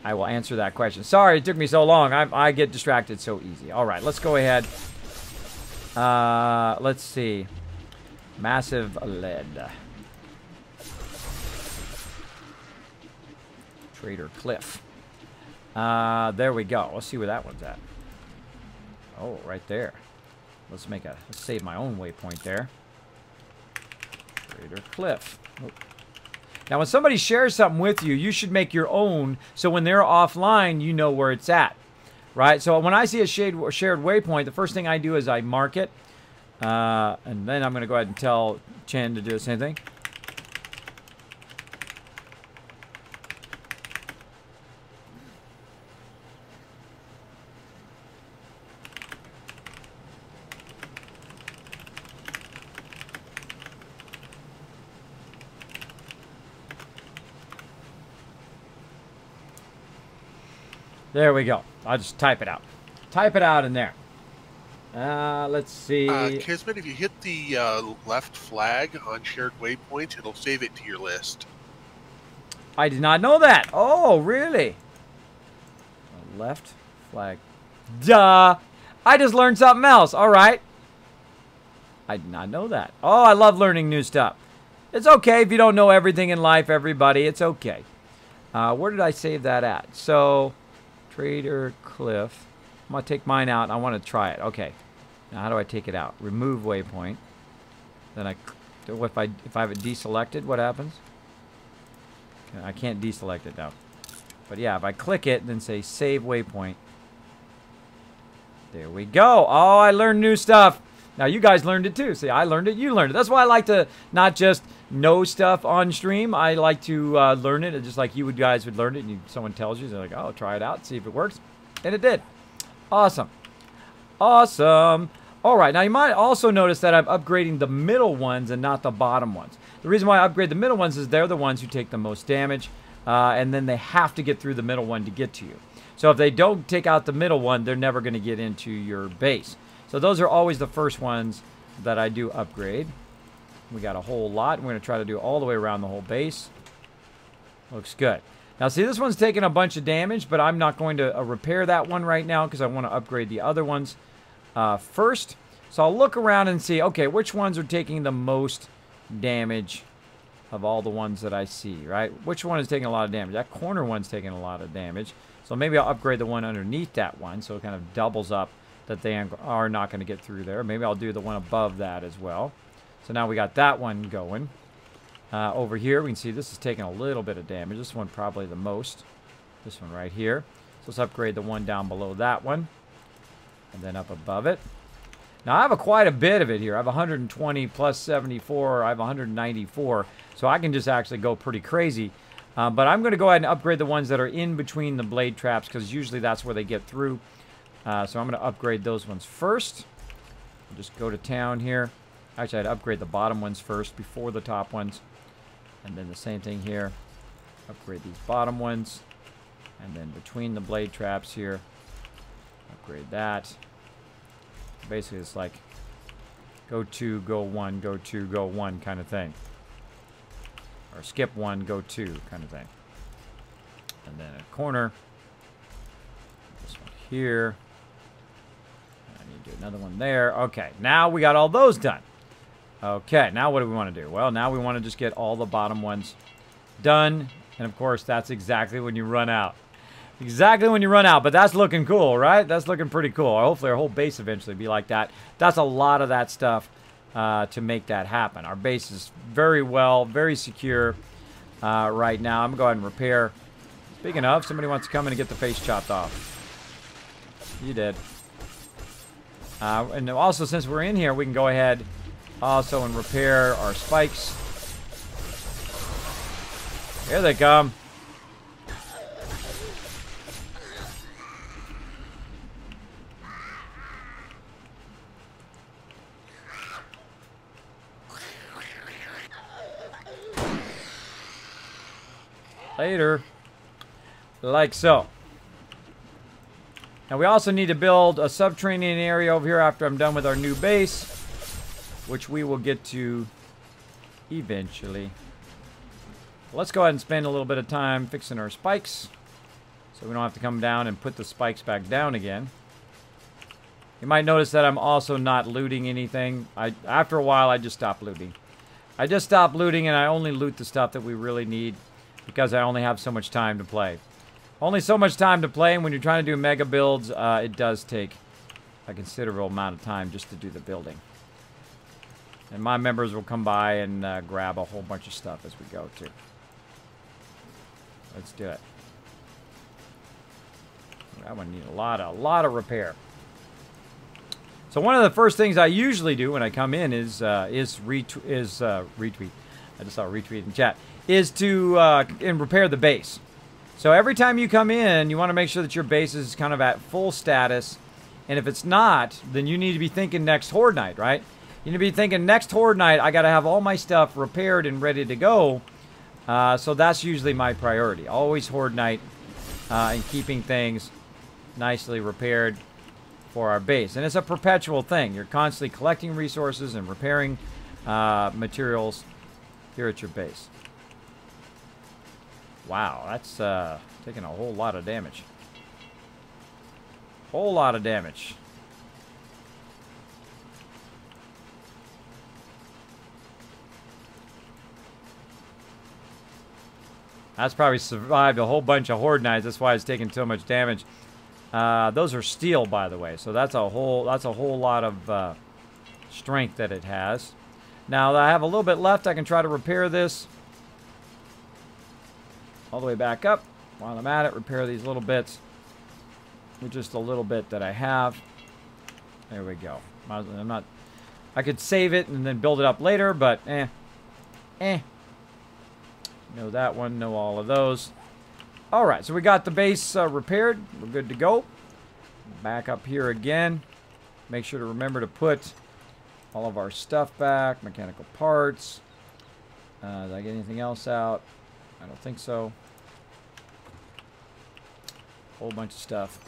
I will answer that question. Sorry, it took me so long. I get distracted so easy. All right, let's go ahead. Let's see. Massive lead. Trader Cliff. There we go. Let's see where that one's at. Oh, right there. Let's save my own waypoint there. Trader Cliff. Oh. Now, when somebody shares something with you, you should make your own so when they're offline, you know where it's at. Right? So when I see a shared waypoint, the first thing I do is I mark it. And then I'm going to go ahead and tell Chen to do the same thing. There we go. I'll just type it out. Type it out in there. Let's see. Kismet, if you hit the left flag on shared waypoint, it'll save it to your list. I did not know that. Oh, really? Left flag. Duh. I just learned something else. All right. I did not know that. Oh, I love learning new stuff. It's okay if you don't know everything in life, everybody. It's okay. Where did I save that at? So, Trader Cliff. I'm going to take mine out. I want to try it. Okay. Now, how do I take it out? Remove waypoint. Then if I have it deselected, what happens? Okay, I can't deselect it now. But yeah, if I click it, then say save waypoint. There we go. Oh, I learned new stuff. Now, you guys learned it too. See, I learned it, you learned it. That's why I like to not just know stuff on stream. I like to learn it, just like you guys would learn it. And someone tells you, they're like, oh, try it out, see if it works. And it did. Awesome. Awesome. All right, now you might also notice that I'm upgrading the middle ones and not the bottom ones. The reason why I upgrade the middle ones is they're the ones who take the most damage, and then they have to get through the middle one to get to you. So if they don't take out the middle one, they're never going to get into your base. So those are always the first ones that I do upgrade. We got a whole lot. We're going to try to do all the way around the whole base. Looks good. Now, see, this one's taking a bunch of damage, but I'm not going to repair that one right now because I want to upgrade the other ones first. So I'll look around and see, okay, which ones are taking the most damage of all the ones that I see, right? Which one is taking a lot of damage? That corner one's taking a lot of damage. So maybe I'll upgrade the one underneath that one so it kind of doubles up that they are not going to get through there. Maybe I'll do the one above that as well. So now we got that one going. Over here, we can see this is taking a little bit of damage. This one probably the most. This one right here. So let's upgrade the one down below that one. And then up above it. Now, I have quite a bit of it here. I have 120 plus 74. I have 194. So I can just actually go pretty crazy. But I'm going to go ahead and upgrade the ones that are in between the blade traps because usually that's where they get through. So I'm going to upgrade those ones first. I'll just go to town here. Actually, I'd upgrade the bottom ones first before the top ones. And then the same thing here. Upgrade these bottom ones. And then between the blade traps here, upgrade that. Basically, it's like go 2, go 1, go 2, go 1 kind of thing. Or skip 1, go 2 kind of thing. And then a corner. This one here. I need to do another one there. Okay, now we got all those done. Okay, now what do we want to do? Well, now we want to just get all the bottom ones done. And of course, that's exactly when you run out. Exactly when you run out, but that's looking cool, right? That's looking pretty cool. Hopefully our whole base eventually be like that. That's a lot of that stuff to make that happen. Our base is very well, very secure right now. I'm going to go ahead and repair. Speaking of, somebody wants to come in and get the face chopped off. You did. And also, since we're in here, we can go ahead also and repair our spikes. Here they come. Later. Like so. Now we also need to build a subterranean area over here after I'm done with our new base, which we will get to eventually. Let's go ahead and spend a little bit of time fixing our spikes so we don't have to come down and put the spikes back down again. You might notice that I'm also not looting anything. After a while, I just stop looting. I just stop looting and I only loot the stuff that we really need because I only have so much time to play. Only so much time to play, and when you're trying to do mega builds, it does take a considerable amount of time just to do the building. And my members will come by and grab a whole bunch of stuff as we go, too. Let's do it. That one needs a lot of repair. So one of the first things I usually do when I come in is retweet. I just saw a retweet in chat. Is to and repair the base. So every time you come in, you want to make sure that your base is kind of at full status. And if it's not, then you need to be thinking next Horde Night, right? You need to be thinking next Horde Night, I got to have all my stuff repaired and ready to go. So that's usually my priority. Always Horde Night and keeping things nicely repaired for our base. And it's a perpetual thing. You're constantly collecting resources and repairing materials here at your base. Wow, that's taking a whole lot of damage. Whole lot of damage. That's probably survived a whole bunch of Horde Knights. That's why it's taking so much damage. Those are steel, by the way. So that's a whole lot of strength that it has. Now that I have a little bit left, I can try to repair this. All the way back up. While I'm at it, repair these little bits. With just a little bit that I have. There we go. I'm not... I could save it and then build it up later, but Know that one, know all of those. Alright, so we got the base repaired. We're good to go. Back up here again. Make sure to remember to put all of our stuff back. Mechanical parts. Did I get anything else out? I don't think so. Whole bunch of stuff.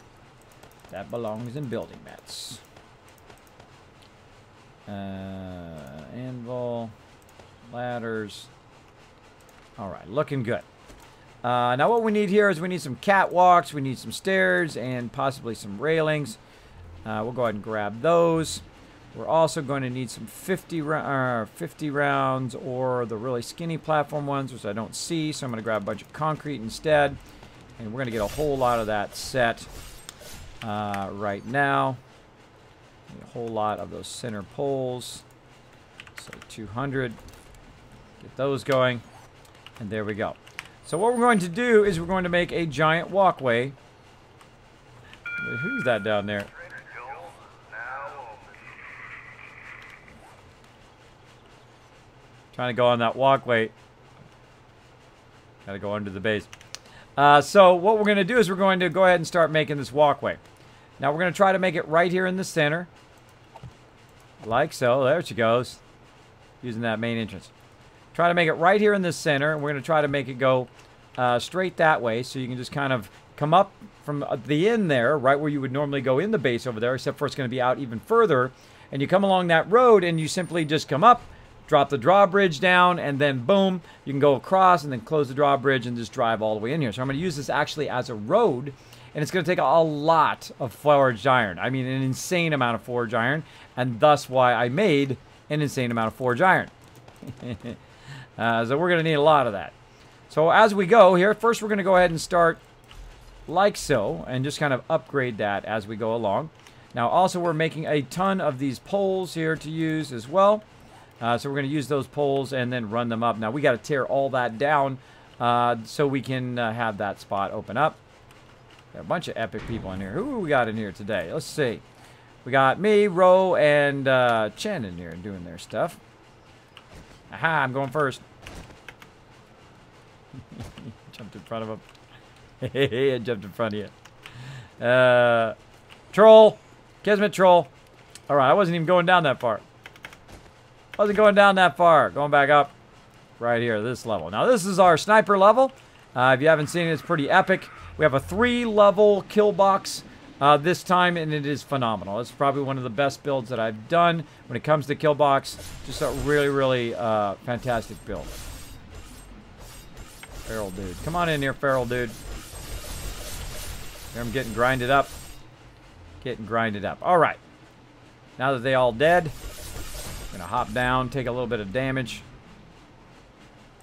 That belongs in building mats. Anvil. Ladders. Alright, looking good. Now what we need here is we need some catwalks, we need some stairs, and possibly some railings. We'll go ahead and grab those. We're also going to need some 50 rounds or the really skinny platform ones, which I don't see, so I'm going to grab a bunch of concrete instead. And we're going to get a whole lot of that set right now. Need a whole lot of those center poles. So 200. Get those going. And there we go. So what we're going to do is we're going to make a giant walkway. Who's that down there? Trying to go on that walkway. Gotta go under the base. So what we're going to do is we're going to go ahead and start making this walkway. Now we're going to try to make it right here in the center. Like so. There she goes. Using that main entrance. Try to make it right here in the center. And we're going to try to make it go straight that way. So you can just kind of come up from the end there, right where you would normally go in the base over there, except for it's going to be out even further. And you come along that road and you simply just come up, drop the drawbridge down, and then boom, you can go across and then close the drawbridge and just drive all the way in here. So I'm going to use this actually as a road, and it's going to take a lot of forged iron. I mean, an insane amount of forged iron, and thus why I made an insane amount of forged iron. So we're going to need a lot of that. So as we go here, first we're going to go ahead and start like so, and just kind of upgrade that as we go along. Now also we're making a ton of these poles here to use as well. So we're going to use those poles and then run them up. Now we got to tear all that down so we can have that spot open up. Got a bunch of epic people in here. Who we got in here today? Let's see. We got me, Ro, and Chen in here doing their stuff. Aha, I'm going first. Jumped in front of him. I jumped in front of you. Troll. Kismet troll. Alright, I wasn't even going down that far. Wasn't going down that far. Going back up right here, this level. Now, this is our sniper level. If you haven't seen it, it's pretty epic. We have a 3-level kill box this time, and it is phenomenal. It's probably one of the best builds that I've done when it comes to kill box. Just a really, really fantastic build. Feral dude. Come on in here, feral dude. Here I'm getting grinded up. Getting grinded up. All right. Now that they all dead, I'm gonna hop down, take a little bit of damage.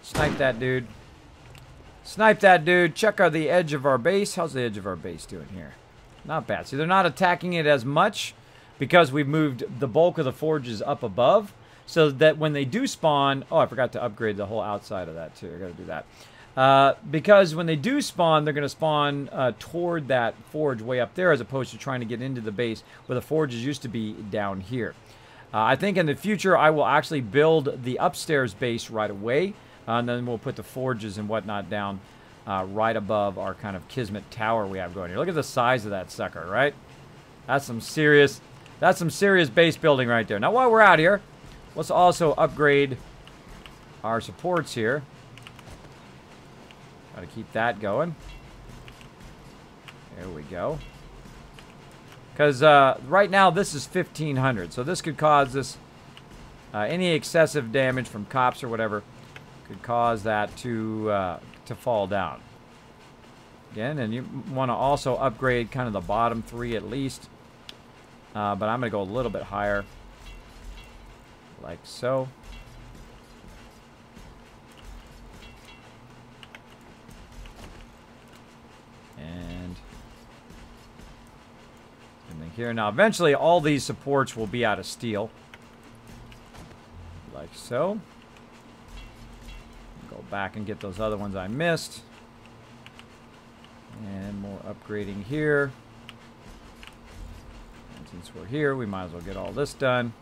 Snipe that dude. Snipe that dude. Check out the edge of our base. How's the edge of our base doing here? Not bad. See, they're not attacking it as much because we've moved the bulk of the forges up above, so that when they do spawn... Oh, I forgot to upgrade the whole outside of that, too. I gotta do that. Because when they do spawn, they're going to spawn toward that forge way up there, as opposed to trying to get into the base where the forges used to be down here. I think in the future, I will actually build the upstairs base right away, and then we'll put the forges and whatnot down right above our kind of Kismet tower we have going here. Look at the size of that sucker, right? That's some serious base building right there. Now, while we're out here, let's also upgrade our supports here. Got to keep that going. There we go. Because right now this is 1,500, so this could cause this any excessive damage from cops or whatever could cause that to fall down. Again, and you want to also upgrade kind of the bottom 3 at least. But I'm going to go a little bit higher, like so. here. Now, eventually, all these supports will be out of steel. Like so. Go back and get those other ones I missed. And more upgrading here. And since we're here, we might as well get all this done.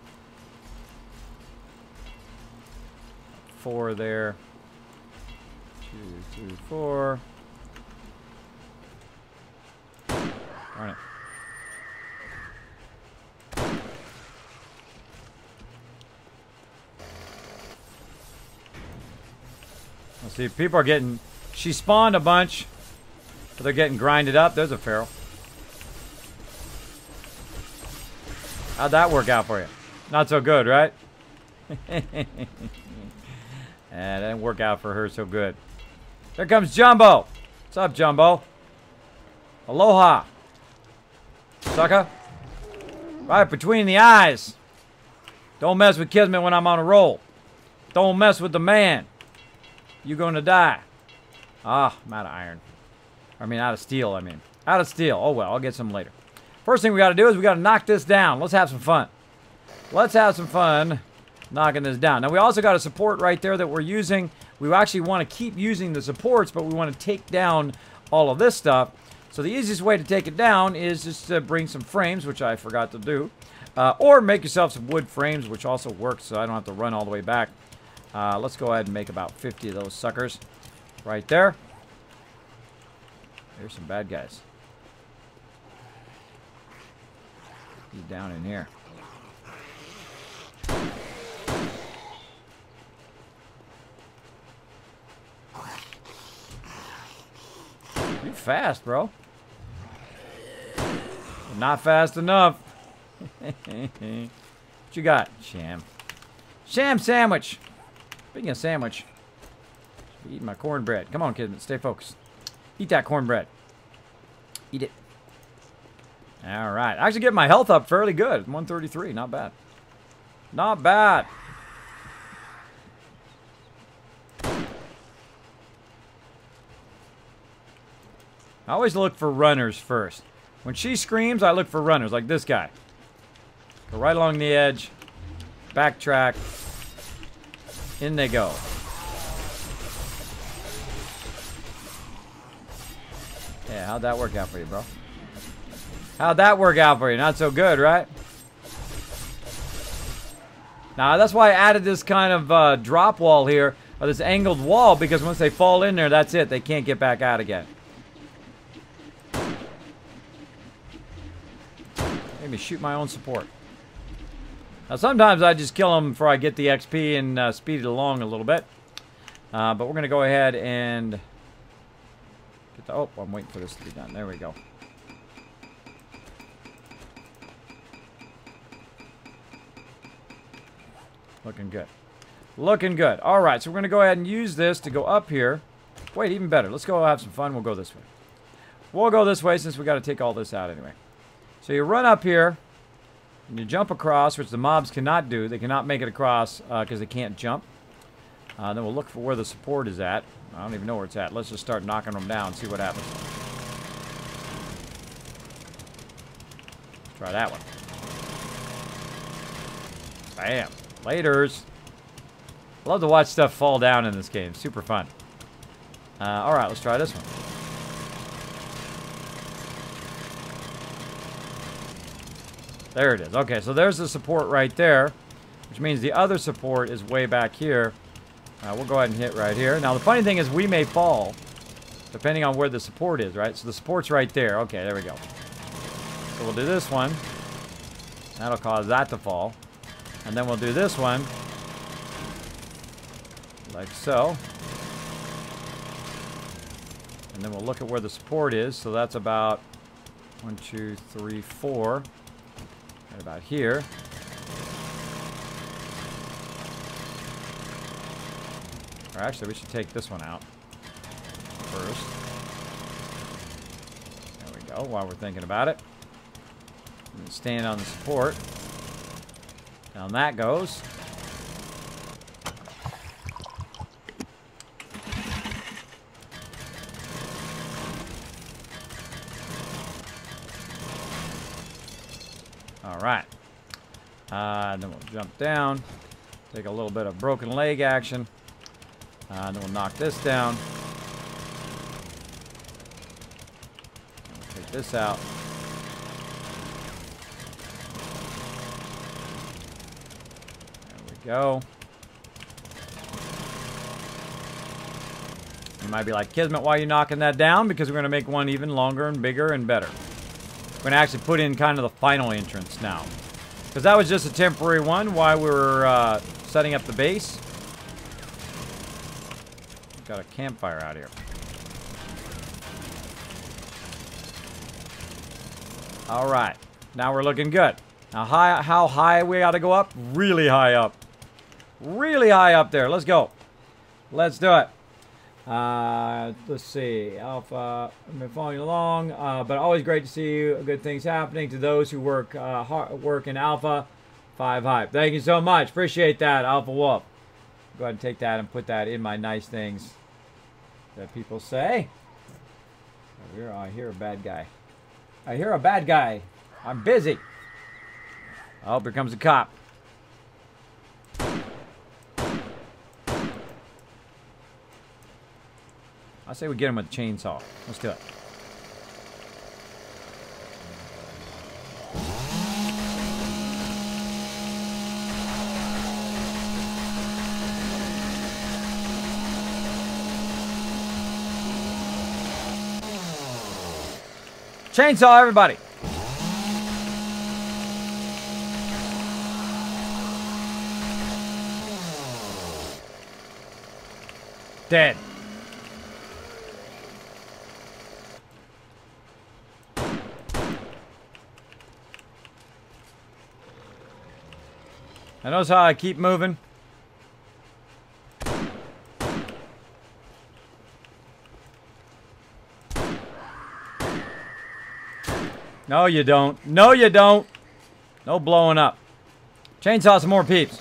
4 there. 2, 2, 4. Darn it. Let's see, people are getting... She spawned a bunch, but they're getting grinded up. There's a feral. How'd that work out for you? Not so good, right? That didn't work out for her so good. Here comes Jumbo. What's up, Jumbo? Aloha. Sucker. Right between the eyes. Don't mess with Kismet when I'm on a roll. Don't mess with the man. You're gonna die. Ah, I'm out of iron. I mean, out of steel, I mean. Out of steel. Oh, well, I'll get some later. First thing we gotta do is we gotta knock this down. Let's have some fun. Let's have some fun knocking this down. Now, we also got a support right there that we're using. We actually want to keep using the supports, but we want to take down all of this stuff. So the easiest way to take it down is just to bring some frames, which I forgot to do. Or make yourself some wood frames, which also works, so I don't have to run all the way back. Let's go ahead and make about 50 of those suckers right there. There's some bad guys. He's down in here. You fast, bro. Not fast enough. What you got? Sham. Sham sandwich. Speaking of sandwich, should be eating my cornbread. Come on, kids. Stay focused. Eat that cornbread. Eat it. All right. I actually get my health up fairly good. 133. Not bad. Not bad. I always look for runners first. When she screams, I look for runners, like this guy. Go right along the edge. Backtrack. In they go. Yeah, how'd that work out for you, bro? How'd that work out for you? Not so good, right? Now, that's why I added this kind of drop wall here, or this angled wall, because once they fall in there, that's it. They can't get back out again. Made me shoot my own support. Now, sometimes I just kill them before I get the XP and speed it along a little bit. But we're going to go ahead and get the... Oh, I'm waiting for this to be done. There we go. Looking good. Looking good. All right, so we're going to go ahead and use this to go up here. Wait, even better. Let's go have some fun. We'll go this way. We'll go this way since we got to take all this out anyway. So you run up here, and you jump across, which the mobs cannot do. They cannot make it across because they can't jump. Then we'll look for where the support is at. I don't even know where it's at. Let's just start knocking them down and see what happens. Let's try that one. Bam. Laters. I love to watch stuff fall down in this game. Super fun. All right, let's try this one. There it is. Okay, so there's the support right there, which means the other support is way back here. We'll go ahead and hit right here. Now, the funny thing is we may fall, depending on where the support is, right? So the support's right there. Okay, there we go. So we'll do this one. That'll cause that to fall. And then we'll do this one. Like so. And then we'll look at where the support is. So that's about 1, 2, 3, 4. Right about here. Or actually, we should take this one out first. There we go, while we're thinking about it. And stand on the support. Down that goes. All right. Then we'll jump down. Take a little bit of broken leg action. Then we'll knock this down. We'll take this out. There we go. You might be like, Kismet, why are you knocking that down? Because we're going to make one even longer and bigger and better. We're going to actually put in kind of the final entrance now. Because that was just a temporary one while we were setting up the base. We've got a campfire out here. Alright. Now we're looking good. Now how high we got to go up? Really high up. Really high up there. Let's go. Let's do it. Let's see. Alpha, I've been following along, but always great to see good things happening to those who work work in Alpha. 5 hype. Thank you so much. Appreciate that, Alpha Wolf. Go ahead and take that and put that in my nice things that people say. I hear a bad guy. I hear a bad guy. I'm busy. Oh, here comes a cop. I say we get him with a chainsaw. Let's do it. Chainsaw, everybody. Dead. I notice how I keep moving. No, you don't. No, you don't. No blowing up. Chainsaw some more peeps.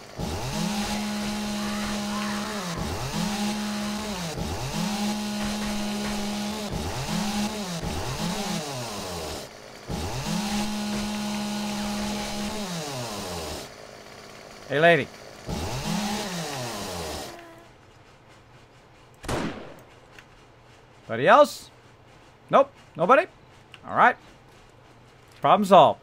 Hey, lady. Anybody else? Nope. Nobody? All right. Problem solved.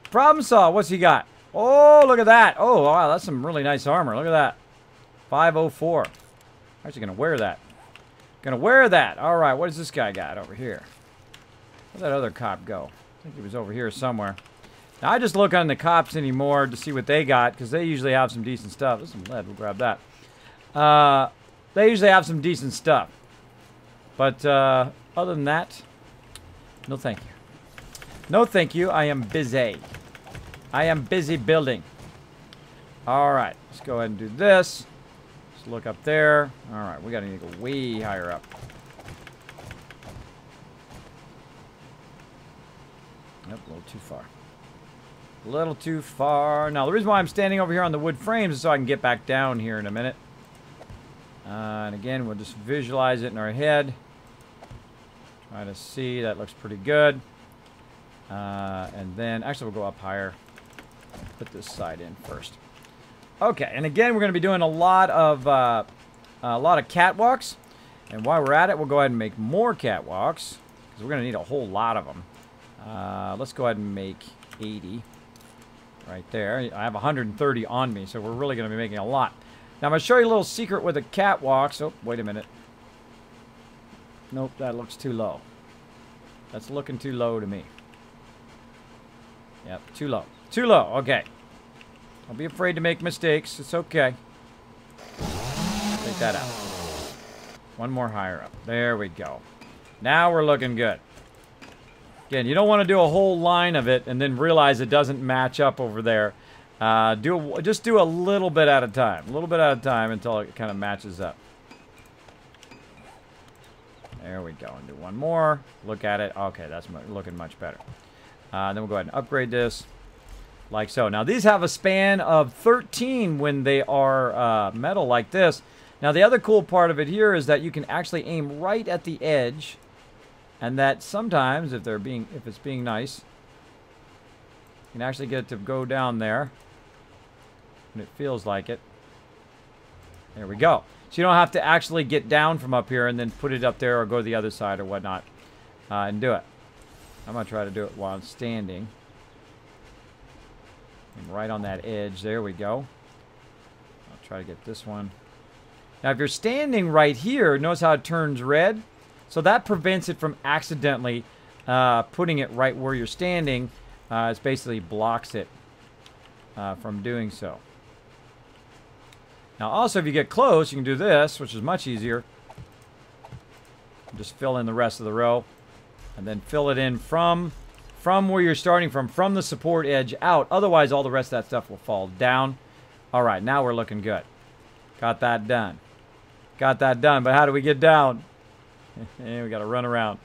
Problem solved. What's he got? Oh, look at that. Oh, wow. That's some really nice armor. Look at that. 504. I'm actually going to wear that. Going to wear that. All right. What does this guy got over here? Where'd that other cop go? I think he was over here somewhere. Now, I just look on the cops anymore to see what they got, because they usually have some decent stuff. There's some lead. We'll grab that. They usually have some decent stuff. But other than that, no thank you. No thank you. I am busy. I am busy building. All right. Let's go ahead and do this. Let's look up there. All right. We got to need to go way higher up. Yep, a little too far. A little too far. Now, the reason why I'm standing over here on the wood frames is so I can get back down here in a minute. And again, we'll just visualize it in our head. Try to see. That looks pretty good. And then, actually, we'll go up higher. Put this side in first. Okay, and again, we're going to be doing a lot of catwalks. And while we're at it, we'll go ahead and make more catwalks, because we're going to need a whole lot of them. Let's go ahead and make 80 right there. I have 130 on me, so we're really going to be making a lot. Now, I'm going to show you a little secret with the catwalks. Oh, wait a minute. Nope, that looks too low. That's looking too low to me. Yep, too low. Too low, okay. Don't be afraid to make mistakes. It's okay. Take that out. One more higher up. There we go. Now we're looking good. Again, you don't want to do a whole line of it and then realize it doesn't match up over there. Just do a little bit at a time. A little bit at a time until it kind of matches up. There we go. And do one more. Look at it. Okay, that's looking much better. Then we'll go ahead and upgrade this. Like so. Now, these have a span of 13 when they are metal like this. Now, the other cool part of it here is that you can actually aim right at the edge. And that sometimes, if it's being nice, can actually get it to go down there. And it feels like it. There we go. So you don't have to actually get down from up here and then put it up there or go to the other side or whatnot and do it. I'm going to try to do it while I'm standing. And right on that edge. There we go. I'll try to get this one. Now, if you're standing right here, notice how it turns red? So that prevents it from accidentally putting it right where you're standing. It basically blocks it from doing so. Now, also, if you get close, you can do this, which is much easier. Just fill in the rest of the row. And then fill it in from where you're starting from the support edge out. Otherwise, all the rest of that stuff will fall down. All right, now we're looking good. Got that done. Got that done, but how do we get down? We got to run around.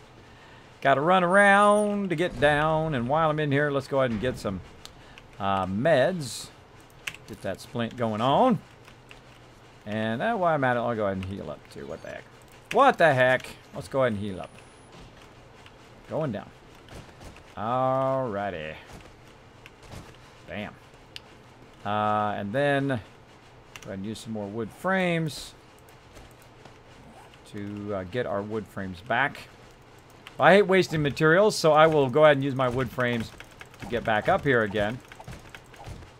Got to run around to get down. And while I'm in here, let's go ahead and get some meds. Get that splint going on. And while I'm at it, I'll go ahead and heal up too. What the heck? What the heck? Let's go ahead and heal up. Going down. Alrighty. Bam. And then go ahead and use some more wood frames to get our wood frames back. I hate wasting materials, so I will go ahead and use my wood frames to get back up here again.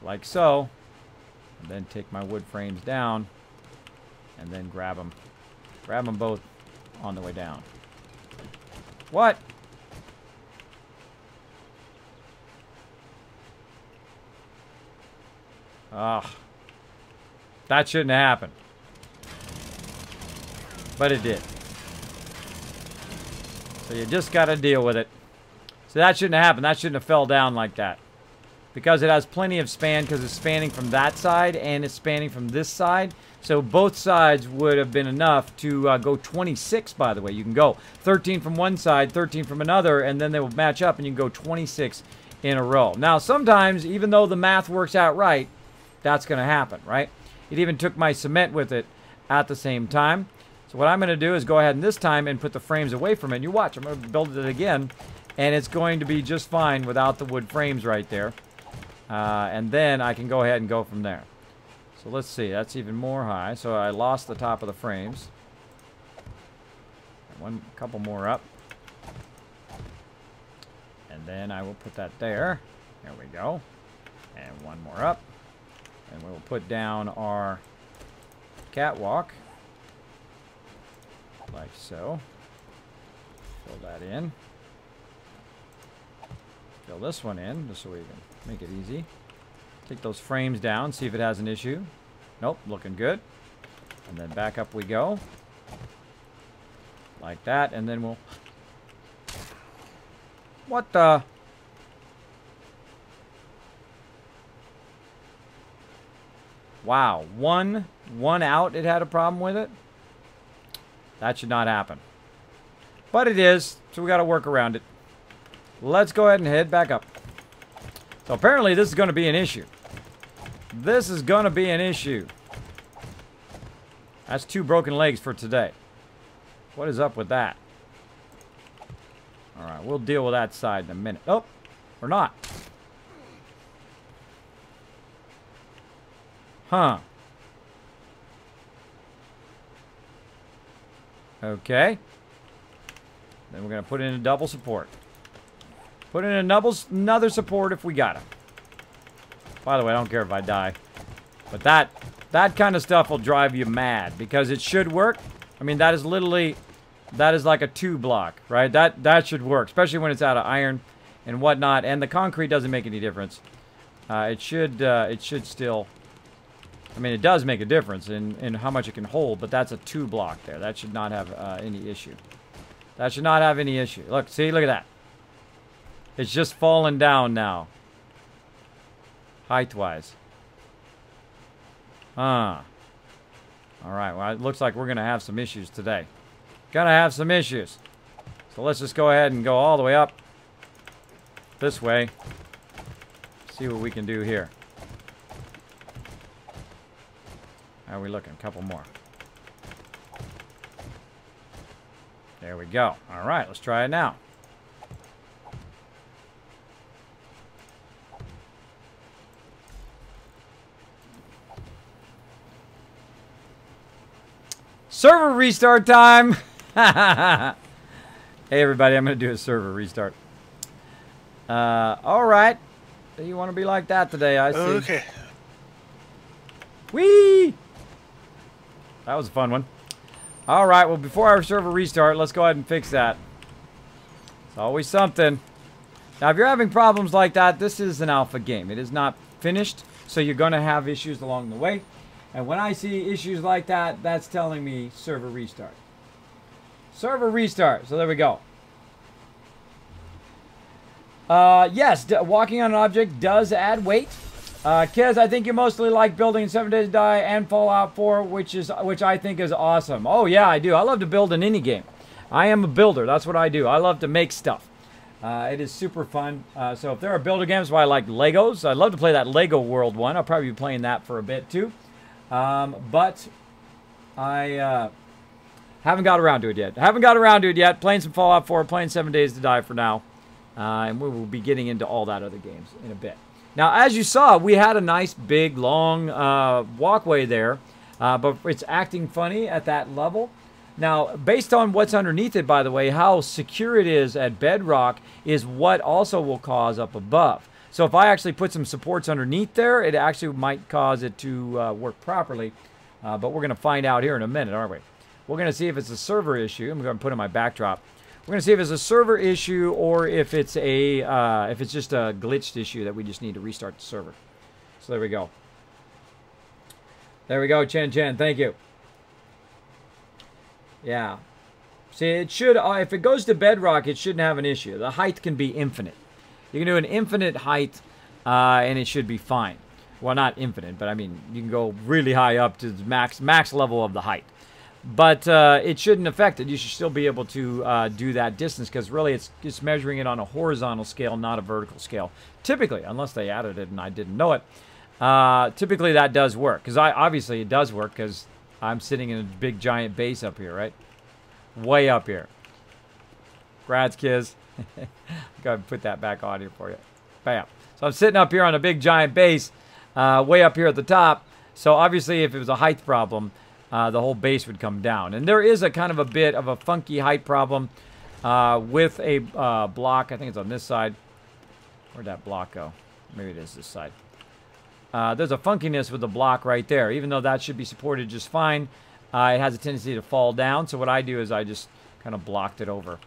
Like so. And then take my wood frames down. And then grab them. Grab them both on the way down. What? Ugh. That shouldn't have happened. But it did. So you just got to deal with it. So that shouldn't have happened. That shouldn't have fell down like that. Because it has plenty of span because it's spanning from that side and it's spanning from this side. So both sides would have been enough to go 26, by the way. You can go 13 from one side, 13 from another, and then they will match up and you can go 26 in a row. Now, sometimes, even though the math works out right, that's going to happen, right? It even took my cement with it at the same time. So what I'm going to do is go ahead and this time and put the frames away from it. You watch, I'm going to build it again, and it's going to be just fine without the wood frames right there. And then I can go ahead and go from there. So let's see, that's even more high. So I lost the top of the frames. A couple more up. And then I will put that there. There we go. And one more up. And we'll put down our catwalk. Like so. Fill that in. Fill this one in, just so we can make it easy. Take those frames down, see if it has an issue. Nope, looking good. And then back up we go. Like that, and then we'll... What the... Wow, one out, it had a problem with it? That should not happen. But it is, so we got to work around it. Let's go ahead and head back up. So apparently this is going to be an issue. This is going to be an issue. That's 2 broken legs for today. What is up with that? Alright, we'll deal with that side in a minute. Oh, or not. Huh. Okay. Then we're going to put in a double support. Put in another support if we got it. By the way, I don't care if I die. But that kind of stuff will drive you mad. Because it should work. I mean, that is literally... That is like a 2 block, right? That should work. Especially when it's out of iron and whatnot. And the concrete doesn't make any difference. It should still... I mean, it does make a difference in how much it can hold. But that's a 2 block there. That should not have any issue. That should not have any issue. Look, see? Look at that. It's just falling down now. Height-wise. Alright, well, it looks like we're going to have some issues today. Gonna have some issues. So let's just go ahead and go all the way up. This way. See what we can do here. How are we looking? A couple more. There we go. Alright, let's try it now. Server restart time. Hey, everybody, I'm going to do a server restart. All right. You want to be like that today, I see. Okay. Whee! That was a fun one. All right, well, before our server restart, let's go ahead and fix that. It's always something. Now, if you're having problems like that, this is an alpha game. It is not finished, so you're going to have issues along the way. And when I see issues like that, that's telling me server restart. Server restart. So there we go. Yes, walking on an object does add weight. Kiz, I think you mostly like building 7 Days to Die and Fallout 4, which I think is awesome. Oh yeah, I do. I love to build in any game. I am a builder. That's what I do. I love to make stuff. It is super fun. So if there are builder games where I like Legos, I'd love to play that Lego World one. I'll probably be playing that for a bit too. But I haven't got around to it yet. Playing some Fallout 4, playing 7 Days to Die for now. And we will be getting into all that other games in a bit. Now, as you saw, we had a nice, big, long walkway there. But it's acting funny at that level. Now, based on what's underneath it, by the way, how secure it is at bedrock is what also will cause up above. So if I actually put some supports underneath there, it actually might cause it to work properly. But we're going to find out here in a minute, aren't we? We're going to see if it's a server issue. I'm going to put in my backdrop. We're going to see if it's a server issue or if it's just a glitched issue that we just need to restart the server. So there we go. There we go, Chen Chen. Thank you. Yeah. See, it should, if it goes to bedrock, it shouldn't have an issue. The height can be infinite. You can do an infinite height, and it should be fine. Well, not infinite, but I mean, you can go really high up to the max level of the height. But it shouldn't affect it. You should still be able to do that distance because really it's measuring it on a horizontal scale, not a vertical scale. Typically, unless they added it and I didn't know it, typically that does work. Because obviously it does work because I'm sitting in a big giant base up here, right? Way up here. Brad's Kiz. Go ahead and put that back on here for you. Bam. So I'm sitting up here on a big giant base, way up here at the top. So obviously if it was a height problem, the whole base would come down. And there is a kind of a bit of a funky height problem with a block. I think it's on this side. Where'd that block go? Maybe it is this side. There's a funkiness with the block right there. Even though that should be supported just fine, it has a tendency to fall down. So what I do is I just kind of blocked it over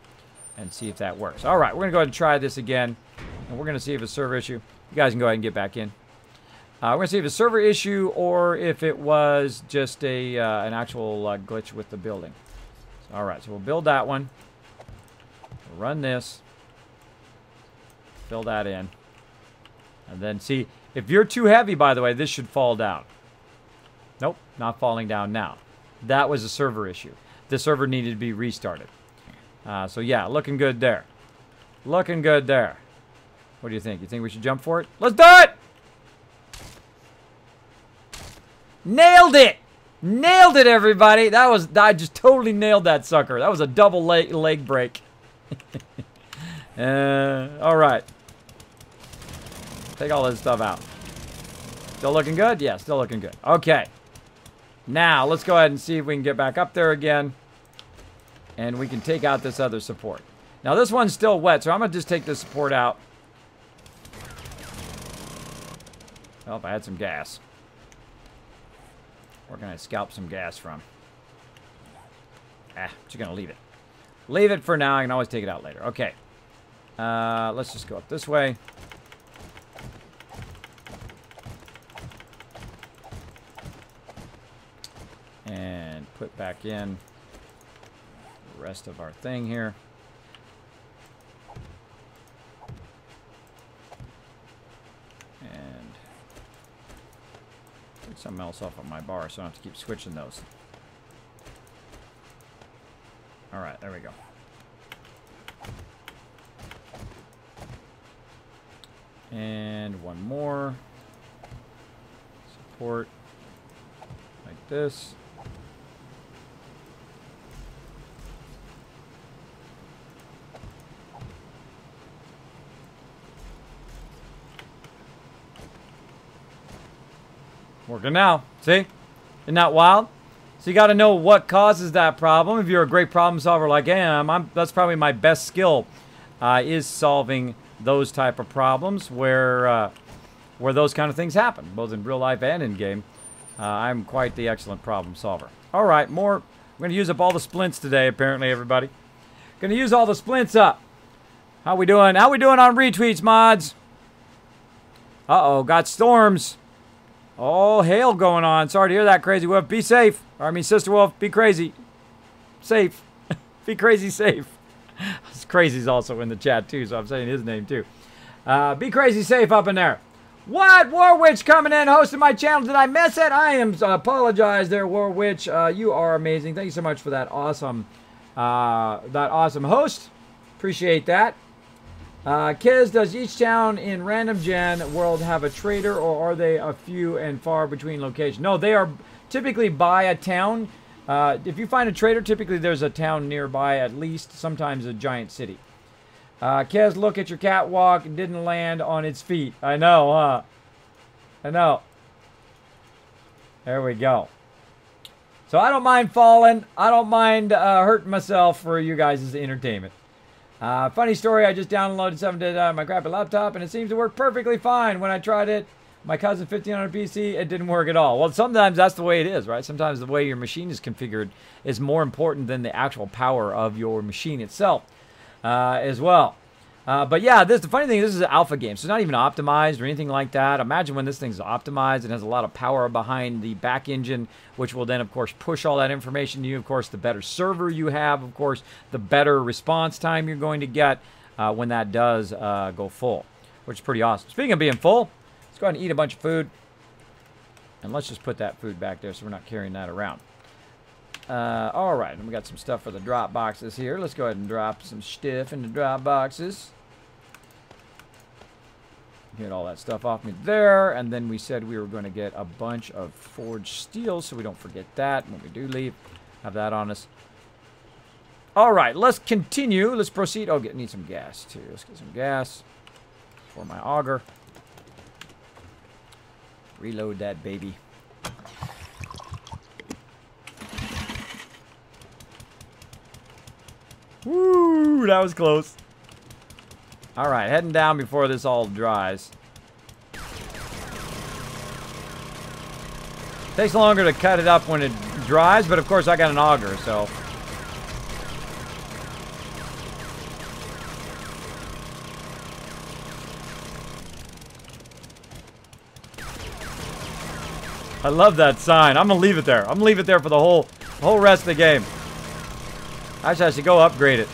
and see if that works. All right, we're going to go ahead and try this again. And we're going to see if it's a server issue. You guys can go ahead and get back in. We're going to see if it's a server issue or if it was just an actual glitch with the building. So, all right, so we'll build that one. We'll run this. Fill that in. And then see, if you're too heavy, by the way, this should fall down. Nope, not falling down now. That was a server issue. The server needed to be restarted. So yeah, looking good there. Looking good there. What do you think? You think we should jump for it? Let's do it! Nailed it! Nailed it, everybody! I just totally nailed that sucker. That was a double leg break. All right. Take all this stuff out. Still looking good? Yeah, still looking good. Okay. Now, let's go ahead and see if we can get back up there again. And we can take out this other support. Now, this one's still wet, so I'm going to just take this support out. Oh, if I had some gas. Where can I scalp some gas from? Just going to leave it. Leave it for now. I can always take it out later. Okay. Let's just go up this way. And put back in the rest of our thing here. And put something else off of my bar so I don't have to keep switching those. Alright, there we go. And one more. Support. Like this. Working now. See? Isn't that wild? So you got to know what causes that problem. If you're a great problem solver like I am, that's probably my best skill, is solving those type of problems where those kind of things happen, both in real life and in game. I'm quite the excellent problem solver. All right, more. I'm going to use up all the splints today, apparently, everybody. Going to use all the splints up. How we doing? How we doing on retweets, mods? Uh-oh, got storms. Oh, hail going on. Sorry to hear that, Crazy Wolf. Be safe. Or, I mean, Sister Wolf, be crazy. Safe. Be crazy safe. Crazy's also in the chat, too, so I'm saying his name, too. Be crazy safe up in there. What? Warwitch coming in, hosting my channel. Did I miss it? I am apologize there, Warwitch. You are amazing. Thank you so much for that awesome host. Appreciate that. Kiz, does each town in Random Gen World have a trader, or are they a few and far between locations? No, they are typically by a town. If you find a trader, typically there's a town nearby at least, sometimes a giant city. Kiz, look at your catwalk. It didn't land on its feet. I know, huh? I know. There we go. So I don't mind falling. I don't mind hurting myself for you guys' entertainment. Funny story, I just downloaded 7 on my crappy laptop, and it seems to work perfectly fine. When I tried it, my cousin 1500 PC, it didn't work at all. Well, sometimes that's the way it is, right? Sometimes the way your machine is configured is more important than the actual power of your machine itself as well. But yeah, the funny thing is this is an alpha game, so it's not even optimized or anything like that. Imagine when this thing's optimized and has a lot of power behind the back engine, which will then, of course, push all that information to you. Of course, the better server you have, of course, the better response time you're going to get when that does go full, which is pretty awesome. Speaking of being full, let's go ahead and eat a bunch of food. And let's just put that food back there so we're not carrying that around. All right, and we got some stuff for the drop boxes here. Let's go ahead and drop some stuff in the drop boxes. Get all that stuff off me there, and then we said we were going to get a bunch of forged steel, so we don't forget that when we do leave. Have that on us. All right, let's continue. Let's proceed. Oh, need some gas too. Let's get some gas for my auger. Reload that baby. Woo, that was close. All right, heading down before this all dries. Takes longer to cut it up when it dries, but of course I got an auger, so. I love that sign. I'm gonna leave it there. I'm gonna leave it there for the whole rest of the game. Actually, I should go upgrade it.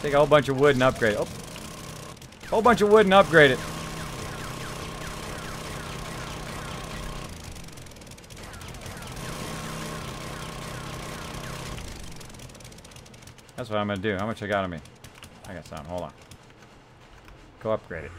Take a whole bunch of wood and upgrade it. Oh. Whole bunch of wood and upgrade it. That's what I'm going to do. How much I got on me? I got some. Hold on. Go upgrade it.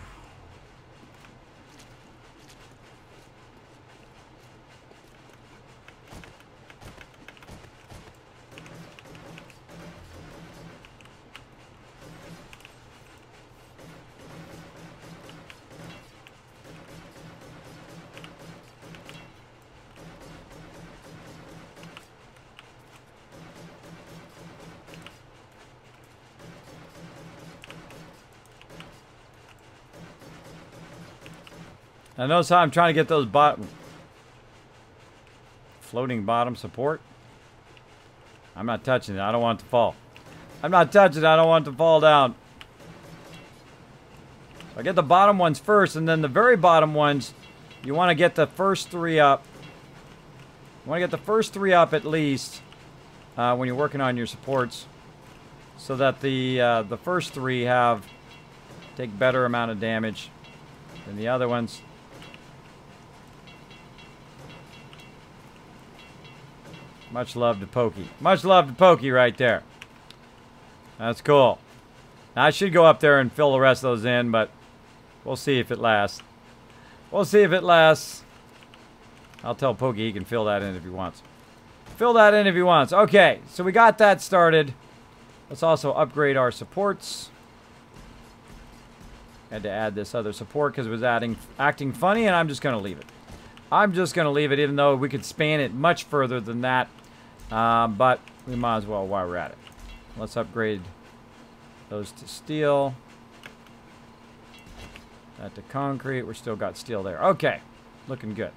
Now notice how I'm trying to get those floating bottom support. I'm not touching it. I don't want it to fall. I'm not touching it. I don't want it to fall down. So I get the bottom ones first, and then the very bottom ones, you want to get the first three up. You want to get the first three up at least when you're working on your supports, so that the first three take better amount of damage than the other ones. Much love to Pokey. Much love to Pokey right there. That's cool. Now, I should go up there and fill the rest of those in, but we'll see if it lasts. We'll see if it lasts. I'll tell Pokey he can fill that in if he wants. Fill that in if he wants. Okay, so we got that started. Let's also upgrade our supports. Had to add this other support because it was acting funny, and I'm just going to leave it. I'm just going to leave it, even though we could span it much further than that. But we might as well while we're at it. Let's upgrade those to steel. That to concrete. We're still got steel there. Okay. Looking good.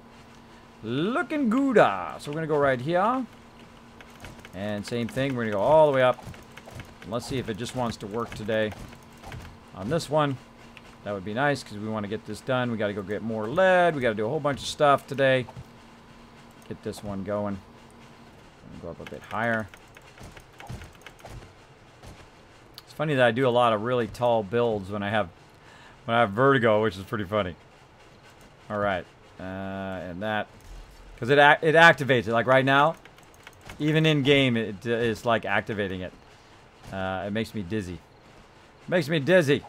Looking good. So we're going to go right here. And same thing. We're going to go all the way up. Let's see if it just wants to work today on this one. That would be nice because we want to get this done. We got to go get more lead. We got to do a whole bunch of stuff today. Get this one going. Go up a bit higher. It's funny that I do a lot of really tall builds when I have vertigo, which is pretty funny. All right, and that because it activates it. Like right now, even in game, it's like activating it. It makes me dizzy. Makes me dizzy.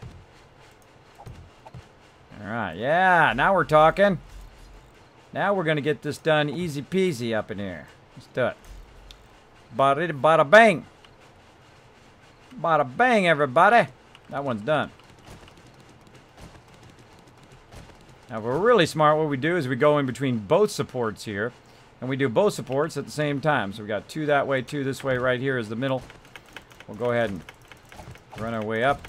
All right, yeah. Now we're talking. Now we're gonna get this done easy peasy up in here. Let's do it. Bada bang. Bada bang, everybody. That one's done. Now, if we're really smart, what we do is we go in between both supports here. And we do both supports at the same time. So we got 2 that way, 2 this way. Right here is the middle. We'll go ahead and run our way up.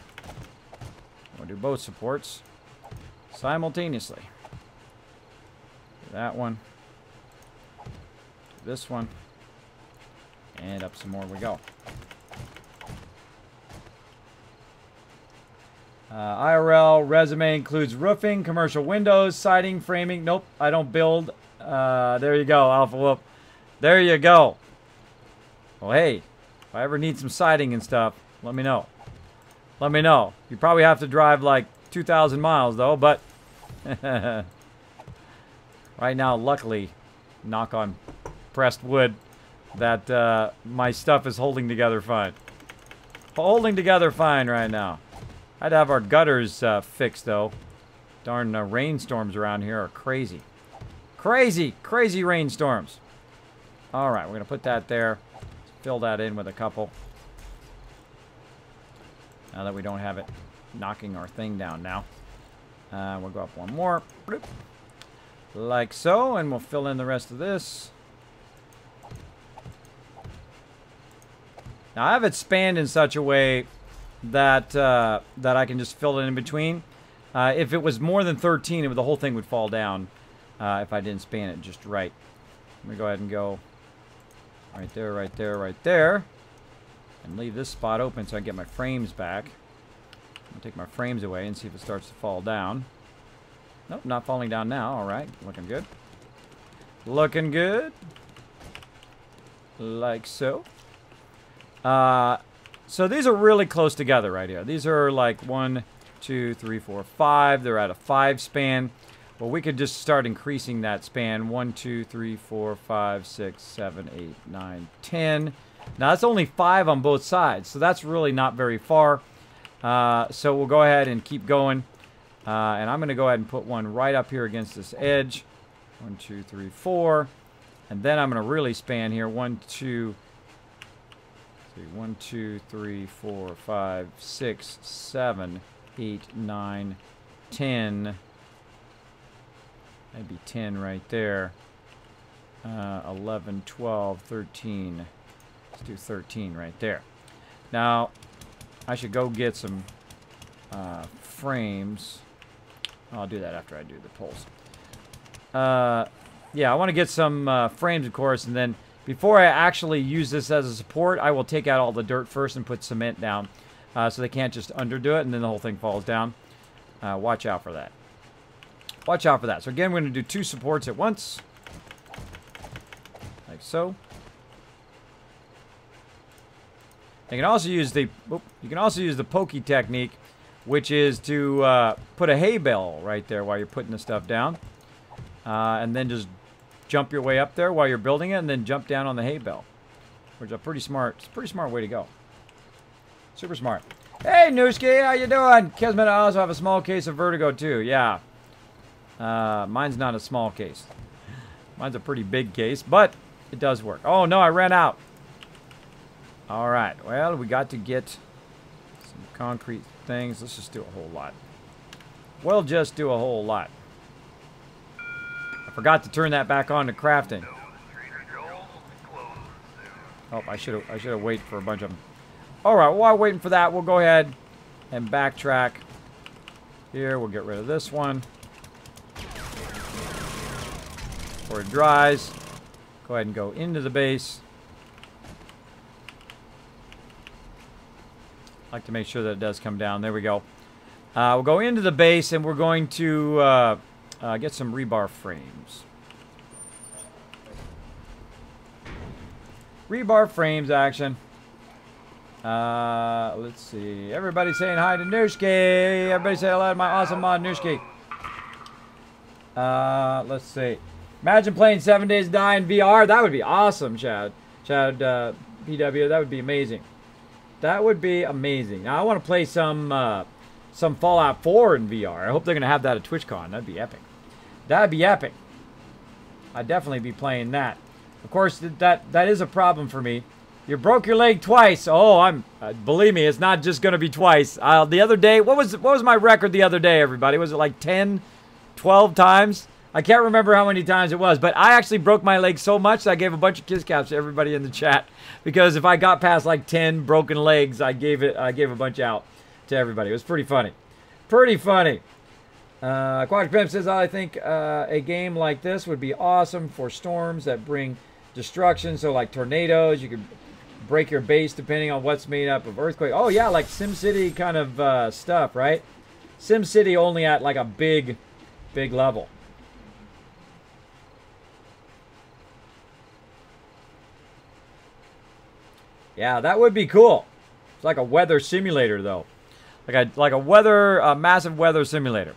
We'll do both supports simultaneously. Do that one. Do this one. And up some more we go. IRL resume includes roofing, commercial windows, siding, framing. Nope, I don't build. There you go, Alpha Whoop. There you go. Well, hey, if I ever need some siding and stuff, let me know. Let me know. You probably have to drive like 2,000 miles though, but right now, luckily, knock on pressed wood, that my stuff is holding together fine. Holding together fine right now. I'd have our gutters fixed, though. Darn rainstorms around here are crazy. Crazy, crazy rainstorms. All right, we're going to put that there. Fill that in with a couple. Now that we don't have it knocking our thing down now. We'll go up one more. Bloop. Like so, and we'll fill in the rest of this. Now, I have it spanned in such a way that that I can just fill it in between. If it was more than 13, the whole thing would fall down if I didn't span it just right. Let me go ahead and go right there, right there, right there. And leave this spot open so I can get my frames back. I'm going to take my frames away and see if it starts to fall down. Nope, not falling down now. All right, looking good. Looking good. Like so. So these are really close together right here. These are like 1, 2, 3, 4, 5. They're at a 5 span. Well, we could just start increasing that span. 1, 2, 3, 4, 5, 6, 7, 8, 9, 10. Now, that's only 5 on both sides, so that's really not very far. So we'll go ahead and keep going. And I'm going to go ahead and put one right up here against this edge. 1, 2, 3, 4. And then I'm going to really span here. 1, 2, 1, 2, 3, 4, 5, 6, 7, 8, 9, 10. Maybe 10 right there. 11, 12, 13. Let's do 13 right there. Now, I should go get some frames. I'll do that after I do the poles. Yeah, I want to get some frames, of course, and then before I actually use this as a support, I will take out all the dirt first and put cement down so they can't just underdo it and then the whole thing falls down. Watch out for that. Watch out for that. So again, we're going to do 2 supports at once. Like so. You can also use the pokey technique, which is to put a hay bale right there while you're putting the stuff down. And then just jump your way up there while you're building it, and then jump down on the hay bale. Which is a pretty smart way to go. Super smart. Hey, Nooski, how you doing? Kismet, I also have a small case of vertigo, too. Yeah. Mine's not a small case. Mine's a pretty big case, but it does work. Oh, no, I ran out. All right. Well, we got to get some concrete things. Let's just do a whole lot. We'll just do a whole lot. forgot to turn that back on to crafting. Oh, I should have waited for a bunch of them. All right, while waiting for that, we'll go ahead and backtrack. Here, we'll get rid of this one. Before it dries, go ahead and go into the base. I like to make sure that it does come down. There we go. We'll go into the base and we're going to get some rebar frames. Rebar frames action. Let's see. Everybody saying hi to Nushki. Everybody say hello to my awesome mod Nushki. Let's see. Imagine playing 7 Days to Die in VR. That would be awesome, Chad. Chad, PW. That would be amazing. That would be amazing. Now I want to play some Fallout 4 in VR. I hope they're gonna have that at TwitchCon. That'd be epic. That'd be epic. I'd definitely be playing that. Of course, that is a problem for me. You broke your leg twice. Oh, believe me, it's not just gonna be twice. The other day, what was my record the other day, everybody? Was it like 10, 12 times? I can't remember how many times it was, but I actually broke my leg so much that I gave a bunch of kiss caps to everybody in the chat, because if I got past like 10 broken legs, I gave a bunch out to everybody. It was pretty funny. Pretty funny. Aquatic Pimp says, I think a game like this would be awesome for storms that bring destruction. So like tornadoes, you could break your base depending on what's made up of earthquake. Oh yeah, like SimCity kind of stuff, right? SimCity only at like a big level. Yeah, that would be cool. It's like a weather simulator, though. Like a massive weather simulator.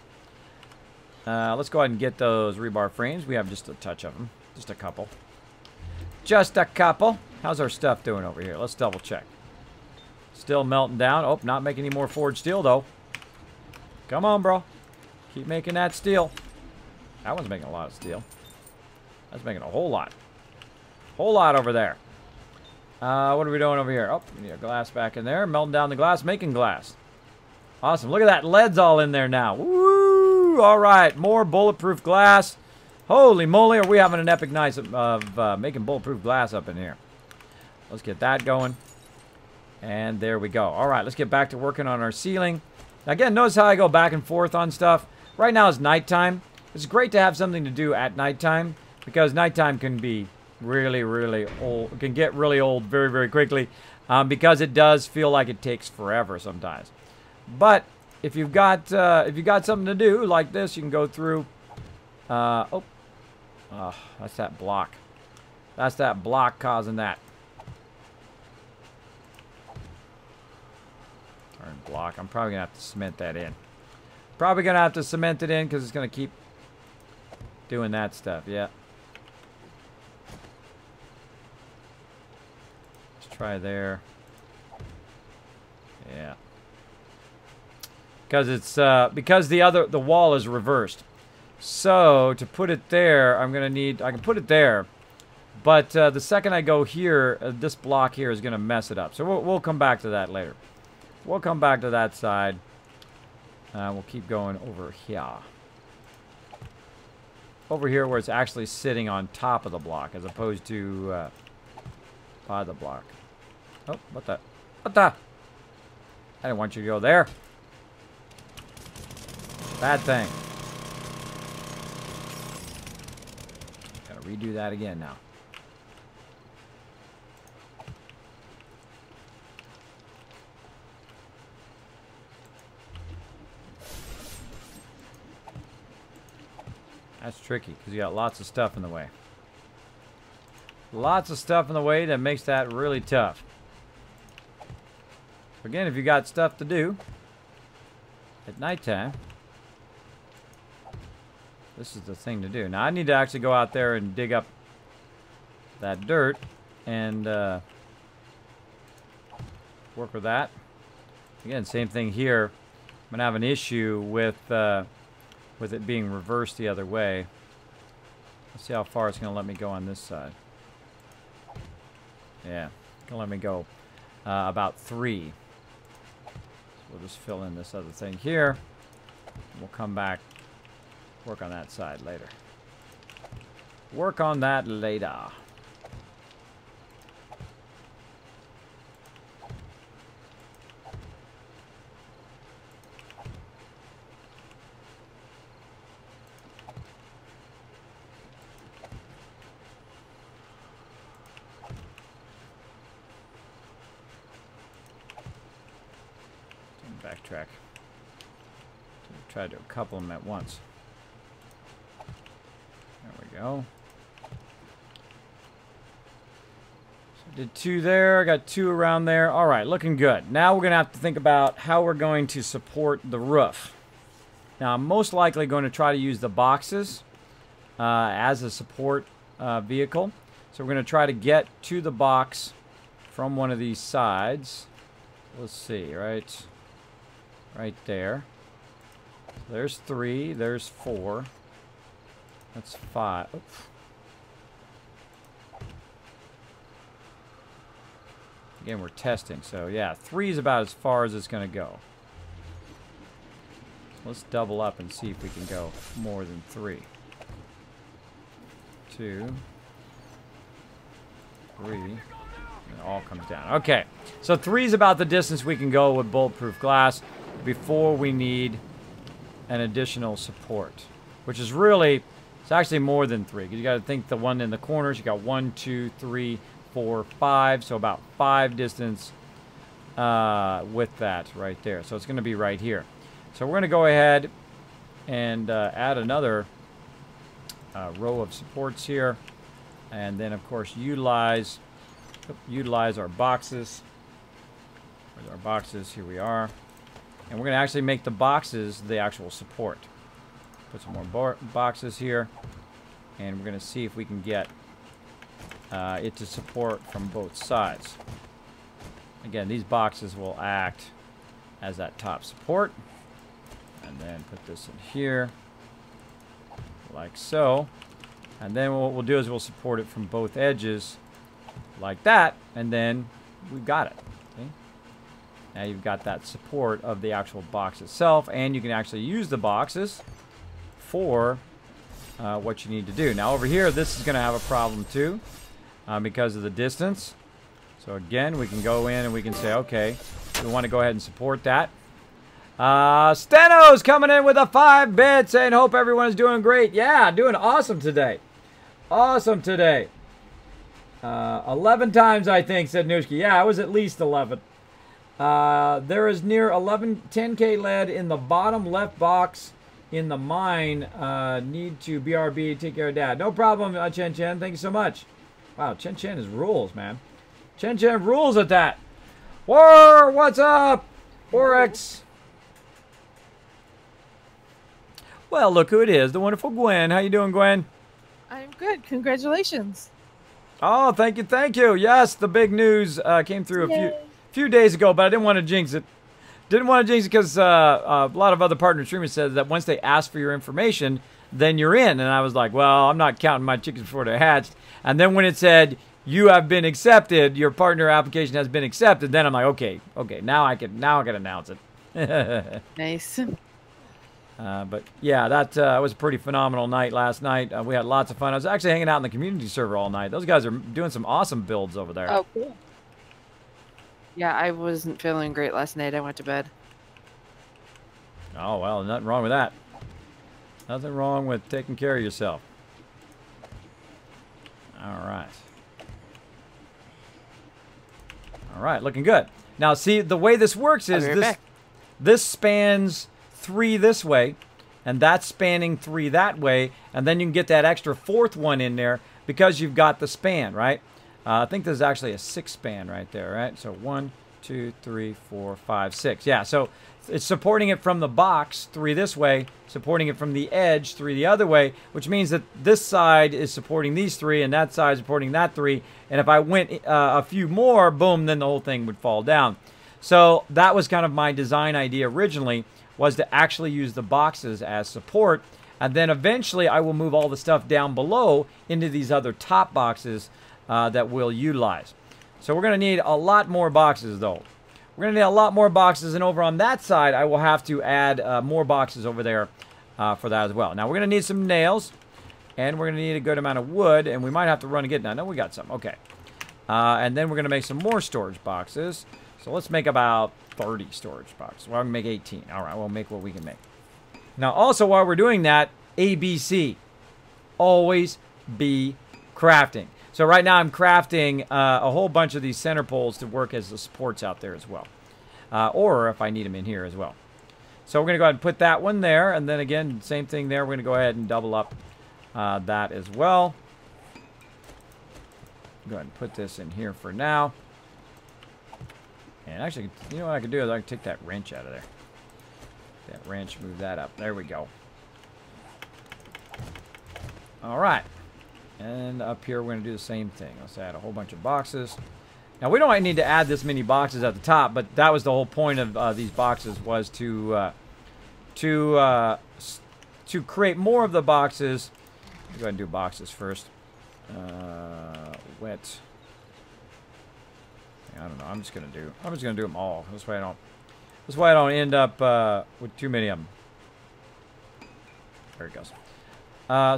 Let's go ahead and get those rebar frames. We have just a touch of them. Just a couple. Just a couple. How's our stuff doing over here? Let's double check. Still melting down. Oh, not making any more forged steel, though. Come on, bro. Keep making that steel. That one's making a lot of steel. That's making a whole lot. Whole lot over there. What are we doing over here? Oh, we need a glass back in there. Melting down the glass, making glass. Awesome. Look at that. Lead's all in there now. Woo! All right. More bulletproof glass. Holy moly, are we having an epic night of making bulletproof glass up in here. Let's get that going. And there we go. All right, let's get back to working on our ceiling. Again, notice how I go back and forth on stuff. Right now is nighttime. It's great to have something to do at nighttime, because nighttime can be really old. It can get really old very quickly, because it does feel like it takes forever sometimes. But if you've got something to do like this, you can go through. Oh, that's that block. That's that block causing that. Turn block. I'm probably gonna have to cement that in. Probably gonna have to cement it in because it's gonna keep doing that stuff. Yeah. Let's try there. Yeah. Because it's because the wall is reversed. So to put it there, I can put it there, but the second I go here, this block here is going to mess it up. So we'll come back to that later. We'll come back to that side. We'll keep going over here. Over here where it's actually sitting on top of the block as opposed to by the block. Oh, what the? What the? I didn't want you to go there. Bad thing. Gotta redo that again now. That's tricky because you got lots of stuff in the way. Lots of stuff in the way that makes that really tough. Again, if you got stuff to do at nighttime, this is the thing to do. Now I need to actually go out there and dig up that dirt and work with that. Again, same thing here. I'm gonna have an issue with it being reversed the other way. Let's see how far it's gonna let me go on this side. Yeah, it's gonna let me go about 3. So we'll just fill in this other thing here. We'll come back, work on that side later. Work on that later. Backtrack. Try to do a couple of them at once. There we go. So did 2 there. I got 2 around there. All right, looking good. Now we're going to have to think about how we're going to support the roof. Now, I'm most likely going to try to use the boxes as a support vehicle. So we're going to try to get to the box from one of these sides. Let's see, right there. There's 3. There's 4. That's 5. Oops. Again, we're testing. So, yeah, 3 is about as far as it's going to go. Let's double up and see if we can go more than 3. 2. 3. And it all comes down. Okay. So 3 is about the distance we can go with bulletproof glass before we need an additional support, which is really, it's actually more than 3, because you got to think the one in the corners. You got 1, 2, 3, 4, 5, so about 5 distance with that right there. So it's going to be right here. So we're going to go ahead and add another row of supports here, and then of course utilize our boxes. Where's our boxes? Here we are. And we're going to actually make the boxes the actual support. Put some more boxes here. And we're going to see if we can get it to support from both sides. Again, these boxes will act as that top support. And then put this in here. Like so. And then what we'll do is we'll support it from both edges. Like that. And then we've got it. Now you've got that support of the actual box itself, and you can actually use the boxes for what you need to do. Now over here, this is going to have a problem too because of the distance. So again, we can go in and we can say, okay, we want to go ahead and support that. Steno's coming in with a 5 bit saying, hope everyone is doing great. Yeah, doing awesome today. Awesome today. 11 times, I think, said Nushki. Yeah, it was at least 11. There is near 10K lead in the bottom left box in the mine. Need to BRB, take care of Dad. No problem, Chen Chen. Thank you so much. Wow, Chen Chen is rules, man. Chen Chen rules at that. War, what's up? Forex. Well, look who it is. The wonderful Gwen. How you doing, Gwen? I'm good. Congratulations. Oh, thank you, thank you. Yes, the big news came through a few days ago, but I didn't want to jinx it. Didn't want to jinx it because a lot of other partner streamers said that once they ask for your information, then you're in. And I was like, well, I'm not counting my chickens before they're hatched. And then when it said, you have been accepted, your partner application has been accepted, then I'm like, okay, now I can announce it. Nice. But yeah, that was a pretty phenomenal night last night. We had lots of fun. I was actually hanging out in the community server all night. Those guys are doing some awesome builds over there. Oh, cool. Yeah, I wasn't feeling great last night. I went to bed. Oh, well, nothing wrong with that. Nothing wrong with taking care of yourself. All right. All right, looking good. Now, see, the way this works is this spans 3 this way, and that's spanning 3 that way, and then you can get that extra 4th one in there because you've got the span, right? I think there's actually a 6 span right there, right? So 1, 2, 3, 4, 5, 6. Yeah, so it's supporting it from the box 3 this way, supporting it from the edge 3 the other way, which means that this side is supporting these 3 and that side is supporting that 3. And if I went a few more, boom, then the whole thing would fall down. So that was kind of my design idea originally, was to actually use the boxes as support. And then eventually I will move all the stuff down below into these other top boxes that we'll utilize. So we're going to need a lot more boxes though. We're going to need a lot more boxes, and over on that side I will have to add more boxes over there for that as well. Now we're going to need some nails, And we're going to need a good amount of wood, and we might have to run again. I know we got some. Okay. And then we're going to make some more storage boxes. So let's make about 30 storage boxes. Well, I'm going to make 18. All right, we'll make what we can make. Now, also, while we're doing that, ABC. Always be crafting. So right now I'm crafting a whole bunch of these center poles to work as the supports out there as well. Or if I need them in here as well. So we're going to go ahead and put that one there. And then again, same thing there. We're going to go ahead and double up that as well. Go ahead and put this in here for now. And actually, you know what I could do is I can take that wrench out of there. That wrench, move that up. There we go. All right. And up here, we're going to do the same thing. Let's add a whole bunch of boxes. Now, we don't need to add this many boxes at the top, but that was the whole point of these boxes was to create more of the boxes. Go ahead and do boxes first. Wet. I don't know. I'm just gonna do them all. This way I don't end up with too many of them. There it goes.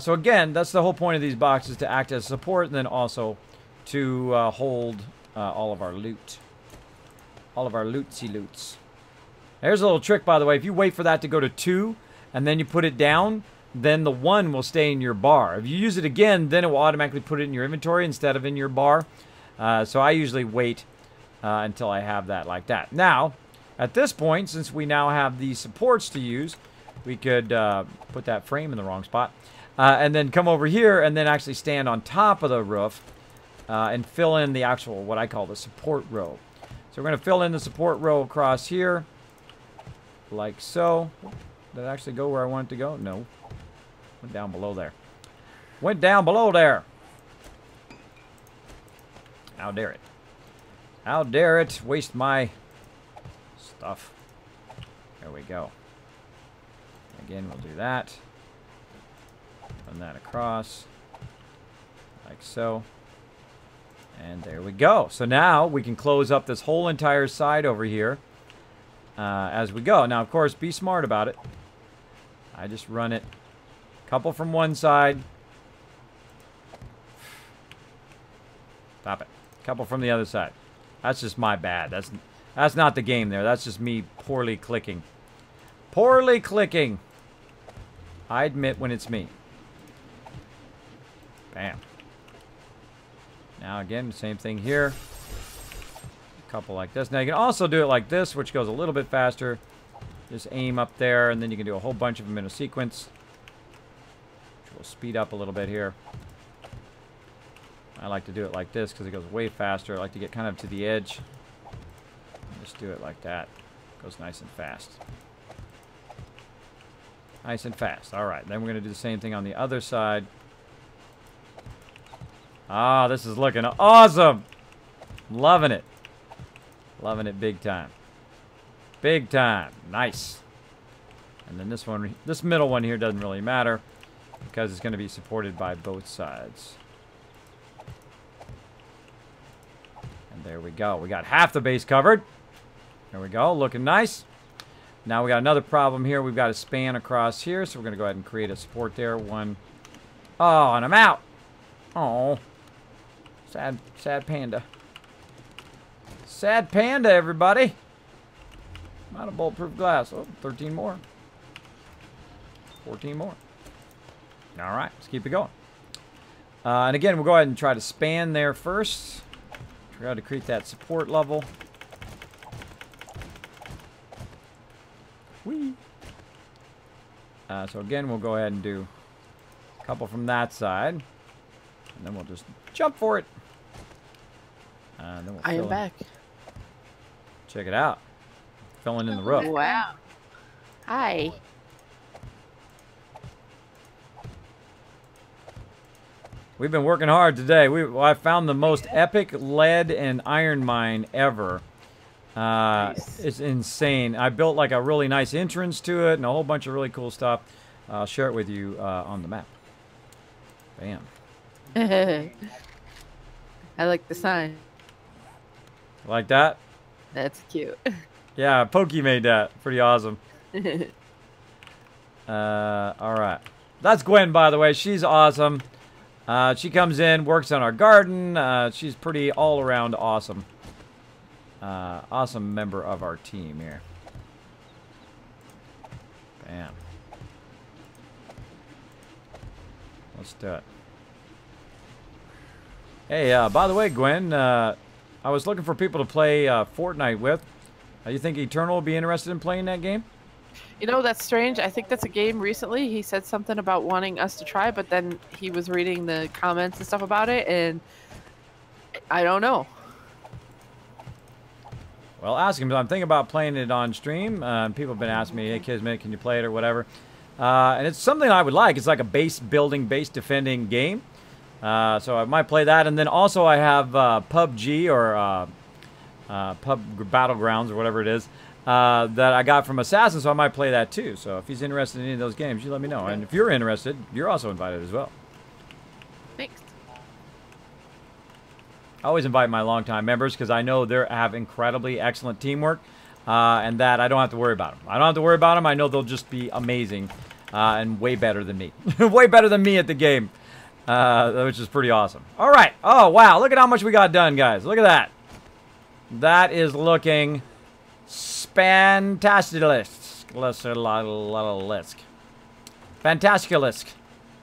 So again, that's the whole point of these boxes, to act as support, and then also to hold all of our loot. All of our lootsy loots. There's a little trick, by the way. If you wait for that to go to 2, and then you put it down, then the 1 will stay in your bar. If you use it again, then it will automatically put it in your inventory instead of in your bar. So I usually wait until I have that like that. Now, at this point, since we now have these supports to use, we could put that frame in the wrong spot. And then come over here and then actually stand on top of the roof and fill in the actual, what I call the support row. So we're going to fill in the support row across here, like so. Did it actually go where I want it to go? No. Went down below there. Went down below there. How dare it. How dare it waste my stuff. There we go. Again, we'll do that. Run that across. Like so. And there we go. So now we can close up this whole entire side over here as we go. Now, of course, be smart about it. I just run it. Couple from one side. Stop it. Couple from the other side. That's just my bad. That's not the game there. That's just me poorly clicking. Poorly clicking. I admit when it's me. Bam. Now again, same thing here. A couple like this. Now you can also do it like this, which goes a little bit faster. Just aim up there, and then you can do a whole bunch of them in a sequence. Which will speed up a little bit here. I like to do it like this because it goes way faster. I like to get kind of to the edge. Just do it like that. Goes nice and fast. Nice and fast. All right, then we're going to do the same thing on the other side. Ah, this is looking awesome. Loving it. Loving it big time. Big time. Nice. And then this one, this middle one here doesn't really matter because it's going to be supported by both sides. And there we go. We got half the base covered. There we go. Looking nice. Now we got another problem here. We've got a span across here, so we're going to go ahead and create a support there. One. Oh, and I'm out. Oh. Sad panda. Sad panda, everybody. I'm out of bulletproof glass. Oh, 13 more. 14 more. All right, let's keep it going. And again, we'll go ahead and try to span there first. Try to create that support level. Whee! So again, we'll go ahead and do a couple from that side. And then we'll just jump for it. Then we'll I am back. Check it out. Filling in the roof. Wow. Hi. We've been working hard today. I found the most epic lead and iron mine ever. Nice. It's insane. I built like a really nice entrance to it and a whole bunch of really cool stuff. I'll share it with you on the map. Bam. I like the sign. Like that? That's cute. Yeah, Pokey made that. Pretty awesome. Alright. That's Gwen, by the way. She's awesome. She comes in, works on our garden. She's pretty all-around awesome. Awesome member of our team here. Bam. Let's do it. Hey, by the way, Gwen, I was looking for people to play Fortnite with. You think Eternal will be interested in playing that game? You know, that's strange. I think that's a game recently. He said something about wanting us to try, but then he was reading the comments and stuff about it, and I don't know. Well, ask him. I'm thinking about playing it on stream. People have been asking me, hey, Kismet, can you play it or whatever? And it's something I would like. It's like a base building, base defending game. So I might play that. And then also I have PUBG or Pub Battlegrounds or whatever it is that I got from Assassin, so I might play that too. So if he's interested in any of those games, you let me know. And if you're interested, you're also invited as well. Thanks. I always invite my longtime members because I know they have incredibly excellent teamwork and that I don't have to worry about them. I don't have to worry about them. I know they'll just be amazing and way better than me. Way better than me at the game, which is pretty awesome. All right. Oh, wow. Look at how much we got done, guys. Look at that. That is looking fantastic. Fantasticalisk.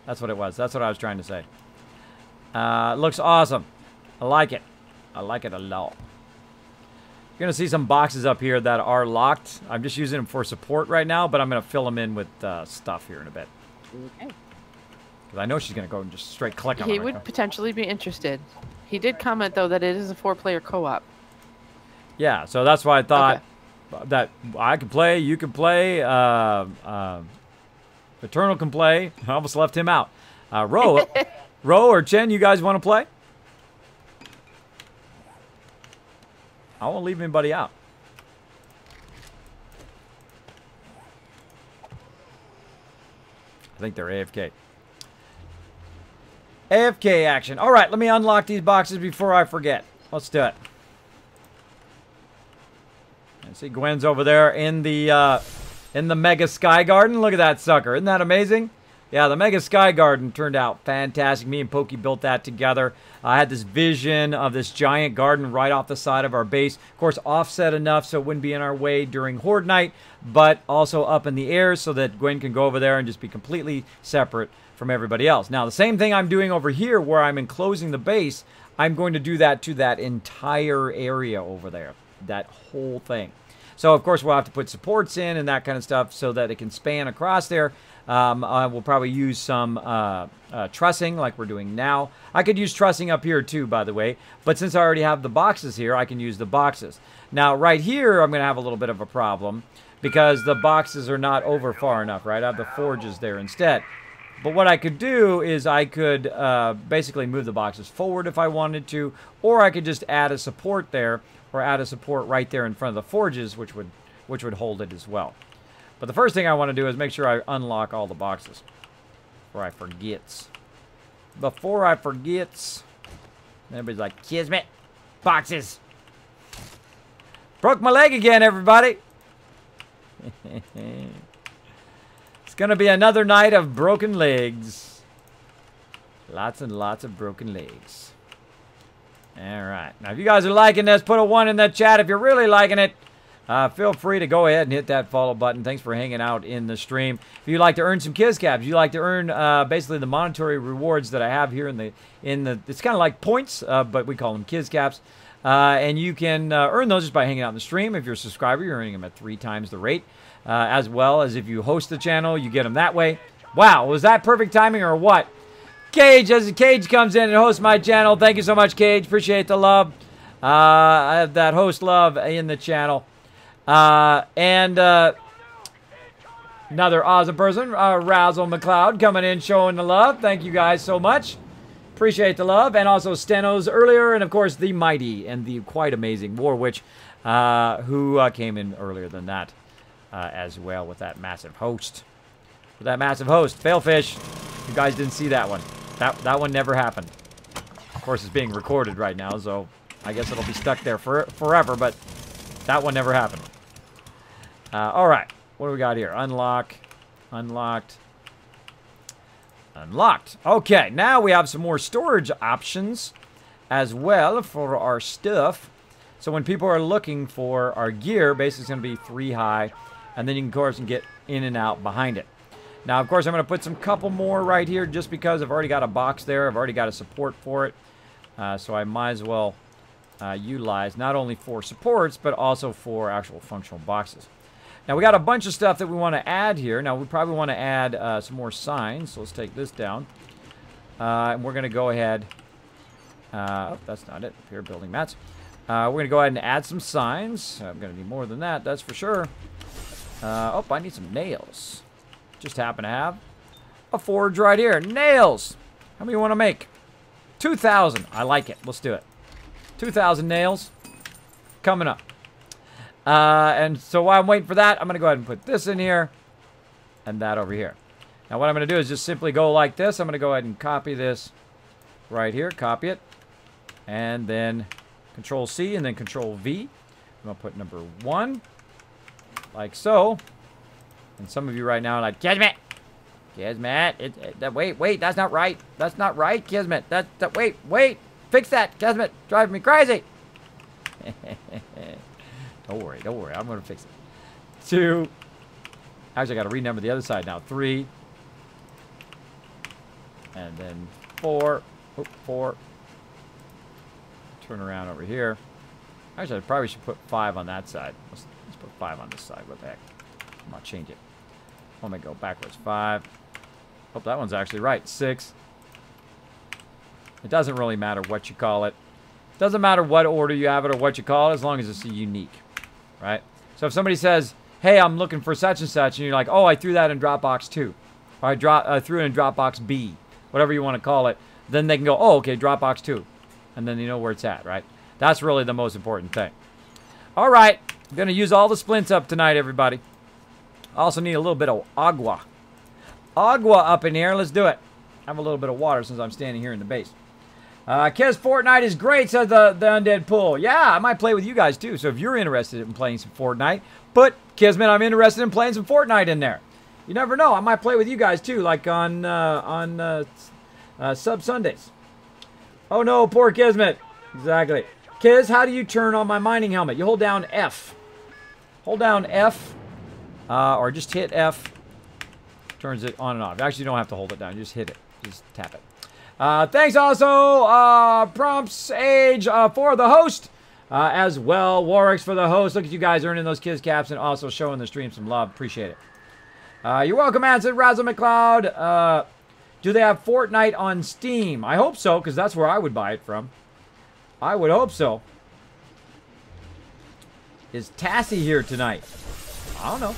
That's what it was. That's what I was trying to say. Looks awesome. I like it. I like it a lot. You're going to see some boxes up here that are locked. I'm just using them for support right now, but I'm going to fill them in with stuff here in a bit. Okay. Because I know she's going to go and just straight click on it. He would potentially be interested. He did comment, though, that it is a 4-player co-op. Yeah, so that's why I thought that I could play, you could play, Eternal can play. I almost left him out. Ro or Chen, you guys want to play? I won't leave anybody out. I think they're AFK. AFK action. All right, let me unlock these boxes before I forget. Let's do it. I see Gwen's over there in the Mega Sky Garden. Look at that sucker. Isn't that amazing? Yeah, the Mega Sky Garden turned out fantastic. Me and Pokey built that together. I had this vision of this giant garden right off the side of our base. Of course, offset enough so it wouldn't be in our way during Horde Night, but also up in the air so that Gwen can go over there and just be completely separate from everybody else. Now, the same thing I'm doing over here where I'm enclosing the base, I'm going to do that to that entire area over there. That whole thing. So, of course, we'll have to put supports in and that kind of stuff so that it can span across there. We'll probably use some trussing like we're doing now. I could use trussing up here too, by the way. But since I already have the boxes here, I can use the boxes. Now, right here, I'm going to have a little bit of a problem because the boxes are not over far enough, right? I have the forges there instead. But what I could do is I could basically move the boxes forward if I wanted to, or I could just add a support there, or add a support right there in front of the forges, which would hold it as well. But the first thing I want to do is make sure I unlock all the boxes before I forgets. Before I forgets. Everybody's like, Kismet, boxes. Broke my leg again, everybody. It's going to be another night of broken legs. Lots and lots of broken legs. All right. Now, if you guys are liking this, put a 1 in the chat. If you're really liking it, feel free to go ahead and hit that follow button. Thanks for hanging out in the stream. If you'd like to earn some Kiz Caps, you'd like to earn basically the monetary rewards that I have here in the it's kind of like points, but we call them Kiz Caps. And you can earn those just by hanging out in the stream. If you're a subscriber, you're earning them at 3 times the rate. As well as if you host the channel, you get them that way. Wow, was that perfect timing or what? Cage, as Cage comes in and hosts my channel. Thank you so much, Cage. Appreciate the love. I have that host love in the channel. And another awesome person, Razzle McLeod, coming in showing the love. Thank you guys so much. Appreciate the love. And also Stenos earlier. And, of course, the mighty and the quite amazing War Witch, who came in earlier than that as well with that massive host. With that massive host. Failfish. You guys didn't see that one. That one never happened. Of course, it's being recorded right now, so I guess it'll be stuck there forever, but that one never happened. All right. What do we got here? Unlock. Unlocked. Unlocked. Okay, now we have some more storage options as well for our stuff. So when people are looking for our gear, basically it's going to be 3 high, and then you can, of course, get in and out behind it. Now, of course, I'm going to put some couple more right here just because I've already got a box there. I've already got a support for it. So I might as well utilize not only for supports, but also for actual functional boxes. Now, we got a bunch of stuff that we want to add here. Now, we probably want to add some more signs. So let's take this down. And we're going to go ahead. Oh, that's not it. Here, building mats. We're going to go ahead and add some signs. I'm going to need more than that, that's for sure. Oh, I need some nails. Just happen to have a forge right here. Nails! How many you want to make? 2,000. I like it. Let's do it. 2,000 nails. Coming up. And so while I'm waiting for that, I'm going to go ahead and put this in here. And that over here. Now what I'm going to do is just simply go like this. I'm going to go ahead and copy this right here. Copy it. And then Control C and then Control V. I'm going to put number 1. Like so. And some of you right now are like, Kismet! Kismet! Wait, that's not right. That's not right, Kismet. Wait! Fix that, Kismet! Driving me crazy! Don't worry. I'm going to fix it. 2. Actually, I got to renumber the other side now. 3. And then 4. Oh, 4. Turn around over here. Actually, I probably should put 5 on that side. Let's put 5 on this side. What the heck? I'm going to change it. I'm going to go backwards. 5. Oh, that one's actually right. 6. It doesn't really matter what you call it. It doesn't matter what order you have it or what you call it, as long as it's unique. Right? So if somebody says, hey, I'm looking for such and such, and you're like, oh, I threw that in Dropbox 2. Or I threw it in Dropbox B. Whatever you want to call it. Then they can go, oh, okay, Dropbox 2. And then you know where it's at, right? That's really the most important thing. All right. I'm going to use all the splints up tonight, everybody. I also need a little bit of agua. Agua up in here. Let's do it. Have a little bit of water since I'm standing here in the base. Kez, Fortnite is great, says the Undead Pool. Yeah, I might play with you guys, too. So if you're interested in playing some Fortnite, put Kismet, I'm interested in playing some Fortnite in there. You never know. I might play with you guys, too, like on Sub Sundays. Oh, no, poor Kismet. Exactly. Kiz, how do you turn on my mining helmet? You hold down F. Hold down F. Or just hit F. Turns it on and off. Actually, you don't have to hold it down. Just hit it. Just tap it. Thanks also, Prompts Age for the host. As well, Warwick's for the host. Look at you guys earning those Kiz caps and also showing the stream some love. Appreciate it. You're welcome, man. Said Razzle McLeod. Do they have Fortnite on Steam? I hope so, because that's where I would buy it from. I would hope so. Is Tassie here tonight? I don't know.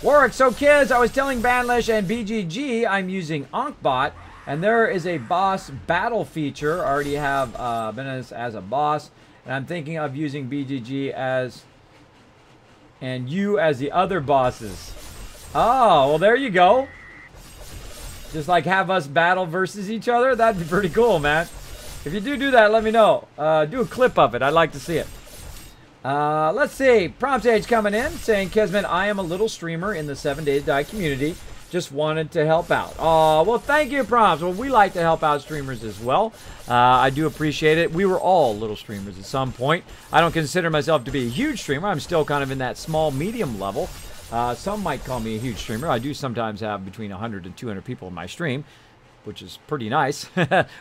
Warwick, so kids, I was telling Banlish and BGG I'm using Ankbot, and there is a boss battle feature. I already have Menace as a boss, and I'm thinking of using BGG as, and you as the other bosses. Oh, well, there you go. Just like have us battle versus each other? That'd be pretty cool, man. If you do that, let me know. Do a clip of it. I'd like to see it. Let's see. Prompt Age coming in saying, Kismet, I am a little streamer in the 7 Days Die community. Just wanted to help out. Oh, well, thank you, Prompts. Well, we like to help out streamers as well. I do appreciate it. We were all little streamers at some point. I don't consider myself to be a huge streamer. I'm still kind of in that small, medium level. Some might call me a huge streamer. I do sometimes have between 100 and 200 people in my stream, which is pretty nice.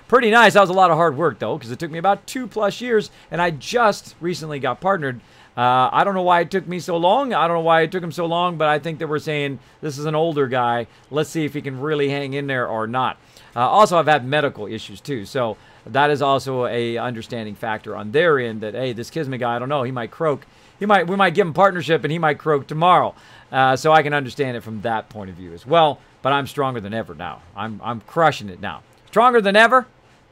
Pretty nice. That was a lot of hard work, though, because it took me about 2+ years, and I just recently got partnered. I don't know why it took me so long. I don't know why it took him so long, but I think that we're saying this is an older guy. Let's see if he can really hang in there or not. Also, I've had medical issues, too, so that is also a understanding factor on their end that, hey, this Kismet guy, I don't know, he might croak. We might give him partnership, and he might croak tomorrow. So I can understand it from that point of view as well. But I'm stronger than ever now. I'm crushing it now. Stronger than ever,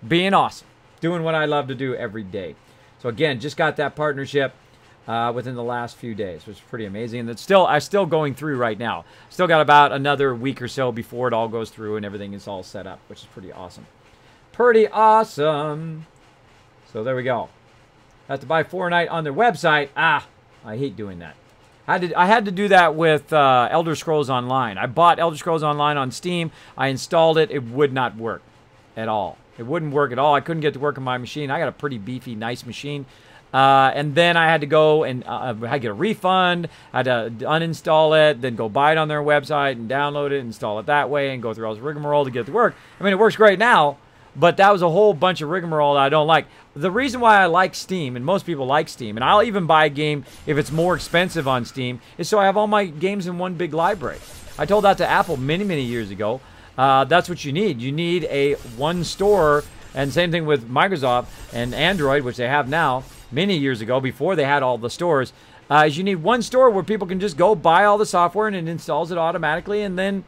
being awesome. Doing what I love to do every day. So again, just got that partnership within the last few days, which is pretty amazing. And I'm still going through right now. Still got about another week or so before it all goes through and everything is all set up, which is pretty awesome. Pretty awesome. So there we go. Have to buy Fortnite on their website. Ah, I hate doing that. I had to do that with Elder Scrolls Online. I bought Elder Scrolls Online on Steam. I installed it. It would not work at all. It wouldn't work at all. I couldn't get to work on my machine. I got a pretty beefy, nice machine. And then I had to go and I had to get a refund. I had to uninstall it, then go buy it on their website and download it, install it that way, and go through all this rigmarole to get it to work. I mean, it works great now, but that was a whole bunch of rigmarole that I don't like. The reason why I like Steam, and most people like Steam, and I'll even buy a game if it's more expensive on Steam, is so I have all my games in one big library. I told that to Apple many, many years ago. That's what you need. You need a one store, and same thing with Microsoft and Android, which they have now, many years ago, before they had all the stores, is you need one store where people can just go buy all the software and it installs it automatically, and then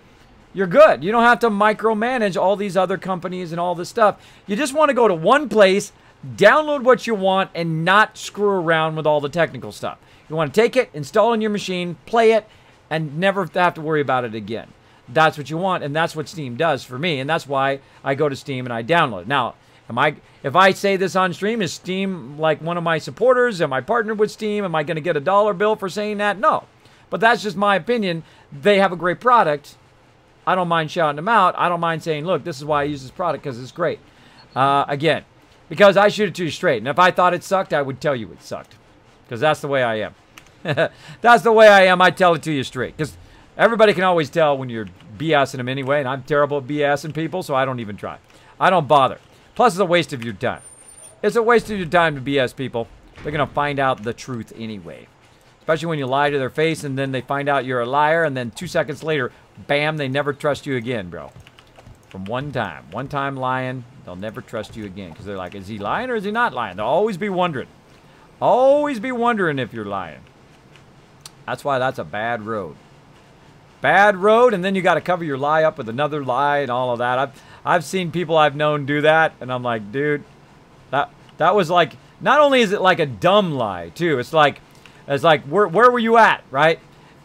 you're good. You don't have to micromanage all these other companies and all this stuff. You just want to go to one place, download what you want, and not screw around with all the technical stuff. You want to take it, install it on your machine, play it, and never have to worry about it again. That's what you want, and that's what Steam does for me, and that's why I go to Steam and I download it. Now, if I say this on stream, is Steam like one of my supporters? Am I partnered with Steam? Am I going to get a dollar bill for saying that? No. But that's just my opinion. They have a great product. I don't mind shouting them out. I don't mind saying, look, this is why I use this product, because it's great. Again, because I shoot it to you straight. And if I thought it sucked, I would tell you it sucked. Because that's the way I am. That's the way I am. I tell it to you straight. Because everybody can always tell when you're BSing them anyway. And I'm terrible at BSing people, so I don't even try. I don't bother. Plus, it's a waste of your time. It's a waste of your time to BS people. They're going to find out the truth anyway. Especially when you lie to their face and then they find out you're a liar, and then 2 seconds later, bam, they never trust you again, bro. From one time lying, they'll never trust you again. Because they're like, is he lying or is he not lying? They'll always be wondering. Always be wondering if you're lying. That's why that's a bad road. Bad road, and then you got to cover your lie up with another lie and all of that. I've seen people I've known do that, and I'm like, dude, that was like, not only is it like a dumb lie too, it's like where were you at, right?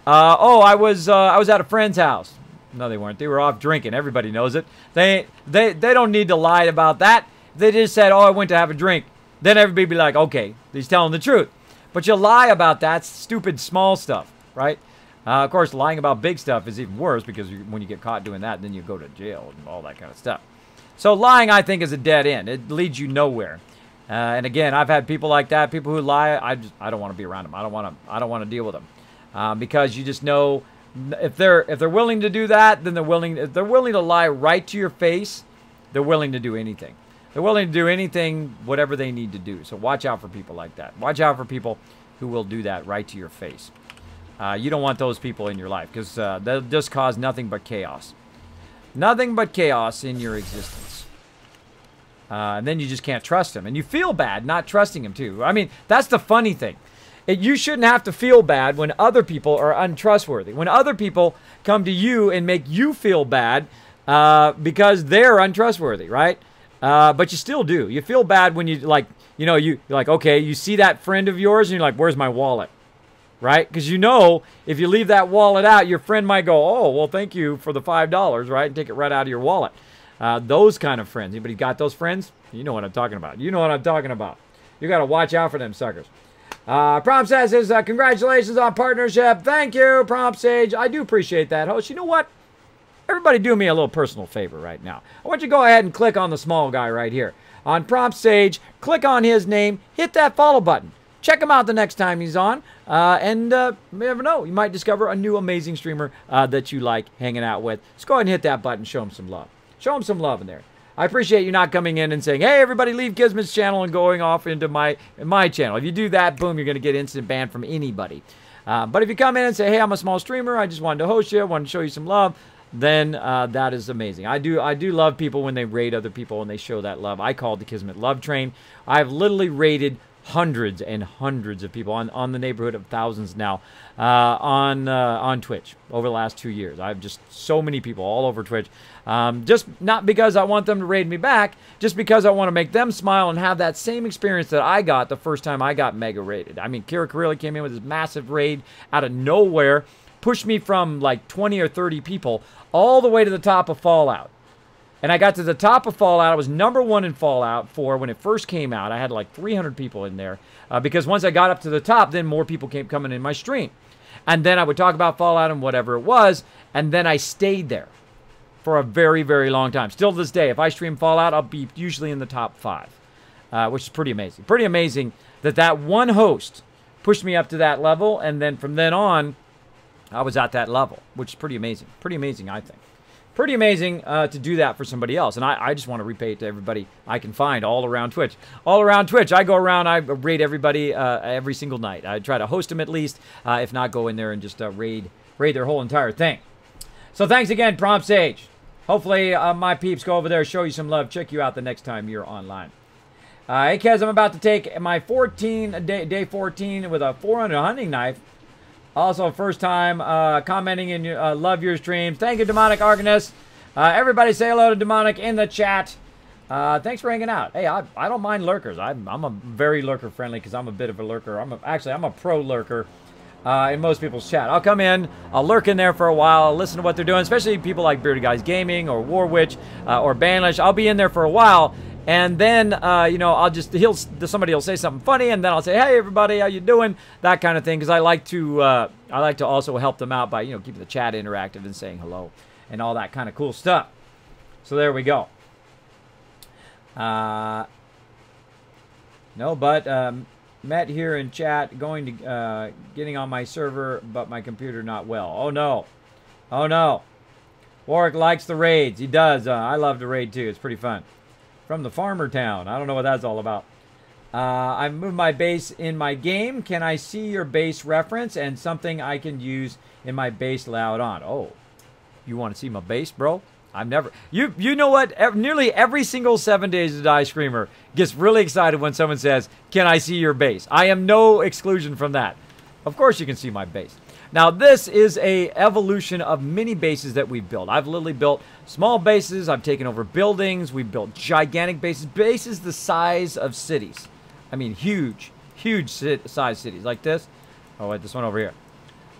Oh, I was at a friend's house. No, they weren't. They were off drinking. Everybody knows it. They don't need to lie about that. They just said, oh, I went to have a drink. Then everybody be like, okay, he's telling the truth. But you lie about that stupid small stuff, right? Of course, lying about big stuff is even worse, because when you get caught doing that, then you go to jail and all that kind of stuff. So lying, I think, is a dead end. It leads you nowhere. And again, I've had people like that, people who lie. I don't want to be around them. I don't want to deal with them, because you just know if they're willing to do that, then if they're willing to lie right to your face, they're willing to do anything. They're willing to do anything, whatever they need to do. So watch out for people like that. Watch out for people who will do that right to your face. You don't want those people in your life, because they'll just cause nothing but chaos. Nothing but chaos in your existence. And then you just can't trust them. And you feel bad not trusting them, too. I mean, that's the funny thing. You shouldn't have to feel bad when other people are untrustworthy. When other people come to you and make you feel bad because they're untrustworthy, right? But you still do. You feel bad when you're like, okay, you see that friend of yours and you're like, where's my wallet? Right? Because you know, if you leave that wallet out, your friend might go, oh, well, thank you for the $5, right? And take it right out of your wallet. Those kind of friends. Anybody got those friends? You know what I'm talking about. You know what I'm talking about. You got to watch out for them suckers. Prompt says, congratulations on partnership. Thank you, Prompt Sage. I do appreciate that, host. You know what? Everybody do me a little personal favor right now. I want you to go ahead and click on the small guy right here. On Prompt Sage, click on his name, hit that follow button. Check him out the next time he's on. And you never know, you might discover a new amazing streamer that you like hanging out with. Just go ahead and hit that button. Show him some love. Show him some love in there. I appreciate you not coming in and saying, hey, everybody leave Kismet's channel and going off into my channel. If you do that, boom, you're going to get instant ban from anybody. But if you come in and say, hey, I'm a small streamer, I just wanted to host you, wanted to show you some love, then that is amazing. I do love people when they raid other people and they show that love. I call it the Kismet Love Train. I've literally raided hundreds and hundreds of people on the neighborhood of thousands now on Twitch over the last 2 years. I have just so many people all over Twitch, just not because I want them to raid me back, just because I want to make them smile and have that same experience that I got the first time I got mega raided. I mean, Kira Karilli came in with this massive raid out of nowhere, pushed me from like 20 or 30 people all the way to the top of Fallout. And I got to the top of Fallout. I was #1 in Fallout 4 when it first came out. I had like 300 people in there. Because once I got up to the top, then more people came coming in my stream. And then I would talk about Fallout and whatever it was, and then I stayed there for a very, very long time. Still to this day, if I stream Fallout, I'll be usually in the top 5, which is pretty amazing. Pretty amazing that one host pushed me up to that level, and then from then on, I was at that level, which is pretty amazing. Pretty amazing, I think. Pretty amazing to do that for somebody else. And I just want to repay it to everybody I can find all around Twitch. All around Twitch. I go around, I raid everybody every single night. I try to host them at least. If not, go in there and just raid their whole entire thing. So thanks again, Prompt Sage. Hopefully my peeps go over there, show you some love, check you out the next time you're online. Hey, Kez, I'm about to take my day 14 with a 400 hunting knife. Also, first time commenting in your, love your streams. Thank you, Demonic Arcanist. Everybody say hello to Demonic in the chat. Thanks for hanging out. Hey, I don't mind lurkers. I'm a very lurker friendly because I'm a bit of a lurker. Actually, I'm a pro lurker in most people's chat. I'll come in, I'll lurk in there for a while, I'll listen to what they're doing, especially people like Bearded Guys Gaming or Warwitch or Banlish. I'll be in there for a while. And then, you know, somebody will say something funny, and then I'll say, hey, everybody, how you doing? That kind of thing, because I like to also help them out by, you know, keeping the chat interactive and saying hello and all that kind of cool stuff. So there we go. No, but Matt here in chat, going to getting on my server, but my computer not well. Oh, no. Oh, no. Warwick likes the raids. He does. I love to raid, too. It's pretty fun. From the farmer town. I don't know what that's all about. I moved my base in my game. Can I see your base reference and something I can use in my base layout on? Oh, you want to see my base, bro? I've never... You know what? Nearly every single 7 Days to Die streamer gets really excited when someone says, can I see your base? I am no exclusion from that. Of course you can see my base. Now, this is a evolution of many bases that we've built. I've literally built small bases. I've taken over buildings. We've built gigantic bases. Bases the size of cities. I mean, huge size cities. Like this. Oh, wait, this one over here.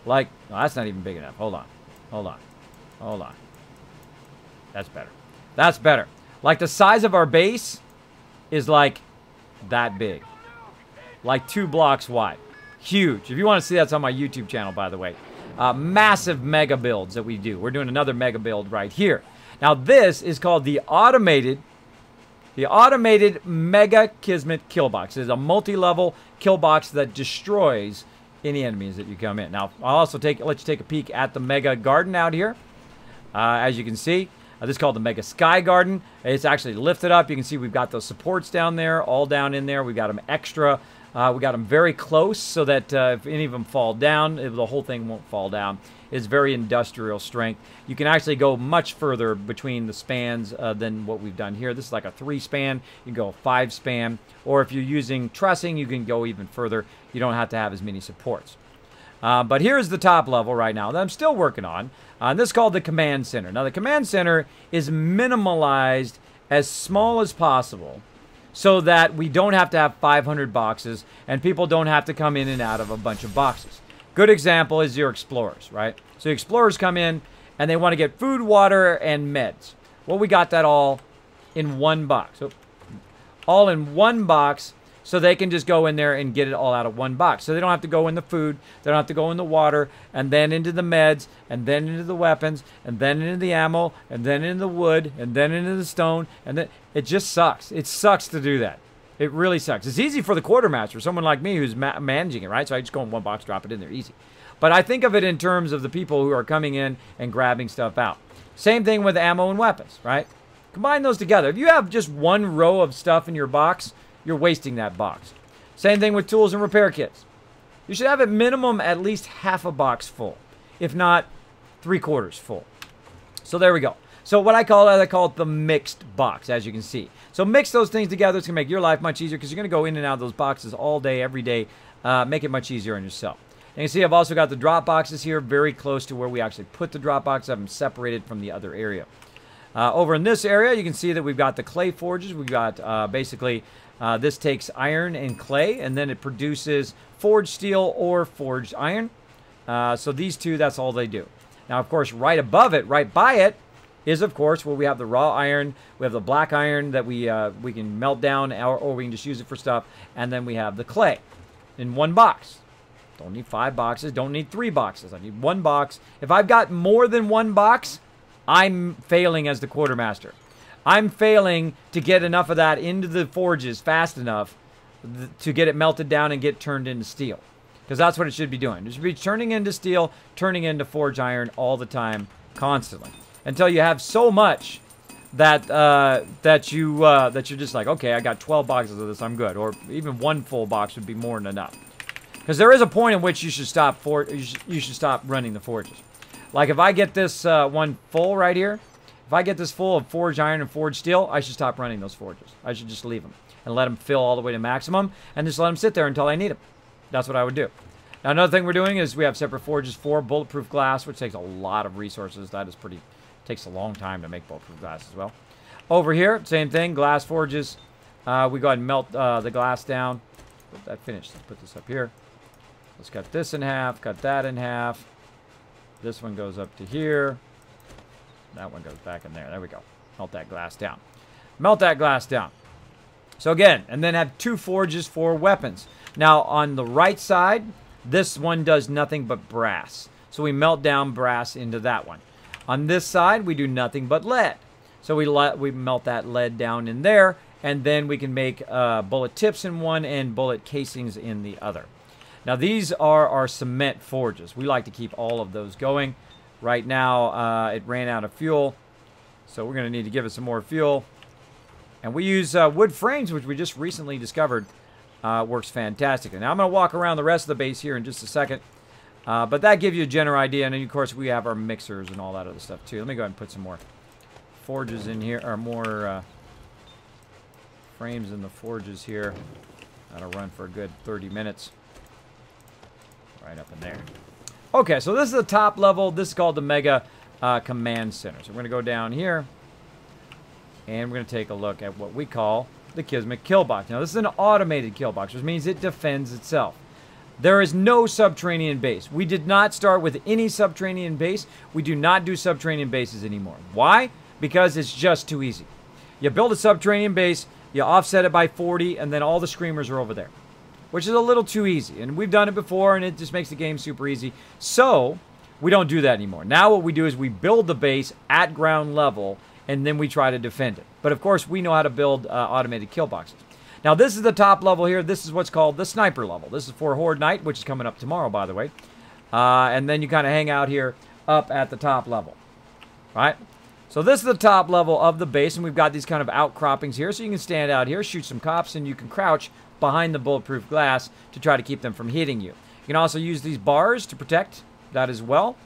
Like, no, that's not even big enough. Hold on. Hold on. Hold on. That's better. That's better. Like, the size of our base is like that big. Like 2 blocks wide. Huge. If you want to see, that's on my YouTube channel, by the way. Massive mega builds that we do. We're doing another mega build right here. Now, this is called the automated Mega Kismet kill box. It's a multi-level kill box that destroys any enemies that you come in. Now, I'll also let you take a peek at the Mega Garden out here. As you can see, this is called the Mega Sky Garden. It's actually lifted up. You can see we've got those supports down there, all down in there. We've got them extra. We got them very close so that if any of them fall down, the whole thing won't fall down. It's very industrial strength. You can actually go much further between the spans than what we've done here. This is like a 3-span. You can go a 5-span. Or if you're using trussing, you can go even further. You don't have to have as many supports. But here's the top level right now that I'm still working on. This is called the Command Center. Now, the Command Center is minimalized as small as possible, so that we don't have to have 500 boxes and people don't have to come in and out of a bunch of boxes. Good example is your explorers, right? So explorers come in and they want to get food, water, and meds. Well, we got that all in one box. So, all in one box, so they can just go in there and get it all out of one box. So they don't have to go in the food, they don't have to go in the water, and then into the meds, and then into the weapons, and then into the ammo, and then into the wood, and then into the stone, and then it just sucks. It sucks to do that. It really sucks. It's easy for the quartermaster, someone like me who's managing it, right? So I just go in one box, drop it in there, easy. But I think of it in terms of the people who are coming in and grabbing stuff out. Same thing with ammo and weapons, right? Combine those together. If you have just one row of stuff in your box, you're wasting that box. Same thing with tools and repair kits. You should have at minimum at least half a box full, if not 3/4 full. So there we go. So what I call it the mixed box, as you can see. So mix those things together. It's going to make your life much easier because you're going to go in and out of those boxes all day, every day. Make it much easier on yourself. And you can see I've also got the drop boxes here very close to where we actually put the drop boxes. I have them separated from the other area. Over in this area, you can see that we've got the clay forges. We've got basically... this takes iron and clay, and then it produces forged steel or forged iron. So these two, that's all they do. Now, of course, right above it, right by it, is, of course, where we have the raw iron. We have the black iron that we can melt down, or we can just use it for stuff. And then we have the clay in one box. Don't need 5 boxes. Don't need 3 boxes. I need 1 box. If I've got more than 1 box, I'm failing as the quartermaster. I'm failing to get enough of that into the forges fast enough to get it melted down and get turned into steel. Because that's what it should be doing. It should be turning into steel, turning into forge iron all the time, constantly. Until you have so much that you're just like, okay, I got 12 boxes of this, I'm good. Or even 1 full box would be more than enough. Because there is a point in which you should stop running the forges. Like if I get this one full right here, if I get this full of forged iron and forged steel, I should stop running those forges. I should just leave them and let them fill all the way to maximum and just let them sit there until I need them. That's what I would do. Now another thing we're doing is we have separate forges for bulletproof glass, which takes a lot of resources. That is takes a long time to make bulletproof glass as well. Over here, same thing, glass forges. We go ahead and melt the glass down. Put that finished. Let's put this up here. Let's cut this in half, cut that in half. This one goes up to here. That one goes back in there. There we go. Melt that glass down. Melt that glass down. So again, and then have 2 forges for weapons. Now on the right side, this one does nothing but brass. So we melt down brass into that one. On this side, we do nothing but lead. So we melt that lead down in there, and then we can make bullet tips in one and bullet casings in the other. Now these are our cement forges. We like to keep all of those going. Right now, it ran out of fuel, so we're going to need to give it some more fuel. And we use wood frames, which we just recently discovered works fantastically. Now I'm going to walk around the rest of the base here in just a second. But that gives you a general idea. And then, of course, we have our mixers and all that other stuff, too. Let me go ahead and put some more forges in here, or more frames in the forges here. That'll run for a good 30 minutes. Right up in there. Okay, so this is the top level. This is called the Mega Command Center. So we're going to go down here, and we're going to take a look at what we call the Kismet kill box. Now, this is an automated kill box, which means it defends itself. There is no subterranean base. We did not start with any subterranean base. We do not do subterranean bases anymore. Why? Because it's just too easy. You build a subterranean base, you offset it by 40, and then all the screamers are over there, which is a little too easy. And we've done it before, and it just makes the game super easy. So we don't do that anymore. Now what we do is we build the base at ground level, and then we try to defend it. But of course, we know how to build automated kill boxes. Now this is the top level here. This is what's called the sniper level. This is for Horde Night, which is coming up tomorrow, by the way. And then you kind of hang out here up at the top level. Right? So this is the top level of the base, and we've got these kind of outcroppings here. So you can stand out here, shoot some cops, and you can crouch behind the bulletproof glass to try to keep them from hitting you. You can also use these bars to protect that as well.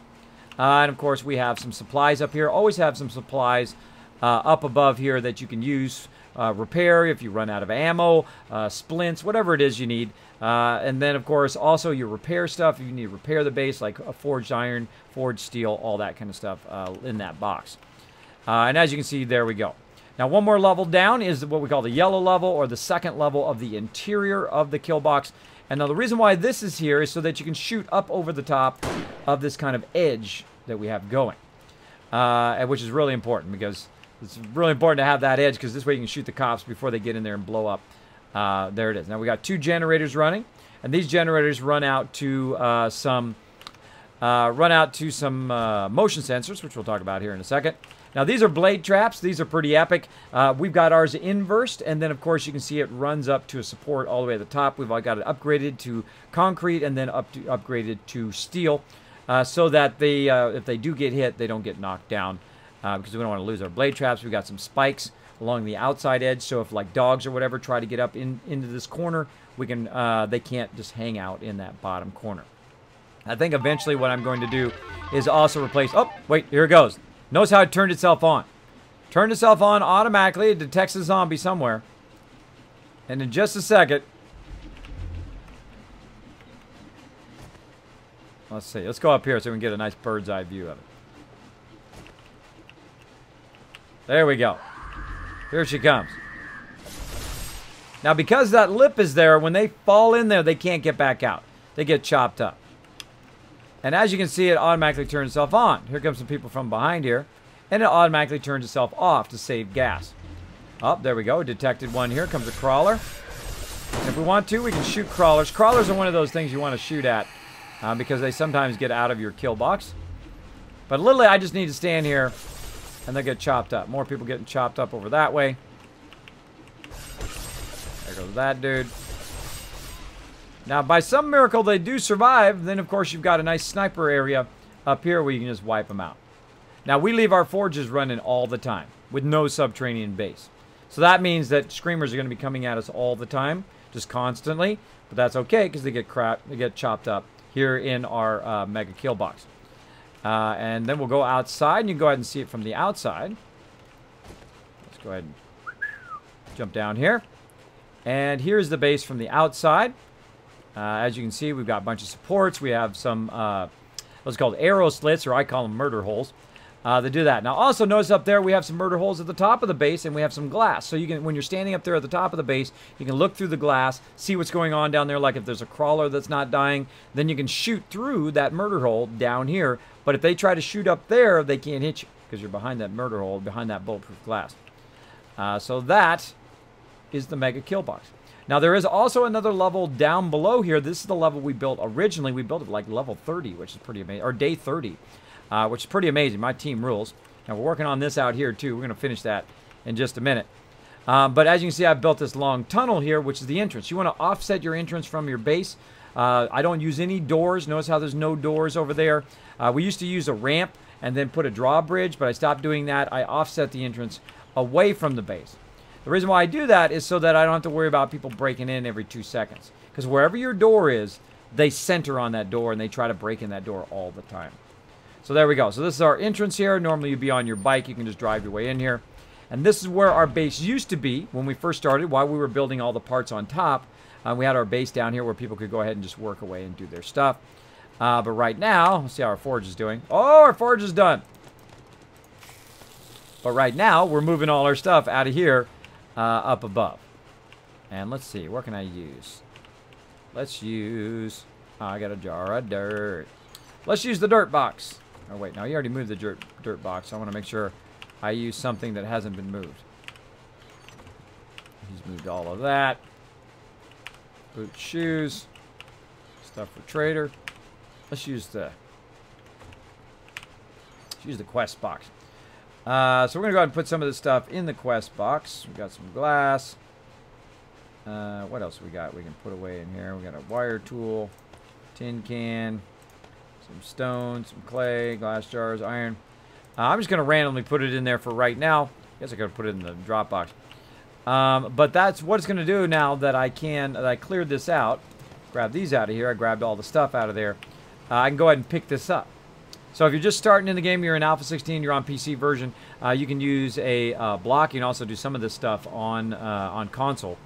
And of course, we have some supplies up here. Always have some supplies up above here that you can use. Repair if you run out of ammo, splints, whatever it is you need. And then, of course, also your repair stuff. If you need to repair the base, like a forged iron, forged steel, all that kind of stuff in that box. And as you can see, there we go. Now, one more level down is what we call the yellow level, or the second level of the interior of the kill box. And now the reason why this is here is so that you can shoot up over the top of this kind of edge that we have going, which is really important because it's really important to have that edge, because this way you can shoot the cops before they get in there and blow up. There it is. Now we got 2 generators running, and these generators run out to some motion sensors, which we'll talk about here in a second. Now these are blade traps. These are pretty epic. We've got ours inversed, and then of course you can see it runs up to a support all the way at the top. We've all got it upgraded to concrete and then upgraded to steel, so that they, if they do get hit, they don't get knocked down. Because we don't want to lose our blade traps. We've got some spikes along the outside edge, so if like dogs or whatever try to get up into this corner, we can they can't just hang out in that bottom corner. I think eventually what I'm going to do is also replace... Oh, wait, here it goes. Notice how it turned itself on. Turned itself on automatically. It detects a zombie somewhere. And in just a second... Let's see. Let's go up here so we can get a nice bird's eye view of it. There we go. Here she comes. Now, because that lip is there, when they fall in there, they can't get back out. They get chopped up. And as you can see, it automatically turns itself on. Here comes some people from behind here. And it automatically turns itself off to save gas. Oh, there we go. Detected one here. Comes a crawler. And of we want to, we can shoot crawlers. Crawlers are one of those things you want to shoot at because they sometimes get out of your kill box. But literally, I just need to stand here and they'll get chopped up. More people getting chopped up over that way. There goes that dude. Now, by some miracle, they do survive. Then, of course, you've got a nice sniper area up here where you can just wipe them out. Now, we leave our forges running all the time with no subterranean base. So that means that screamers are going to be coming at us all the time, just constantly. But that's okay because they get chopped up here in our mega kill box. And then we'll go outside, and you can go ahead and see it from the outside. Let's go ahead and jump down here. And here's the base from the outside. As you can see, we've got a bunch of supports. We have some what's called arrow slits, or I call them murder holes. They do that. Now, also notice up there we have some murder holes at the top of the base, and we have some glass. So you can, when you're standing up there at the top of the base, you can look through the glass, see what's going on down there. Like if there's a crawler that's not dying, then you can shoot through that murder hole down here. But if they try to shoot up there, they can't hit you because you're behind that murder hole, behind that bulletproof glass. So that is the mega kill box. Now, there is also another level down below here. This is the level we built originally. We built it like level 30, which is pretty amazing, or day 30. Which is pretty amazing. My team rules. Now, we're working on this out here, too. We're going to finish that in just a minute. But as you can see, I've built this long tunnel here, which is the entrance. You want to offset your entrance from your base. I don't use any doors. Notice how there's no doors over there. We used to use a ramp and then put a drawbridge, but I stopped doing that. I offset the entrance away from the base. The reason why I do that is so that I don't have to worry about people breaking in every 2 seconds. Because wherever your door is, they center on that door, and they try to break in that door all the time. So there we go. So this is our entrance here. Normally you'd be on your bike. You can just drive your way in here. And this is where our base used to be when we first started, while we were building all the parts on top. We had our base down here where people could go ahead and just work away and do their stuff. But right now, let's see how our forge is doing. Oh, our forge is done. But right now, we're moving all our stuff out of here up above. And let's see, what can I use? Let's use, I got a jar of dirt. Let's use the dirt box. Oh, wait, no, you already moved the dirt box. I want to make sure I use something that hasn't been moved. He's moved all of that. Boots, shoes. Stuff for trader. Let's use the quest box. So we're going to go ahead and put some of this stuff in the quest box. We've got some glass. What else we got we can put away in here? We got a wire tool, tin can, some stone, some clay, glass jars, iron. I'm just going to randomly put it in there for right now. I guess I could put it in the drop box. But that's what it's going to do now that I cleared this out. Grab these out of here. I grabbed all the stuff out of there. I can go ahead and pick this up. So if you're just starting in the game, you're in Alpha 16, you're on PC version, you can use a block. You can also do some of this stuff on console.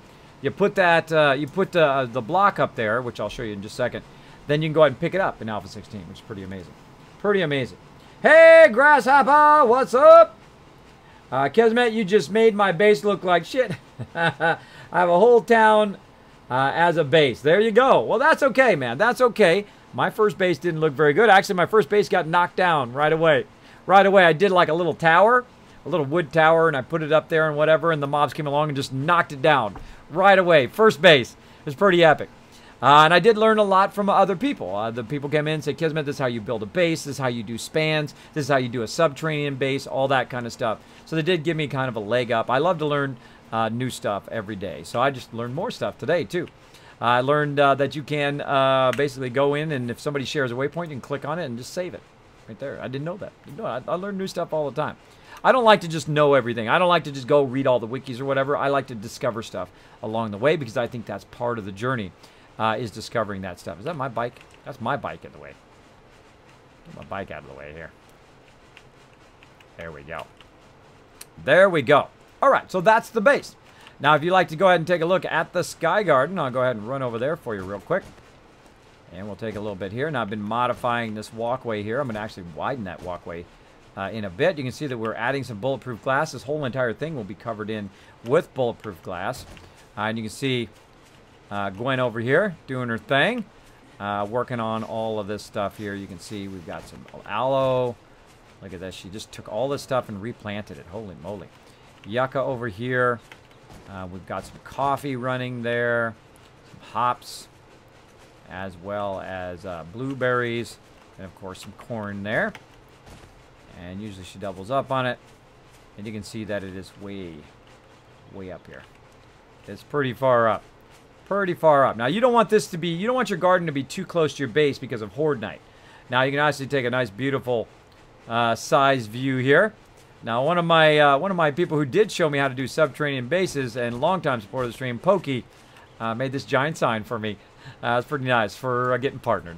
You put that, the block up there, which I'll show you in just a second. Then you can go ahead and pick it up in Alpha 16, which is pretty amazing. Pretty amazing. Hey, Grasshopper, what's up? Kismet, you just made my base look like shit. I have a whole town as a base. There you go. Well, that's okay, man. That's okay. My first base didn't look very good. Actually, my first base got knocked down right away. Right away, I did like a little tower, a little wood tower, and I put it up there and whatever, and the mobs came along and just knocked it down right away. First base. It was pretty epic. And I did learn a lot from other people. The people came in and said, Kismet, this is how you build a base. This is how you do spans. This is how you do a subterranean base, all that kind of stuff. So they did give me kind of a leg up. I love to learn new stuff every day. So I just learned more stuff today, too. I learned that you can basically go in, and if somebody shares a waypoint, you can click on it and just save it. Right there. I didn't know that. I learn new stuff all the time. I don't like to just know everything. I don't like to just go read all the wikis or whatever. I like to discover stuff along the way because I think that's part of the journey, is discovering that stuff. Is that my bike? That's my bike in the way. Get my bike out of the way here. There we go. There we go. All right, so that's the base. Now, if you'd like to go ahead and take a look at the Sky Garden, I'll go ahead and run over there for you real quick. And we'll take a little bit here. Now, I've been modifying this walkway here. I'm going to actually widen that walkway in a bit. You can see that we're adding some bulletproof glass. This whole entire thing will be covered in with bulletproof glass. And you can see Gwen over here doing her thing, working on all of this stuff here. You can see we've got some aloe. Look at this. She just took all this stuff and replanted it. Holy moly. Yucca over here. We've got some coffee running there. hops, as well as blueberries, and of course some corn there. And usually she doubles up on it, and you can see that it is way up here. It's pretty far up. Pretty far up. Now you don't want this to be, you don't want your garden to be too close to your base because of Horde Night. Now you can actually take a nice beautiful size view here. Now one of my people who did show me how to do subterranean bases and longtime supporter of the stream, Pokey, made this giant sign for me. It's pretty nice for getting partnered.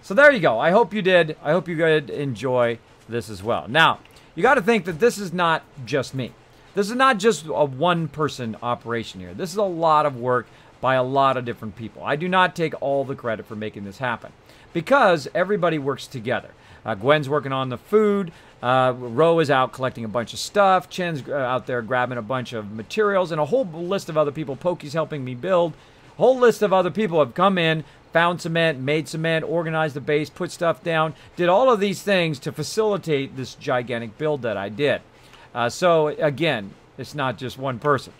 So there you go. I hope you did. I hope you did enjoy this as well. Now, you got to think that this is not just me. This is not just a one-person operation here. This is a lot of work by a lot of different people. I do not take all the credit for making this happen because everybody works together. Gwen's working on the food. Ro is out collecting a bunch of stuff. Chen's out there grabbing a bunch of materials, and a whole list of other people. Pokey's helping me build. A whole list of other people have come in, found cement, made cement, organized the base, put stuff down, did all of these things to facilitate this gigantic build that I did. So again, it's not just one person.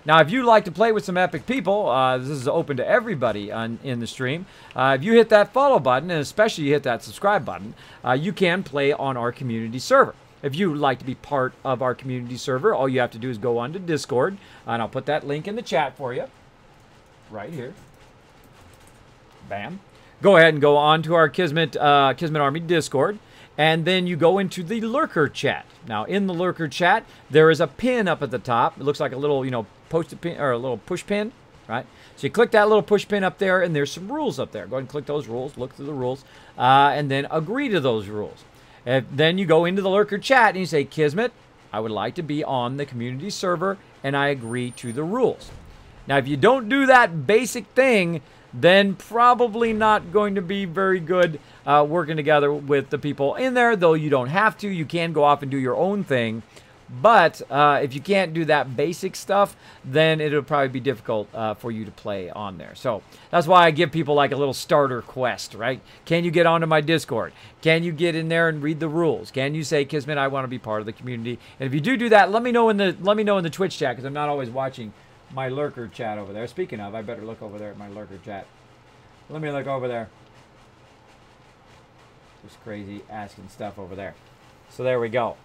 Now, if you like to play with some epic people, this is open to everybody in the stream. If you hit that follow button, and especially you hit that subscribe button, you can play on our community server. If you would like to be part of our community server, all you have to do is go on to Discord, and I'll put that link in the chat for you. Right here. Bam. Go ahead and go on to our Kismet Army Discord. And then you go into the lurker chat. Now, in the lurker chat, there is a pin up at the top. It looks like a little, post-it pin or a little push pin, right? So you click that little push pin up there, and there's some rules up there. Go ahead and click those rules, look through the rules, and then agree to those rules. And then you go into the lurker chat and you say, Kismet, I would like to be on the community server, and I agree to the rules. Now, if you don't do that basic thing, then probably not going to be very good working together with the people in there, though you don't have to. You can go off and do your own thing. But if you can't do that basic stuff, then it'll probably be difficult for you to play on there. So that's why I give people like a little starter quest, right? Can you get onto my Discord? Can you get in there and read the rules? Can you say, Kismet, I want to be part of the community? And if you do that, let me know in the Twitch chat, because I'm not always watching my lurker chat over there. Speaking of, I better look over there at my lurker chat. Let me look over there. Just crazy asking stuff over there. So there we go.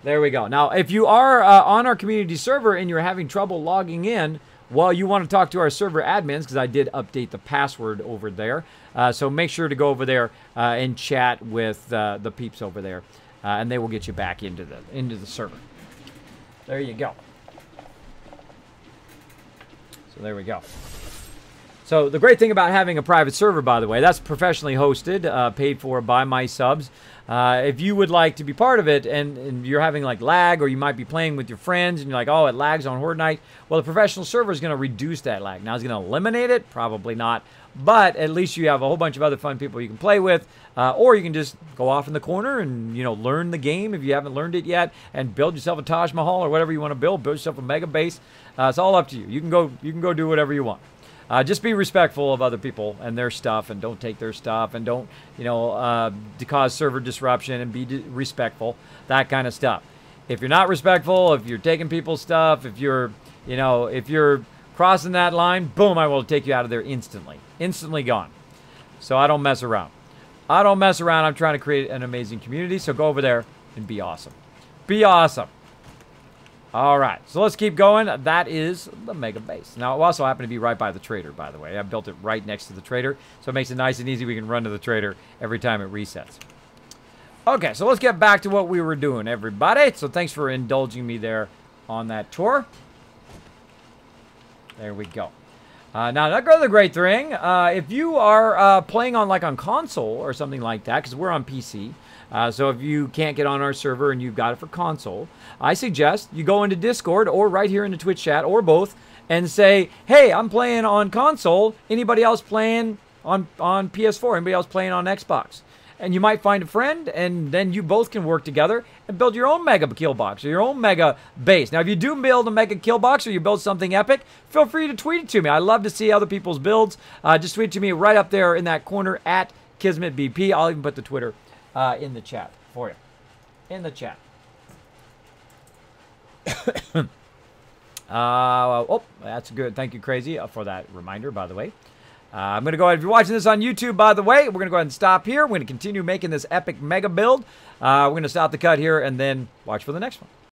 There we go. Now, if you are on our community server and you're having trouble logging in, well, you want to talk to our server admins, because I did update the password over there. So make sure to go over there and chat with the peeps over there, and they will get you back into the server. There you go. So there we go. So the great thing about having a private server, by the way, that's professionally hosted, paid for by my subs. If you would like to be part of it and you're having like lag, or you might be playing with your friends and you're like, oh, it lags on Horde Night. Well, the professional server is going to reduce that lag. Now, it's going to eliminate it? Probably not. But at least you have a whole bunch of other fun people you can play with. Or you can just go off in the corner and, learn the game if you haven't learned it yet, and build yourself a Taj Mahal or whatever you want to build. Build yourself a mega base. It's all up to you. You can go do whatever you want. Just be respectful of other people and their stuff, and don't take their stuff, and don't, cause server disruption, and be respectful, that kind of stuff. If you're not respectful, if you're taking people's stuff, if you're crossing that line, boom, I will take you out of there instantly. Instantly gone. So I don't mess around. I don't mess around. I'm trying to create an amazing community, so go over there and be awesome. Be awesome. All right, so let's keep going. That is the mega base. Now, it also happened to be right by the trader, by the way. I built it right next to the trader, so it makes it nice and easy. We can run to the trader every time it resets. Okay, so let's get back to what we were doing, everybody. So thanks for indulging me there on that tour. There we go. Now, another great thing, if you are playing on console or something like that, because we're on PC, so if you can't get on our server and you've got it for console, I suggest you go into Discord or right here in the Twitch chat, or both, and say, hey, I'm playing on console. Anybody else playing on PS4? Anybody else playing on Xbox? And you might find a friend, and then you both can work together and build your own mega kill box or your own mega base. Now, if you do build a mega kill box or you build something epic, feel free to tweet it to me. I love to see other people's builds. Just tweet it to me right up there in that corner at KismetBP. I'll even put the Twitter in the chat for you. In the chat. Oh, that's good. Thank you, Crazy, for that reminder, by the way. I'm going to go ahead, if you're watching this on YouTube, by the way, we're going to go ahead and stop here. We're going to continue making this epic mega build. We're going to stop the cut here and then watch for the next one.